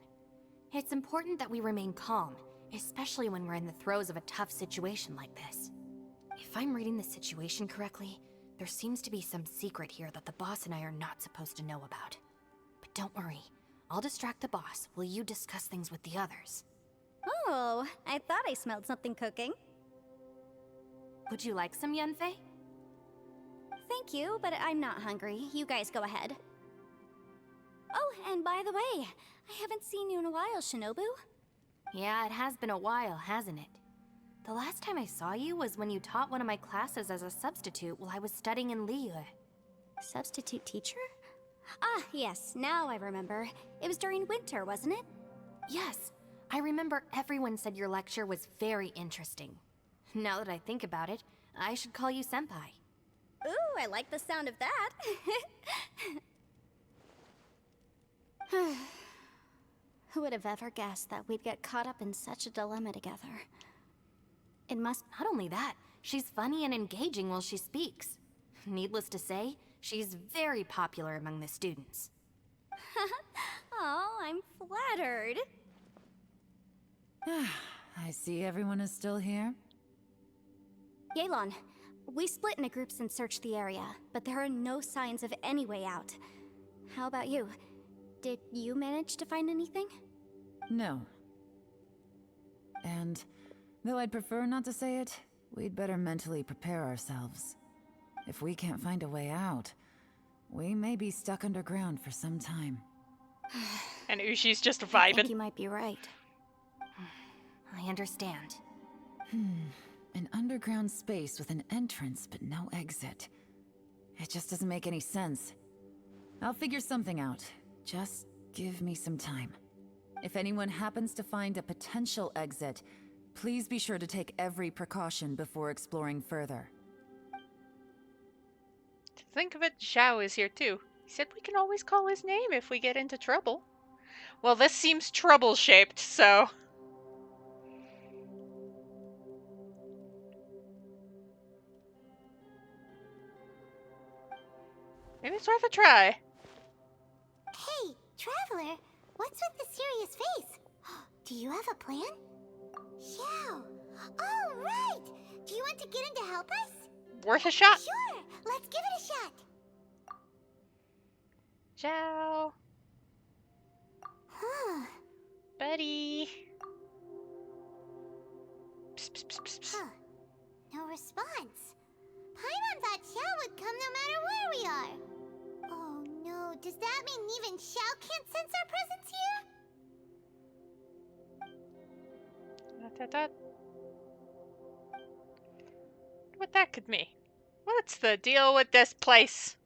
It's important that we remain calm, especially when we're in the throes of a tough situation like this. If I'm reading the situation correctly, there seems to be some secret here that the boss and I are not supposed to know about. But don't worry, I'll distract the boss while you discuss things with the others. Oh, I thought I smelled something cooking. Would you like some, Yanfei? thank you, but I'm not hungry. You guys go ahead. Oh, and by the way, I haven't seen you in a while, Shinobu. Yeah, it has been a while, hasn't it? The last time I saw you was when you taught one of my classes as a substitute while I was studying in Liyue. Substitute teacher? Ah, yes, now I remember. It was during winter, wasn't it? Yes, I remember everyone said your lecture was very interesting. Now that I think about it, I should call you Senpai. Ooh, I like the sound of that. Who would have ever guessed that we'd get caught up in such a dilemma together? It must not only that, she's funny and engaging while she speaks. Needless to say, she's very popular among the students. Oh, I'm flattered. I see everyone is still here. Yelan, we split into groups and searched the area, but there are no signs of any way out. How about you? Did you manage to find anything? No. And, though I'd prefer not to say it, we'd better mentally prepare ourselves. If we can't find a way out, we may be stuck underground for some time. And Ushi's just I vibing. think you might be right. I understand. An underground space with an entrance but no exit. It just doesn't make any sense. I'll figure something out. Just give me some time. If anyone happens to find a potential exit, please be sure to take every precaution before exploring further. To think of it, Zhao is here too. He said we can always call his name if we get into trouble. Well, this seems trouble-shaped, so... maybe it's worth a try. Hey, Traveler, what's with the serious face? Do you have a plan? Xiao. Oh, right! Do you want to get in to help us? Worth a shot. Sure, let's give it a shot. Zhao. Huh. Buddy. Psst, psst, psst, psst, psst. Huh. No response. Paimon thought Xiao would come no matter where we are. Oh no, does that mean even Xiao can't sense our presence here? Dot, dot, dot. What that could mean? What's the deal with this place?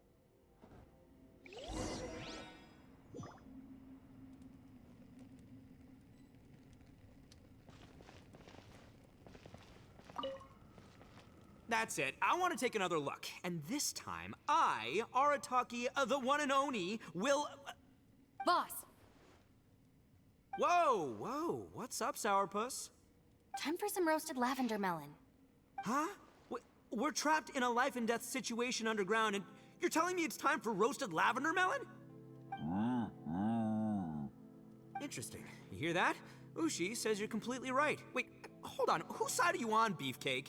That's it. I want to take another look. And this time, I, Arataki, the one and only, will... Boss! Whoa, whoa. What's up, Sourpuss? Time for some roasted lavender melon. Huh? We're trapped in a life and death situation underground, and you're telling me it's time for roasted lavender melon? Interesting. You hear that? Ushi says you're completely right. Wait, hold on. Whose side are you on, Beefcake?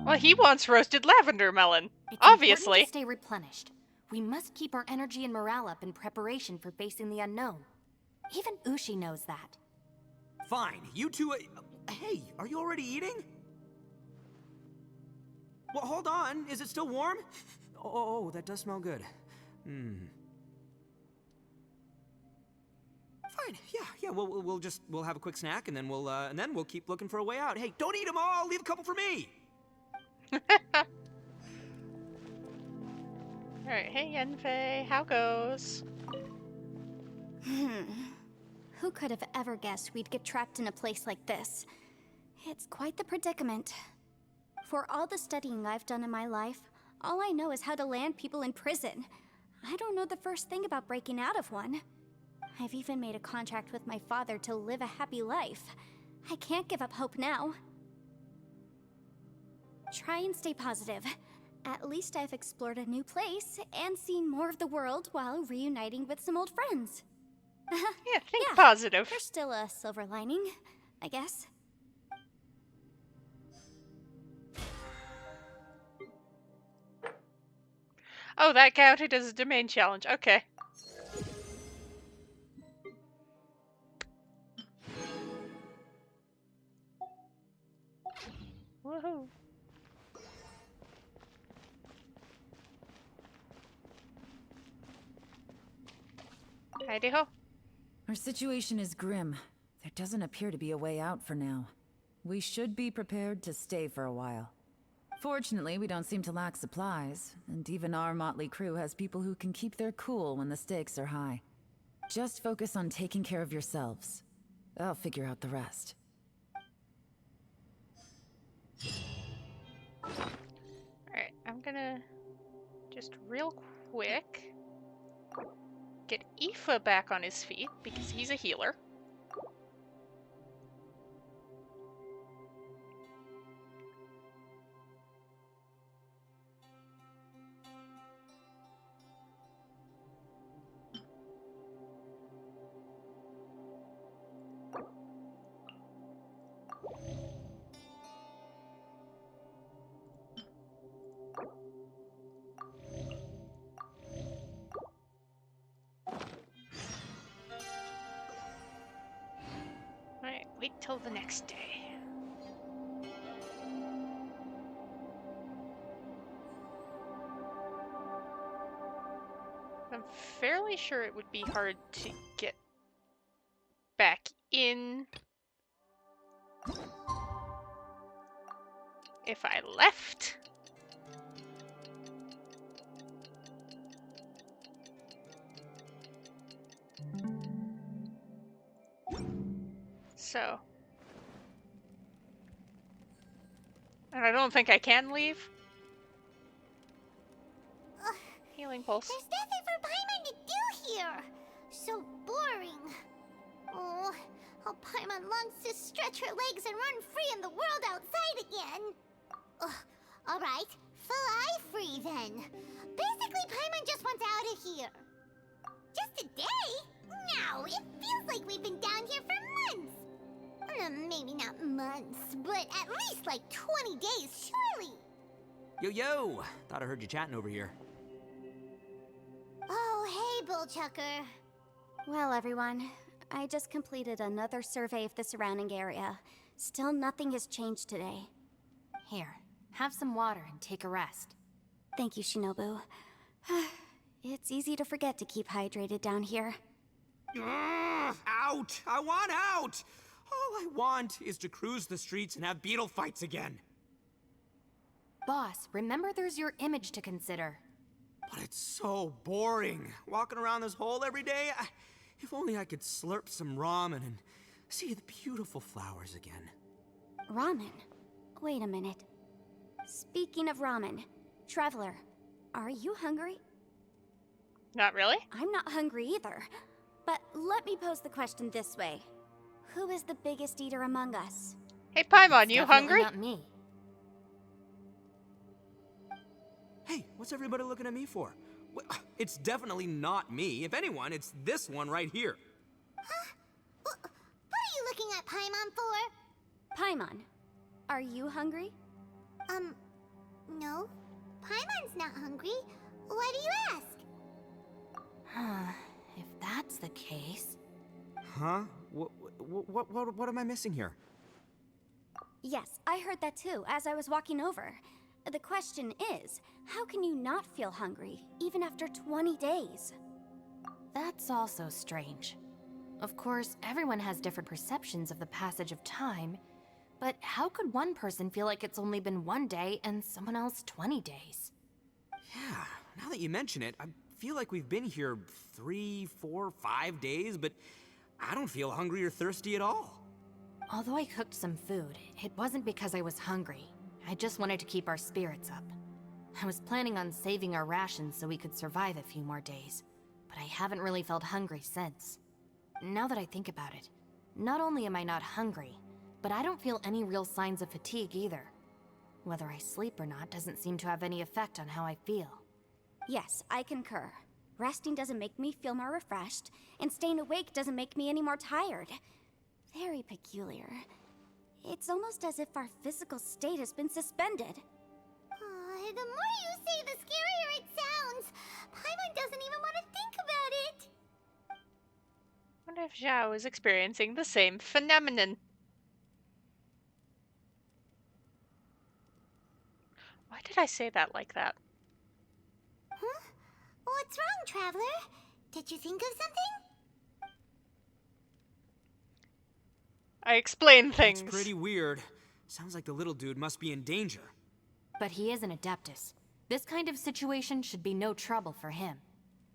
Well, he wants roasted lavender melon. It's Obviously. important to stay replenished. We must keep our energy and morale up in preparation for facing the unknown. Even Ushi knows that. Fine. You two... hey, are you already eating? Well, hold on. Is it still warm? Oh, that does smell good. Fine. Yeah. We'll have a quick snack, and then we'll keep looking for a way out. Hey, don't eat them all. Leave a couple for me. Alright, hey Yenfei, how goes? Who could have ever guessed we'd get trapped in a place like this? It's quite the predicament. For all the studying I've done in my life, all I know is how to land people in prison. I don't know the first thing about breaking out of one. I've even made a contract with my father to live a happy life. I can't give up hope now. Try and stay positive. At least I've explored a new place and seen more of the world while reuniting with some old friends. Yeah, think positive. There's still a silver lining, I guess. Oh, that counted as a domain challenge. Okay. Woohoo. Heidi-ho. Our situation is grim. There doesn't appear to be a way out for now. We should be prepared to stay for a while. Fortunately, we don't seem to lack supplies, and even our motley crew has people who can keep their cool when the stakes are high. Just focus on taking care of yourselves. I'll figure out the rest. Alright, I'm gonna just real quick get Aoife back on his feet because he's a healer. Alright, wait till the next day. I'm fairly sure it would be hard to get back in if I left. So. And I don't think I can leave. Healing pulse. There's nothing for Paimon to do here. So boring. Oh, how Paimon longs to stretch her legs and run free in the world outside again. Alright, fly free then. Basically, Paimon just wants out of here. Just a day? No, it feels like we've been down here for months. Maybe not months, but at least like 20 days, surely. Yo! Thought I heard you chatting over here. Oh, hey, Bullchucker. Well, everyone, I just completed another survey of the surrounding area. Still nothing has changed today. Here, have some water and take a rest. Thank you, Shinobu. It's easy to forget to keep hydrated down here. Out! I want out! All I want is to cruise the streets and have beetle fights again. Boss, remember there's your image to consider. But it's so boring, walking around this hole every day. If only I could slurp some ramen and see the beautiful flowers again. Ramen? Wait a minute. Speaking of ramen, Traveler, are you hungry? Not really. I'm not hungry either. But let me pose the question this way. Who is the biggest eater among us? Hey, Paimon, you hungry? Not me. Hey, what's everybody looking at me for? It's definitely not me. If anyone, it's this one right here. Huh? What are you looking at Paimon for? Paimon, are you hungry? No. Paimon's not hungry. Why do you ask? If that's the case... Huh? What am I missing here? Yes, I heard that too, as I was walking over. The question is, how can you not feel hungry, even after 20 days? That's also strange. Of course, everyone has different perceptions of the passage of time, but how could one person feel like it's only been 1 day and someone else 20 days? Yeah, now that you mention it, I feel like we've been here 3, 4, 5 days, but I don't feel hungry or thirsty at all. Although I cooked some food, it wasn't because I was hungry. I just wanted to keep our spirits up. I was planning on saving our rations so we could survive a few more days, but I haven't really felt hungry since. Now that I think about it, not only am I not hungry, but I don't feel any real signs of fatigue either. Whether I sleep or not doesn't seem to have any effect on how I feel. Yes, I concur. Resting doesn't make me feel more refreshed, and staying awake doesn't make me any more tired. Very peculiar. It's almost as if our physical state has been suspended. The more you say, the scarier it sounds. Paimon doesn't even want to think about it. Wonder if Zhao is experiencing the same phenomenon. Why did I say that like that? Huh? What's wrong, Traveler? Did you think of something? I explain things. That's pretty weird. Sounds like the little dude must be in danger. But he is an Adeptus. This kind of situation should be no trouble for him.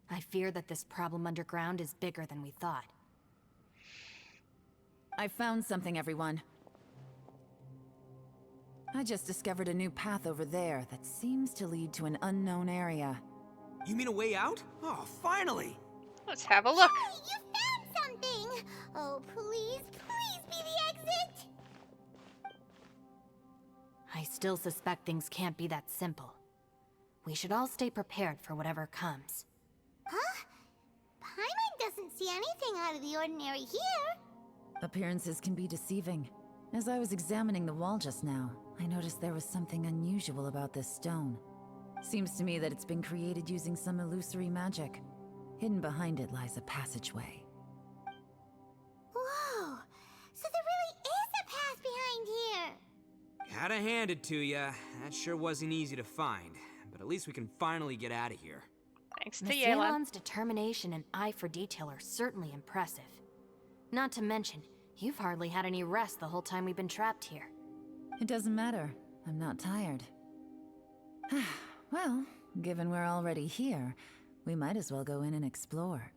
I fear that this problem underground is bigger than we thought. I found something, everyone. I just discovered a new path over there that seems to lead to an unknown area. You mean a way out? Oh, finally! Let's have a look. Hey, you found something! Oh, please, please be the exit! I still suspect things can't be that simple. We should all stay prepared for whatever comes. Huh? Paimon doesn't see anything out of the ordinary here. Appearances can be deceiving. As I was examining the wall just now, I noticed there was something unusual about this stone. Seems to me that it's been created using some illusory magic. Hidden behind it lies a passageway. Whoa! So there really is a path behind here! Gotta hand it to ya. That sure wasn't easy to find. But at least we can finally get out of here. Thanks to Miss Yelan. Yelan's determination and eye for detail are certainly impressive. Not to mention, you've hardly had any rest the whole time we've been trapped here. It doesn't matter. I'm not tired. Well, given we're already here, we might as well go in and explore.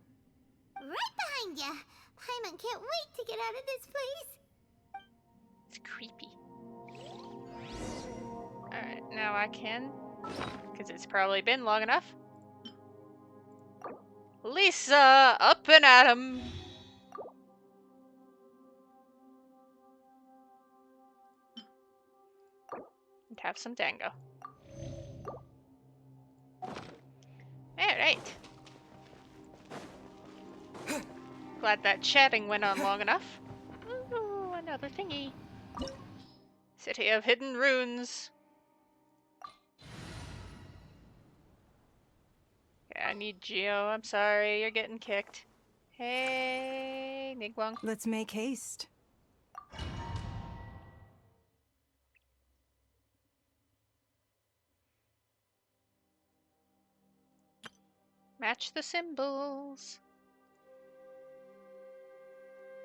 Right behind ya! Paimon can't wait to get out of this place! It's creepy. Alright, now I can, because it's probably been long enough. Lisa, up and at 'em! And have some dango. Alright. Glad that chatting went on long enough. Ooh, another thingy. City of Hidden Runes. Yeah, I need Geo. I'm sorry, you're getting kicked. Hey, Nigwang. Let's make haste. Match the symbols.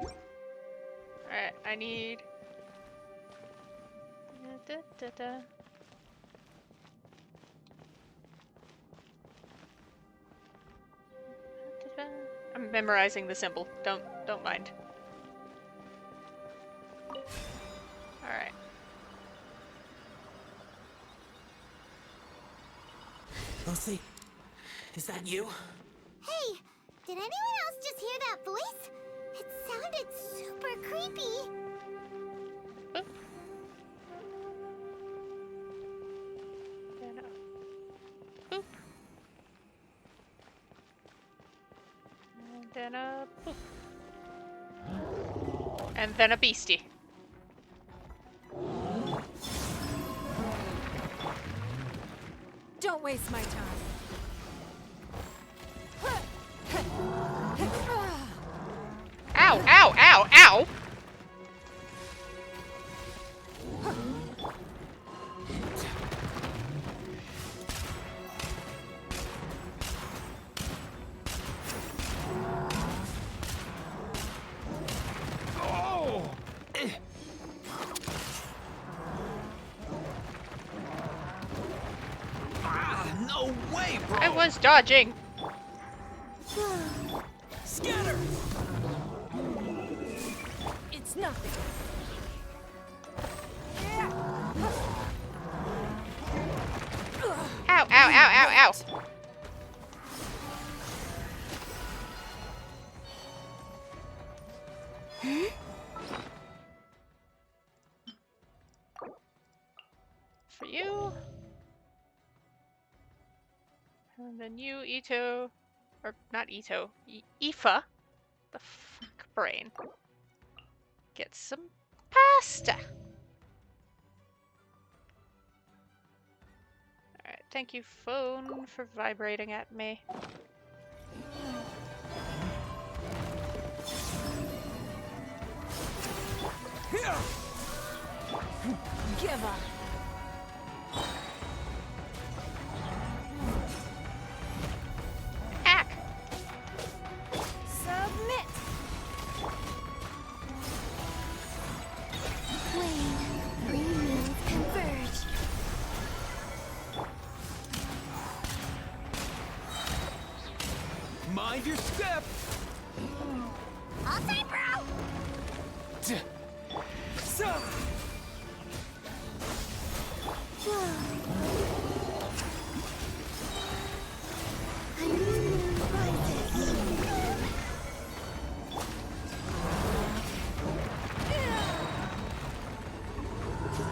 Alright, I need... I'm memorizing the symbol. Don't mind. Alright. Lucy, is that you? Hey, did anyone else just hear that voice? It sounded super creepy. Then a boop. And then a beastie. Don't waste my time. Ow, ow, ow, ow! No way, bro! I was dodging. Scatter! It's nothing. Ow, ow, ow, ow, ow! For you. And then you, Ito. Or not Ito. Aoife. The fuck brain. Get some pasta. Alright, thank you, phone, for vibrating at me. Give up. Hack! Submit. Mind your step! All time, bro! So!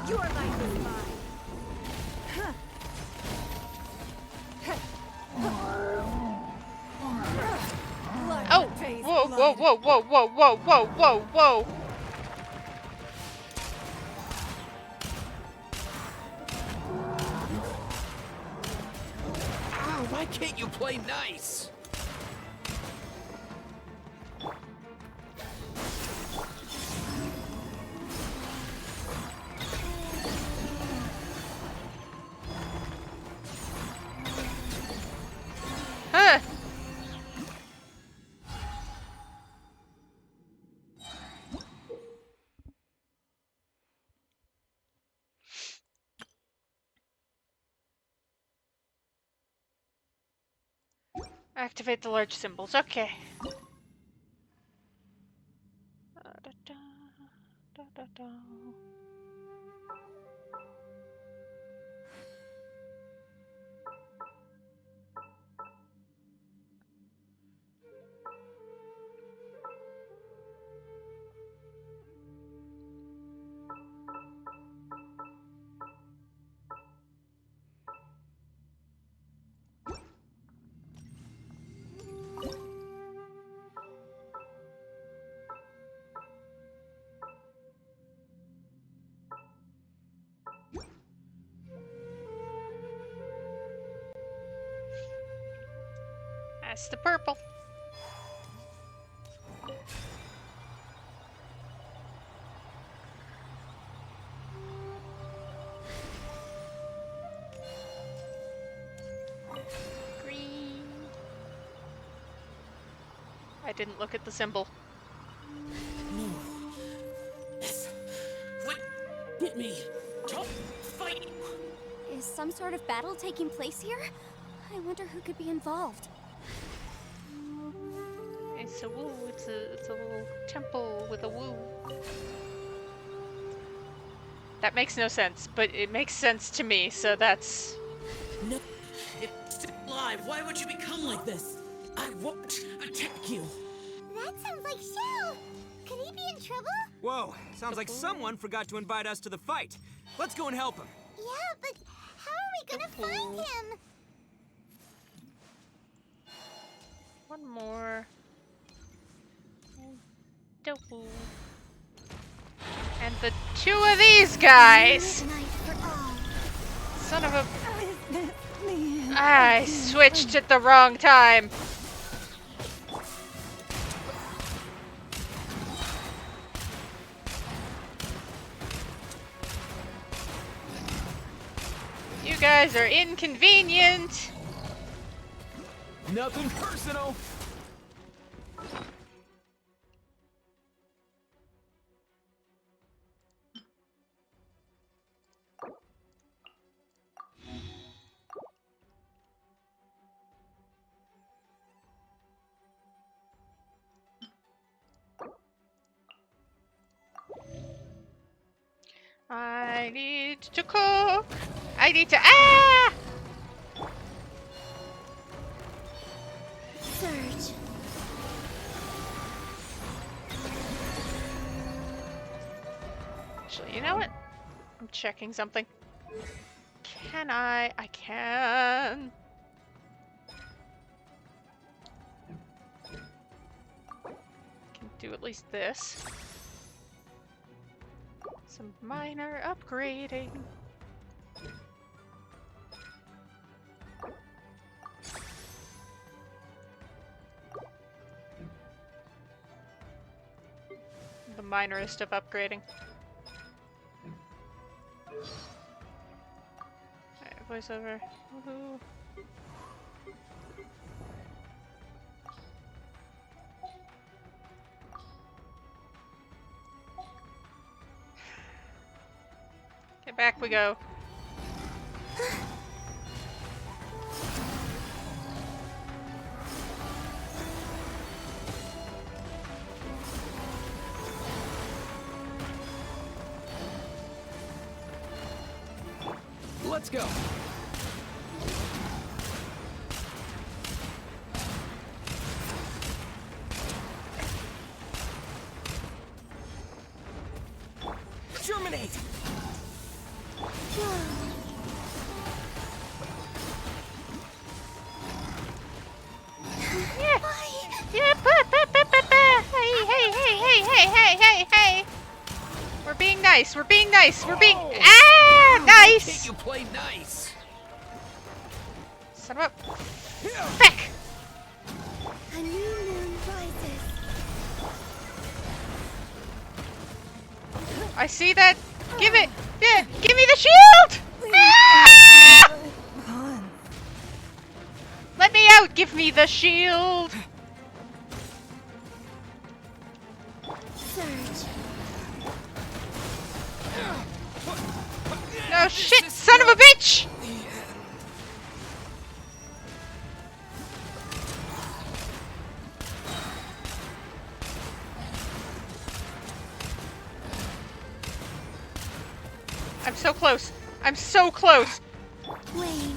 Your life is mine. Oh! Whoa, whoa, whoa, whoa, whoa, whoa, whoa, whoa, whoa! Oh, why can't you play nice? Huh! Activate the large symbols. Okay. Da, da, da, da. That's the purple. Green. I didn't look at the symbol. No. Yes. What? Get me. Don't fight. Is some sort of battle taking place here? I wonder who could be involved. It's a woo. It's a little temple with a woo. That makes no sense, but it makes sense to me, so that's... No. It's still alive. Why would you become like this? I won't attack you. That sounds like Shell. Could he be in trouble? Whoa, sounds like someone forgot to invite us to the fight. Let's go and help him. Yeah, but how are we gonna find him? One more. Tofu. And the two of these guys! Son of a... I switched at the wrong time. You guys are inconvenient. Nothing personal. I need to cook. I need to... Ah! Surge. Actually, you know what? I'm checking something. Can I? I can. Can do at least this. Some minor upgrading. The minorest of upgrading. Alright, voiceover. Woohoo. Okay, back we go. Let's go. Germinate! Yeah. Yeah. Hey. We're being nice. We're being nice. We're being nice. You play nice. Son of a feck. A new moon rises. I see that. Give it. Yeah. Give me the shield. Ah! Let me out. Give me the shield. Surge. No shit, son of a bitch! I'm so close. I'm so close. Wayne.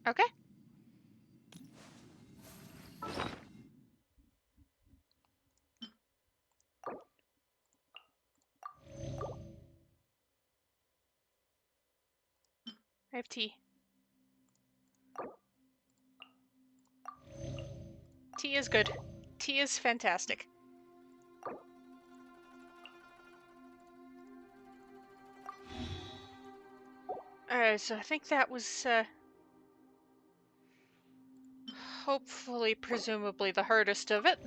Okay. I have tea. Tea is good. Tea is fantastic. Alright, so I think that was, hopefully, presumably, the hardest of it.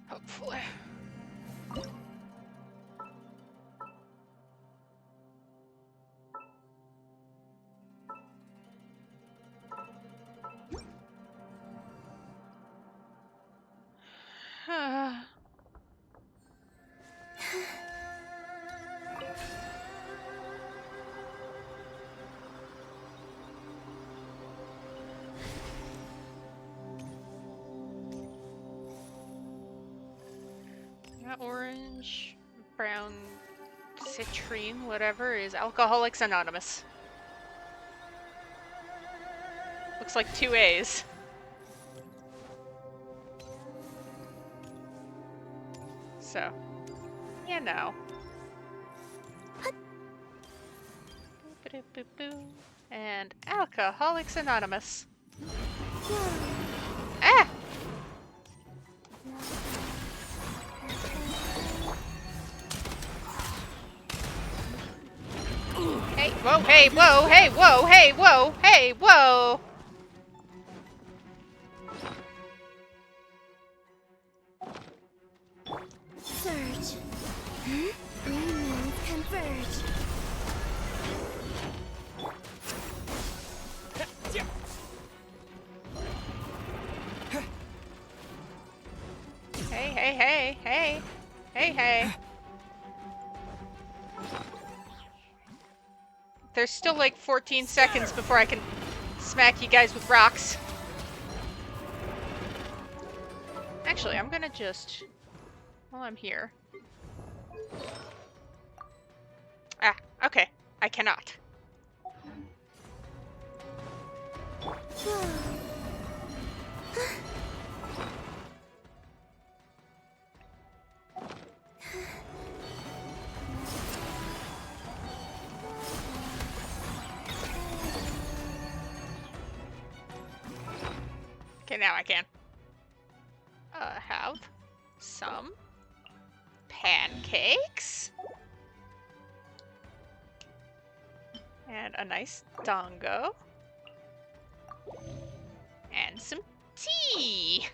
Hopefully. Orange, brown, citrine, whatever, is Alcoholics Anonymous. Looks like 2 A's. So, you know. And Alcoholics Anonymous. Ah! Hey, whoa, hey, whoa, hey, whoa, hey, whoa, hey, whoa! Surge. Three moons converge. Hey. There's still like 14 seconds before I can smack you guys with rocks. Actually, I'm gonna just, while I'm here. Ah, okay. I cannot. Okay, now I can. Have some pancakes. And a nice dongo. And some tea.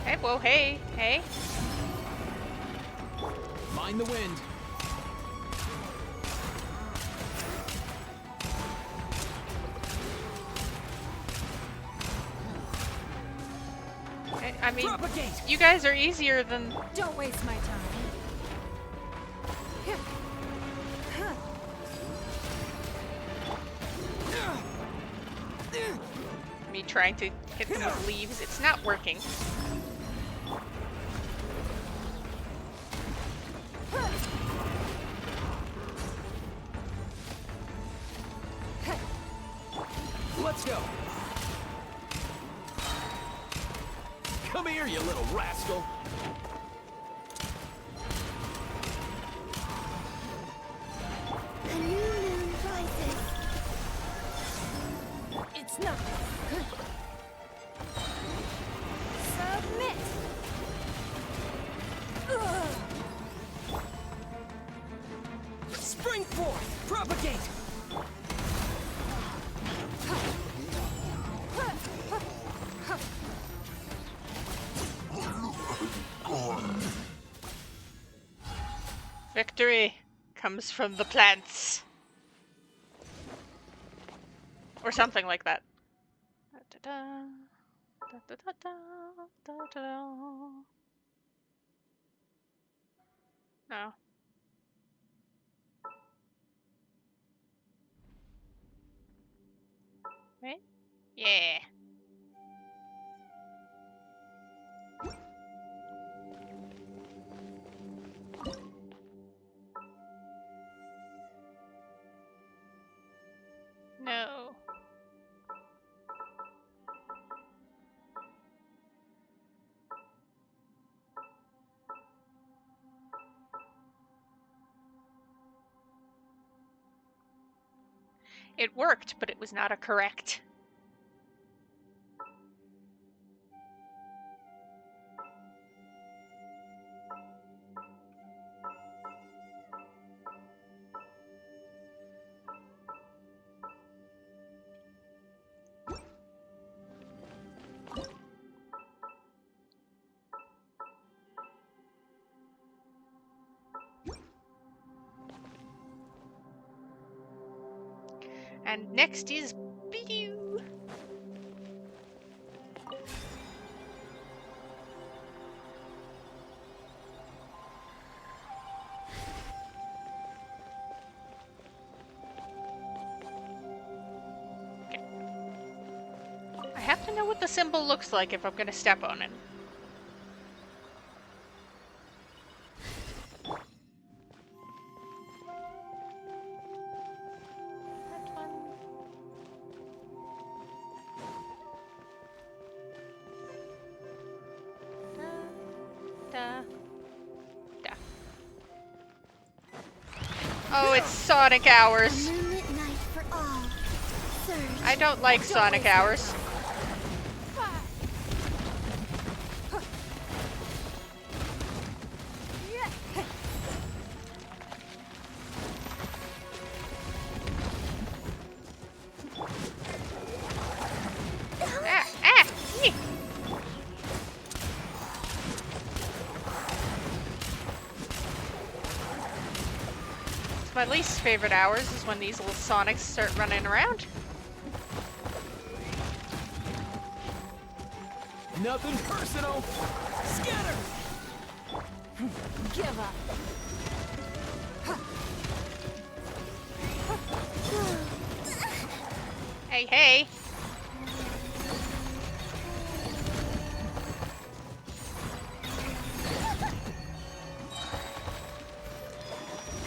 Hey, whoa, hey. Mind the wind. I mean, you guys are easier than... Don't waste my time. Me trying to hit them with leaves. It's not working. Let's go. Come here, you little rascal. A new moon rises. It's not. Submit. Spring forth! Propagate! Victory comes from the plants. Or something like that. No. Right? Yeah. No. It worked, but it was not a correct. And next is Bidoo. Okay. I have to know what the symbol looks like if I'm gonna step on it. Oh, it's Sonic Hours. I don't like Sonic Hours. My least favorite hours is when these little Sonics start running around. Nothing personal. Scatter. Give up. Hey, hey.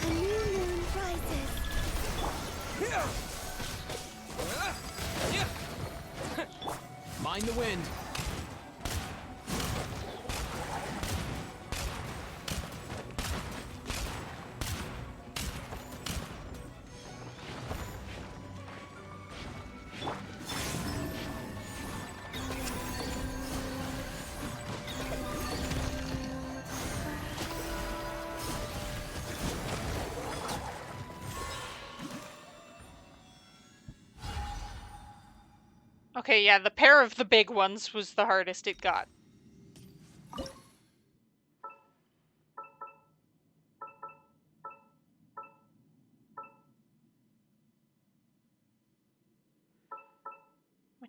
A new moon rises. Mind the wind. Okay, yeah, the pair of the big ones was the hardest it got.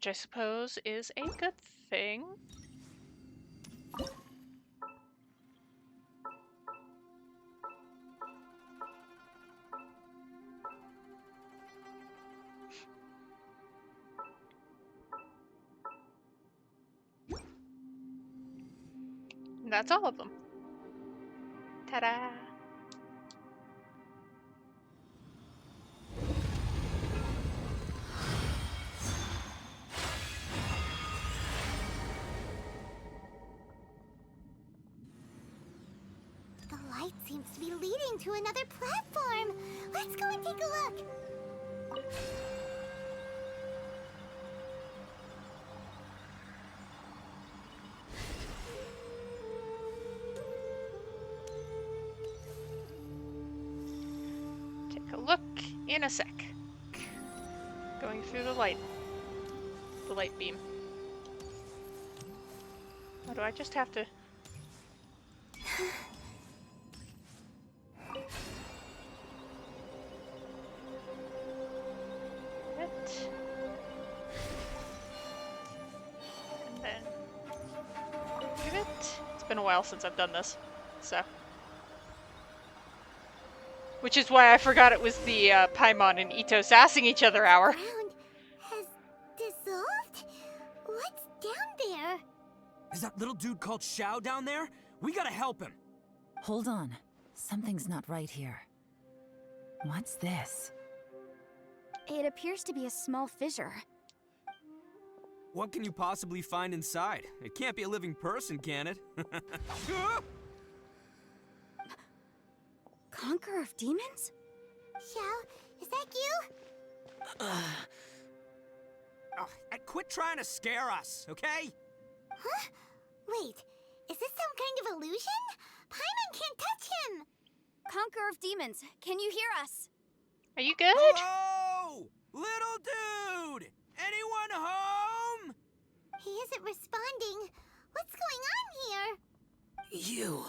Which I suppose is a good thing. And that's all of them. Ta-da! The light seems to be leading to another platform. Let's go and take a look. Take a look in a sec. Going through the light beam. Or do I just have to... it. And then give it. It's been a while since I've done this, so. Which is why I forgot it was the Paimon and Ito sassing each other hour. Ground has dissolved? What's down there? Is that little dude called Xiao down there? We gotta help him. Hold on. Something's not right here. What's this? It appears to be a small fissure. What can you possibly find inside? It can't be a living person, can it? Conqueror of demons? Xiao, is that you? Oh, and quit trying to scare us, okay? Huh? Wait, is this some kind of illusion? Paimon can't touch him! Conqueror of demons, can you hear us? Are you good? Hello! Little dude! Anyone home? He isn't responding. What's going on here? You.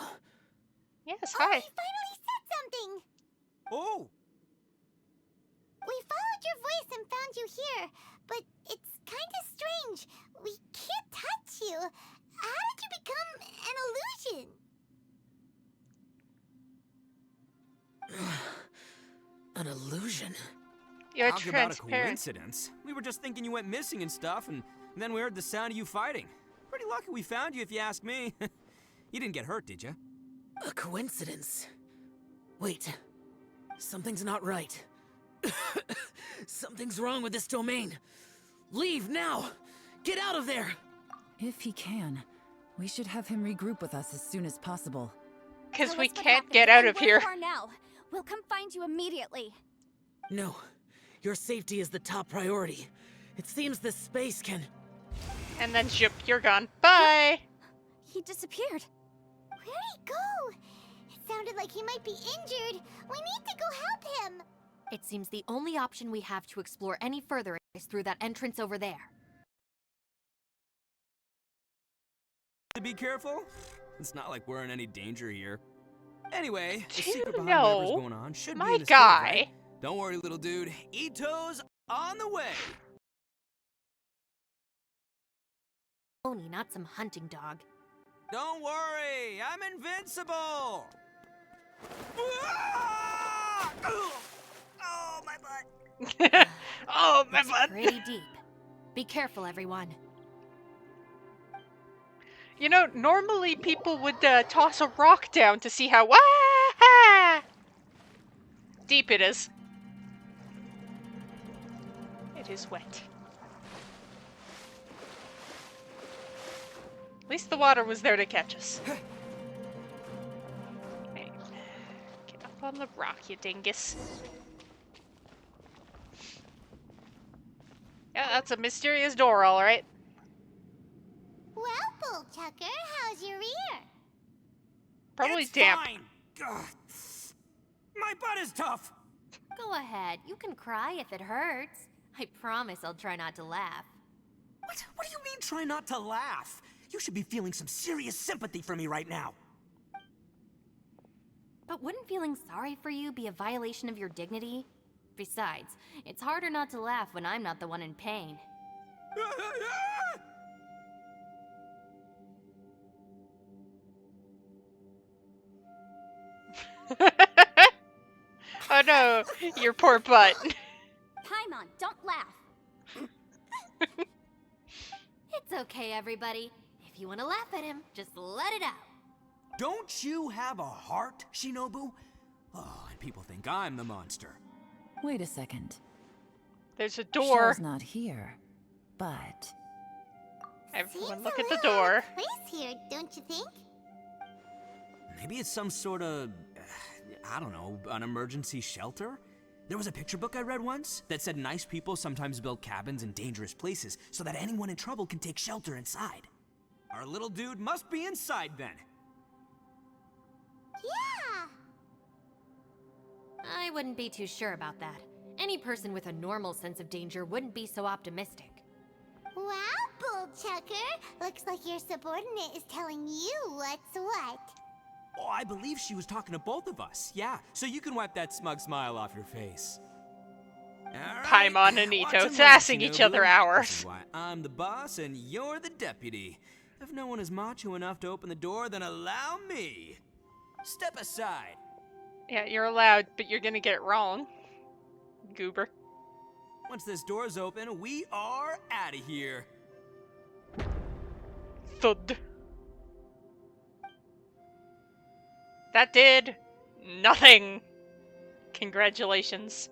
Yes, Oh, hi. he finally said something! Oh! We followed your voice and found you here, but it's kind of strange. We can't touch you. How did you become an illusion? An illusion? You're Talk about a transparent. coincidence. We were just thinking you went missing and stuff, and then we heard the sound of you fighting. Pretty lucky we found you, if you ask me. You didn't get hurt, did you? A coincidence? Wait. Something's not right. Something's wrong with this domain. Leave now! Get out of there! If he can, we should have him regroup with us as soon as possible. Because Tell we us what can't happened get out and of where here. you are now. We'll come find you immediately. No. Your safety is the top priority. It seems this space can... And then zip, you're gone. Bye! He disappeared. Where'd he go? It sounded like he might be injured. We need to go help him. It seems the only option we have to explore any further is through that entrance over there. To be careful? It's not like we're in any danger here. Anyway, the Do secret behind know whatever's going on should my be in this guy. cave, right? Don't worry, little dude. Ito's on the way. Oni, not some hunting dog. Don't worry, I'm invincible. Oh, my butt. Oh, my It's butt. pretty deep. Be careful, everyone. You know, normally people would toss a rock down to see how wah deep it is. It is wet. At least the water was there to catch us. Okay. Get up on the rock, you dingus. Yeah, that's a mysterious door, alright. Well, Bullchucker, how's your ear? Probably It's damp. fine. Ugh. My butt is tough. Go ahead, you can cry if it hurts. I promise I'll try not to laugh. What do you mean try not to laugh? You should be feeling some serious sympathy for me right now. But wouldn't feeling sorry for you be a violation of your dignity? Besides, it's harder not to laugh when I'm not the one in pain. Oh no, your poor butt. Paimon, don't laugh. It's okay, everybody. If you want to laugh at him, just let it out. Don't you have a heart, Shinobu? Oh, and people think I'm the monster. Wait a second. There's a door. Shell's not here, but... Everyone look at the door. Place here, don't you think? Maybe it's some sort of, I don't know, an emergency shelter? There was a picture book I read once that said nice people sometimes build cabins in dangerous places so that anyone in trouble can take shelter inside. Our little dude must be inside then. Yeah! I wouldn't be too sure about that. Any person with a normal sense of danger wouldn't be so optimistic. Wow, Bullchucker! Looks like your subordinate is telling you what's what. Oh, I believe she was talking to both of us. Yeah, so you can wipe that smug smile off your face. Paimon and Ito sassing each other This hours. is why I'm the boss and you're the deputy. If no one is macho enough to open the door, then allow me. Step aside. Yeah, you're allowed, but you're gonna get it wrong. Goober. Once this door's open, we are out of here. Thud. That did nothing. Congratulations.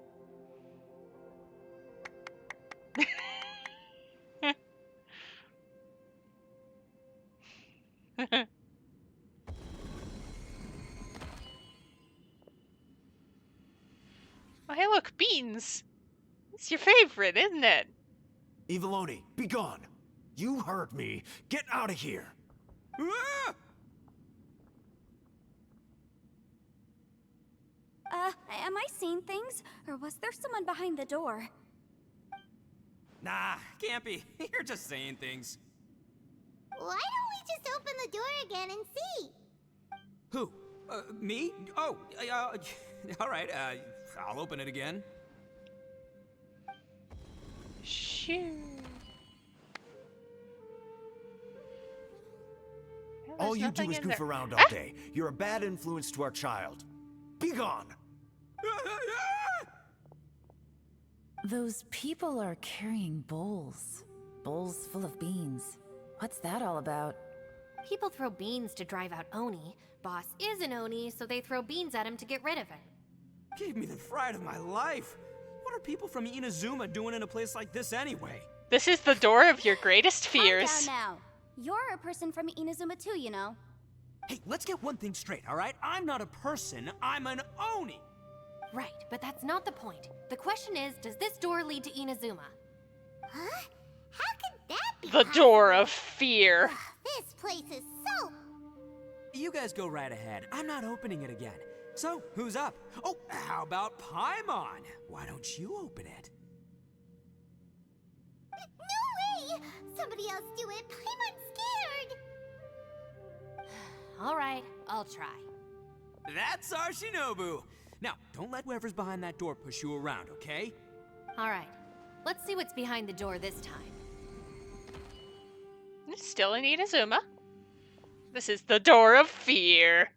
Oh, hey, look, beans. It's your favorite, isn't it? Eviloni, be gone. You heard me. Get out of here. Ah! Am I seeing things? Or was there someone behind the door? Nah, can't be. You're just saying things. Why don't we just open the door again and see? Who? Me? Oh, all right, I'll open it again. Shoo. All you do is goof around all day. You're a bad influence to our child. Be gone. Those people are carrying bowls. Bowls full of beans. What's that all about? People throw beans to drive out Oni. Boss is an Oni, so they throw beans at him to get rid of him. Gave me the fright of my life. What are people from Inazuma doing in a place like this anyway? This is the door of your greatest fears. Calm down now. You're a person from Inazuma too, you know. Hey, let's get one thing straight, all right? I'm not a person, I'm an Oni. Right, but that's not the point. The question is, does this door lead to Inazuma? Huh? How could that be The door of fear. This place is so... You guys go right ahead. I'm not opening it again. So, who's up? Oh, how about Paimon? Why don't you open it? No way! Somebody else do it. Paimon's scared. All right, I'll try. That's our Shinobu. Now, don't let whoever's behind that door push you around, okay? All right, let's see what's behind the door this time. It's still in Inazuma. This is the door of fear.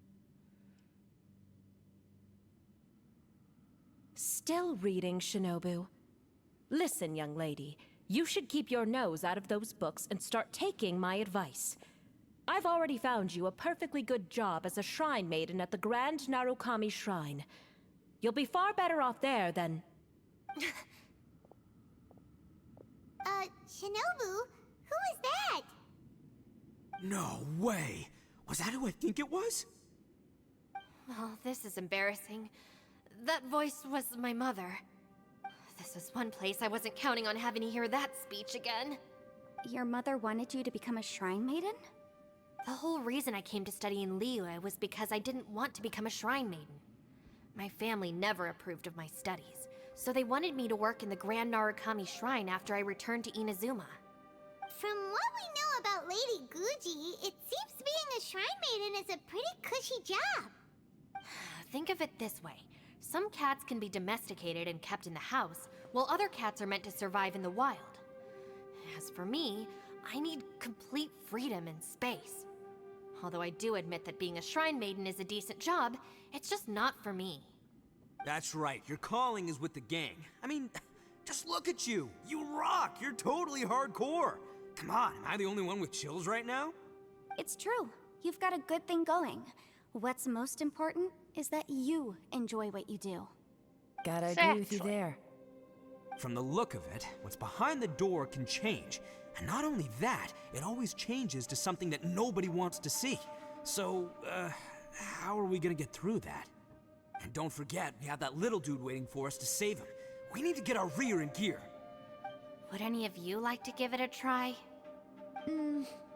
Still reading, Shinobu. Listen, young lady. You should keep your nose out of those books and start taking my advice. I've already found you a perfectly good job as a shrine maiden at the Grand Narukami Shrine. You'll be far better off there than... Shinobu? Who is that? No way! Was that who I think it was? Oh, this is embarrassing. That voice was my mother. This is one place I wasn't counting on having to hear that speech again. Your mother wanted you to become a shrine maiden? The whole reason I came to study in Liyue was because I didn't want to become a shrine maiden. My family never approved of my studies, so they wanted me to work in the Grand Narukami Shrine after I returned to Inazuma. From what we know about Lady Guji, it seems being a shrine maiden is a pretty cushy job. Think of it this way. Some cats can be domesticated and kept in the house, while other cats are meant to survive in the wild. As for me, I need complete freedom in space. Although I do admit that being a shrine maiden is a decent job, it's just not for me. That's right, your calling is with the gang. I mean, just look at you. You rock. You're totally hardcore. Come on, am I the only one with chills right now? It's true. You've got a good thing going. What's most important is that you enjoy what you do. Gotta agree with you there. From the look of it, what's behind the door can change. And not only that, it always changes to something that nobody wants to see. So, how are we gonna get through that? And don't forget, we have that little dude waiting for us to save him. We need to get our rear in gear. Would any of you like to give it a try?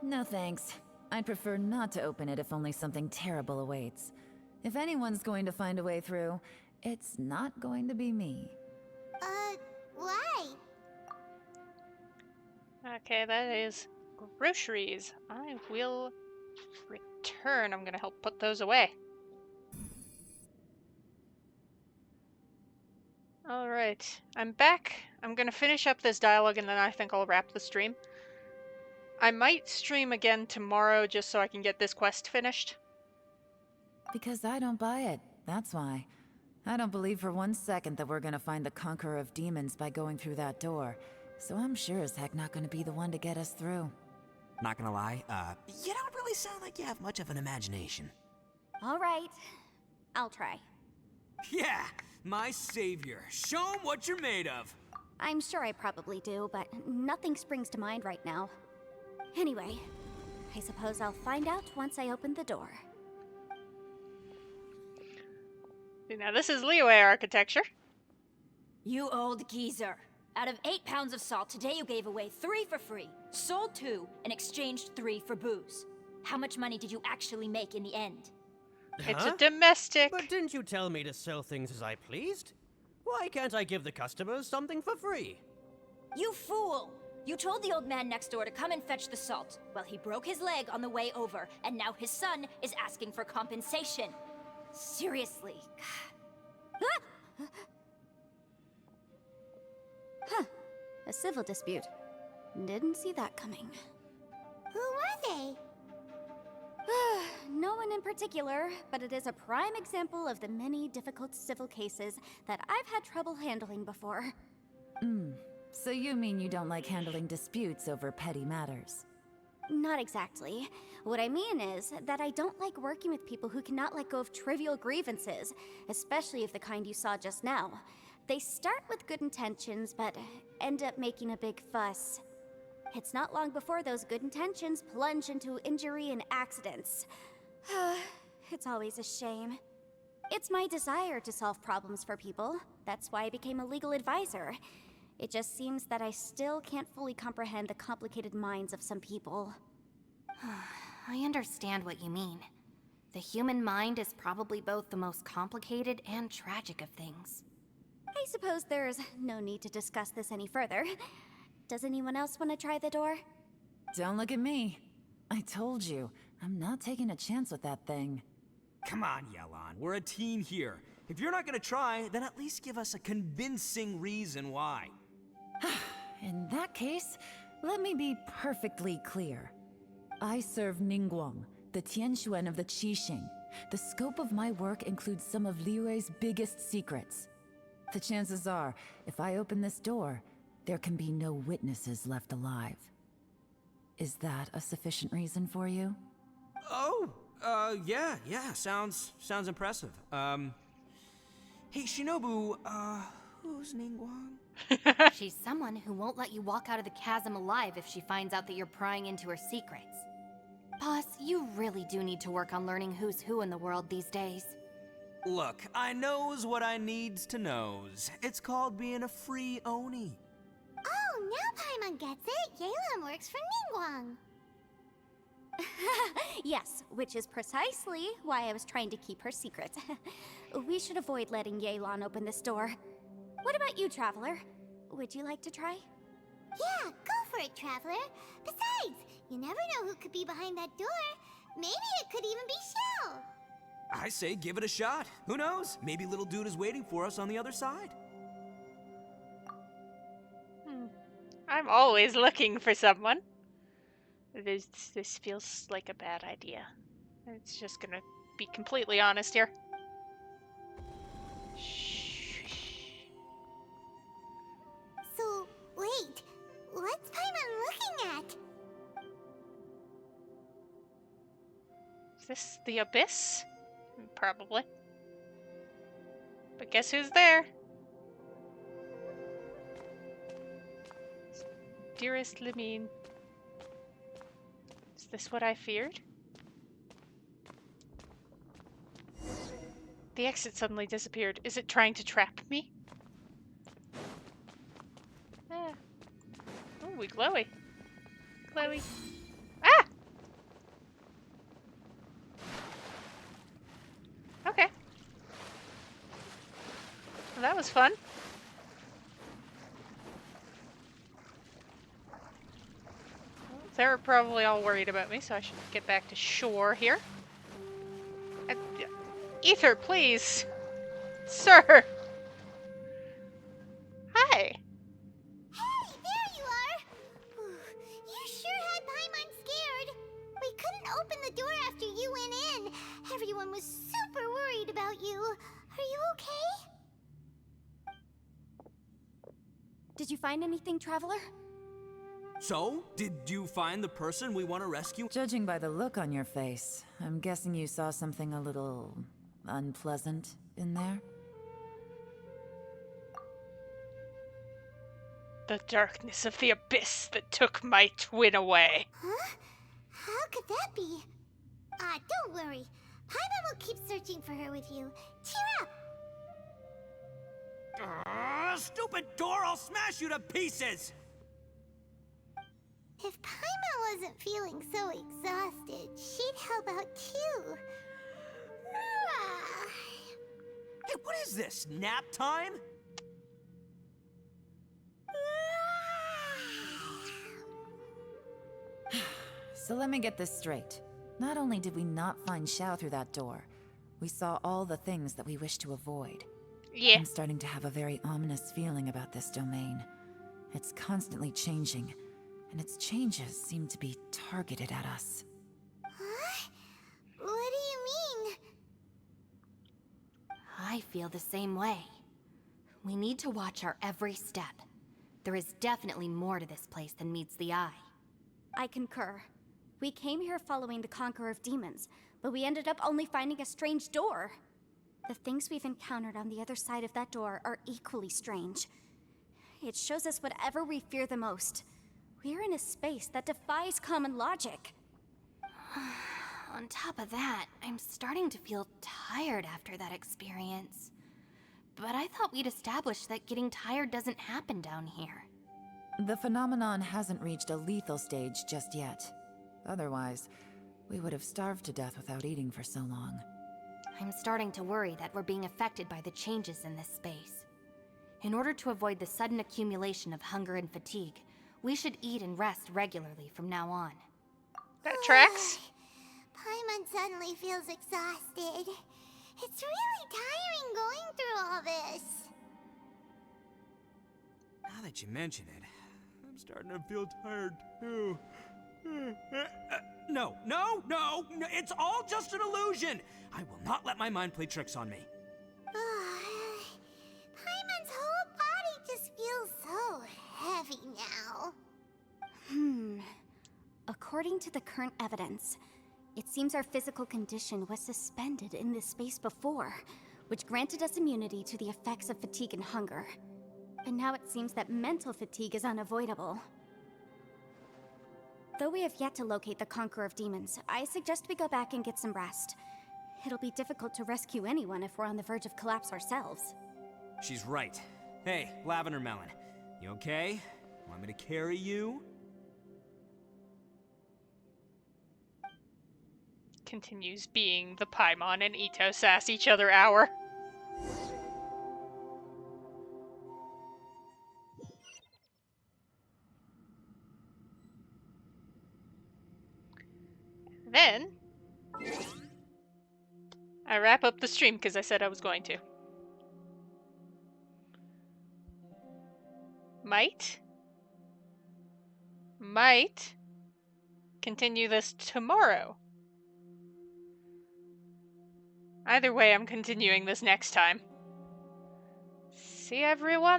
No thanks. I'd prefer not to open it if only something terrible awaits. If anyone's going to find a way through, it's not going to be me. Why? Okay, that is groceries. I will return. I'm gonna help put those away. Alright, I'm back. I'm gonna finish up this dialogue and then I think I'll wrap the stream. I might stream again tomorrow just so I can get this quest finished. Because I don't buy it, that's why. I don't believe for 1 second that we're gonna find the Conqueror of Demons by going through that door. So I'm sure as heck not gonna be the one to get us through. Not gonna lie, you don't really sound like you have much of an imagination. All right. I'll try. Yeah, my savior. Show 'em what you're made of. I'm sure I probably do, but nothing springs to mind right now. Anyway, I suppose I'll find out once I open the door. Now this is Liyue architecture. You old geezer. Out of 8 pounds of salt, today you gave away 3 for free, sold 2, and exchanged 3 for booze. How much money did you actually make in the end? It's a domestic. But didn't you tell me to sell things as I pleased? Why can't I give the customers something for free? You fool! You told the old man next door to come and fetch the salt. Well, he broke his leg on the way over, and now his son is asking for compensation. Seriously. Huh. A civil dispute. Didn't see that coming. Who were they? No one in particular, but it is a prime example of the many difficult civil cases that I've had trouble handling before. So you mean you don't like handling disputes over petty matters? Not exactly. What I mean is that I don't like working with people who cannot let go of trivial grievances, especially of the kind you saw just now. They start with good intentions, but end up making a big fuss. It's not long before those good intentions plunge into injury and accidents. It's always a shame. It's my desire to solve problems for people. That's why I became a legal advisor. It just seems that I still can't fully comprehend the complicated minds of some people. I understand what you mean. The human mind is probably both the most complicated and tragic of things. I suppose there's no need to discuss this any further. Does anyone else want to try the door? Don't look at me. I told you, I'm not taking a chance with that thing. Come on, Yelan, we're a team here. If you're not gonna try, then at least give us a convincing reason why. In that case, let me be perfectly clear. I serve Ningguang, the Tianxuan of the Qixing. The scope of my work includes some of Liyue's biggest secrets. The chances are, if I open this door, there can be no witnesses left alive. Is that a sufficient reason for you? Oh, yeah, sounds impressive. Hey, Shinobu, who's Ningguang? She's someone who won't let you walk out of the chasm alive if she finds out that you're prying into her secrets. Boss, you really do need to work on learning who's who in the world these days. Look, I knows what I needs to knows. It's called being a free Oni. Oh, now Paimon gets it. Yelan works for Ningguang. Yes, which is precisely why I was trying to keep her secret. We should avoid letting Yelan open this door. What about you, Traveler? Would you like to try? Yeah, go for it, Traveler. Besides, you never know who could be behind that door. Maybe it could even be Shell. I say give it a shot. Who knows? Maybe little dude is waiting for us on the other side. I'm always looking for someone. This feels like a bad idea. It's just gonna be completely honest here. So, wait. What's Paimon looking at? Is this the abyss? Probably. But guess who's there? Dearest Limine. Is this what I feared? The exit suddenly disappeared. Is it trying to trap me? Ah. Oh, we glowy. Glowy. Ah! Okay. Well, that was fun. Well, they're probably all worried about me, so I should get back to shore here. Ether, please! Sir! Hi! Hey, there you are! You sure had Paimon scared. We couldn't open the door after you went in. Everyone was super worried about you. Are you okay? Did you find anything, Traveler? So, did you find the person we want to rescue? Judging by the look on your face, I'm guessing you saw something a little unpleasant in there? The darkness of the abyss that took my twin away. Huh? How could that be? Don't worry. Paimon will keep searching for her with you. Cheer up! Stupid door! I'll smash you to pieces! If Paimon wasn't feeling so exhausted, she'd help out too. Hey, what is this? Nap time? So let me get this straight. Not only did we not find Xiao through that door, we saw all the things that we wish to avoid. Yeah. I'm starting to have a very ominous feeling about this domain. It's constantly changing, and its changes seem to be targeted at us. Huh? What do you mean? I feel the same way. We need to watch our every step. There is definitely more to this place than meets the eye. I concur. We came here following the Conqueror of Demons, but we ended up only finding a strange door. The things we've encountered on the other side of that door are equally strange. It shows us whatever we fear the most. We're in a space that defies common logic. On top of that, I'm starting to feel tired after that experience. But I thought we'd established that getting tired doesn't happen down here. The phenomenon hasn't reached a lethal stage just yet. Otherwise, we would have starved to death without eating for so long. I'm starting to worry that we're being affected by the changes in this space. In order to avoid the sudden accumulation of hunger and fatigue, we should eat and rest regularly from now on. That tracks. Paimon suddenly feels exhausted. It's really tiring going through all this. Now that you mention it, I'm starting to feel tired too. No, it's all just an illusion! I will not let my mind play tricks on me. Paimon's whole body just feels so heavy now. According to the current evidence, it seems our physical condition was suspended in this space before, which granted us immunity to the effects of fatigue and hunger. But now it seems that mental fatigue is unavoidable. Though we have yet to locate the Conqueror of Demons, I suggest we go back and get some rest. It'll be difficult to rescue anyone if we're on the verge of collapse ourselves. She's right. Hey, Lavender Melon, you okay? Want me to carry you? Continues being the Paimon and Ito sass each other hour. Then I wrap up the stream because I said I was going to. Might might continue this tomorrow. Either way, I'm continuing this next time. See everyone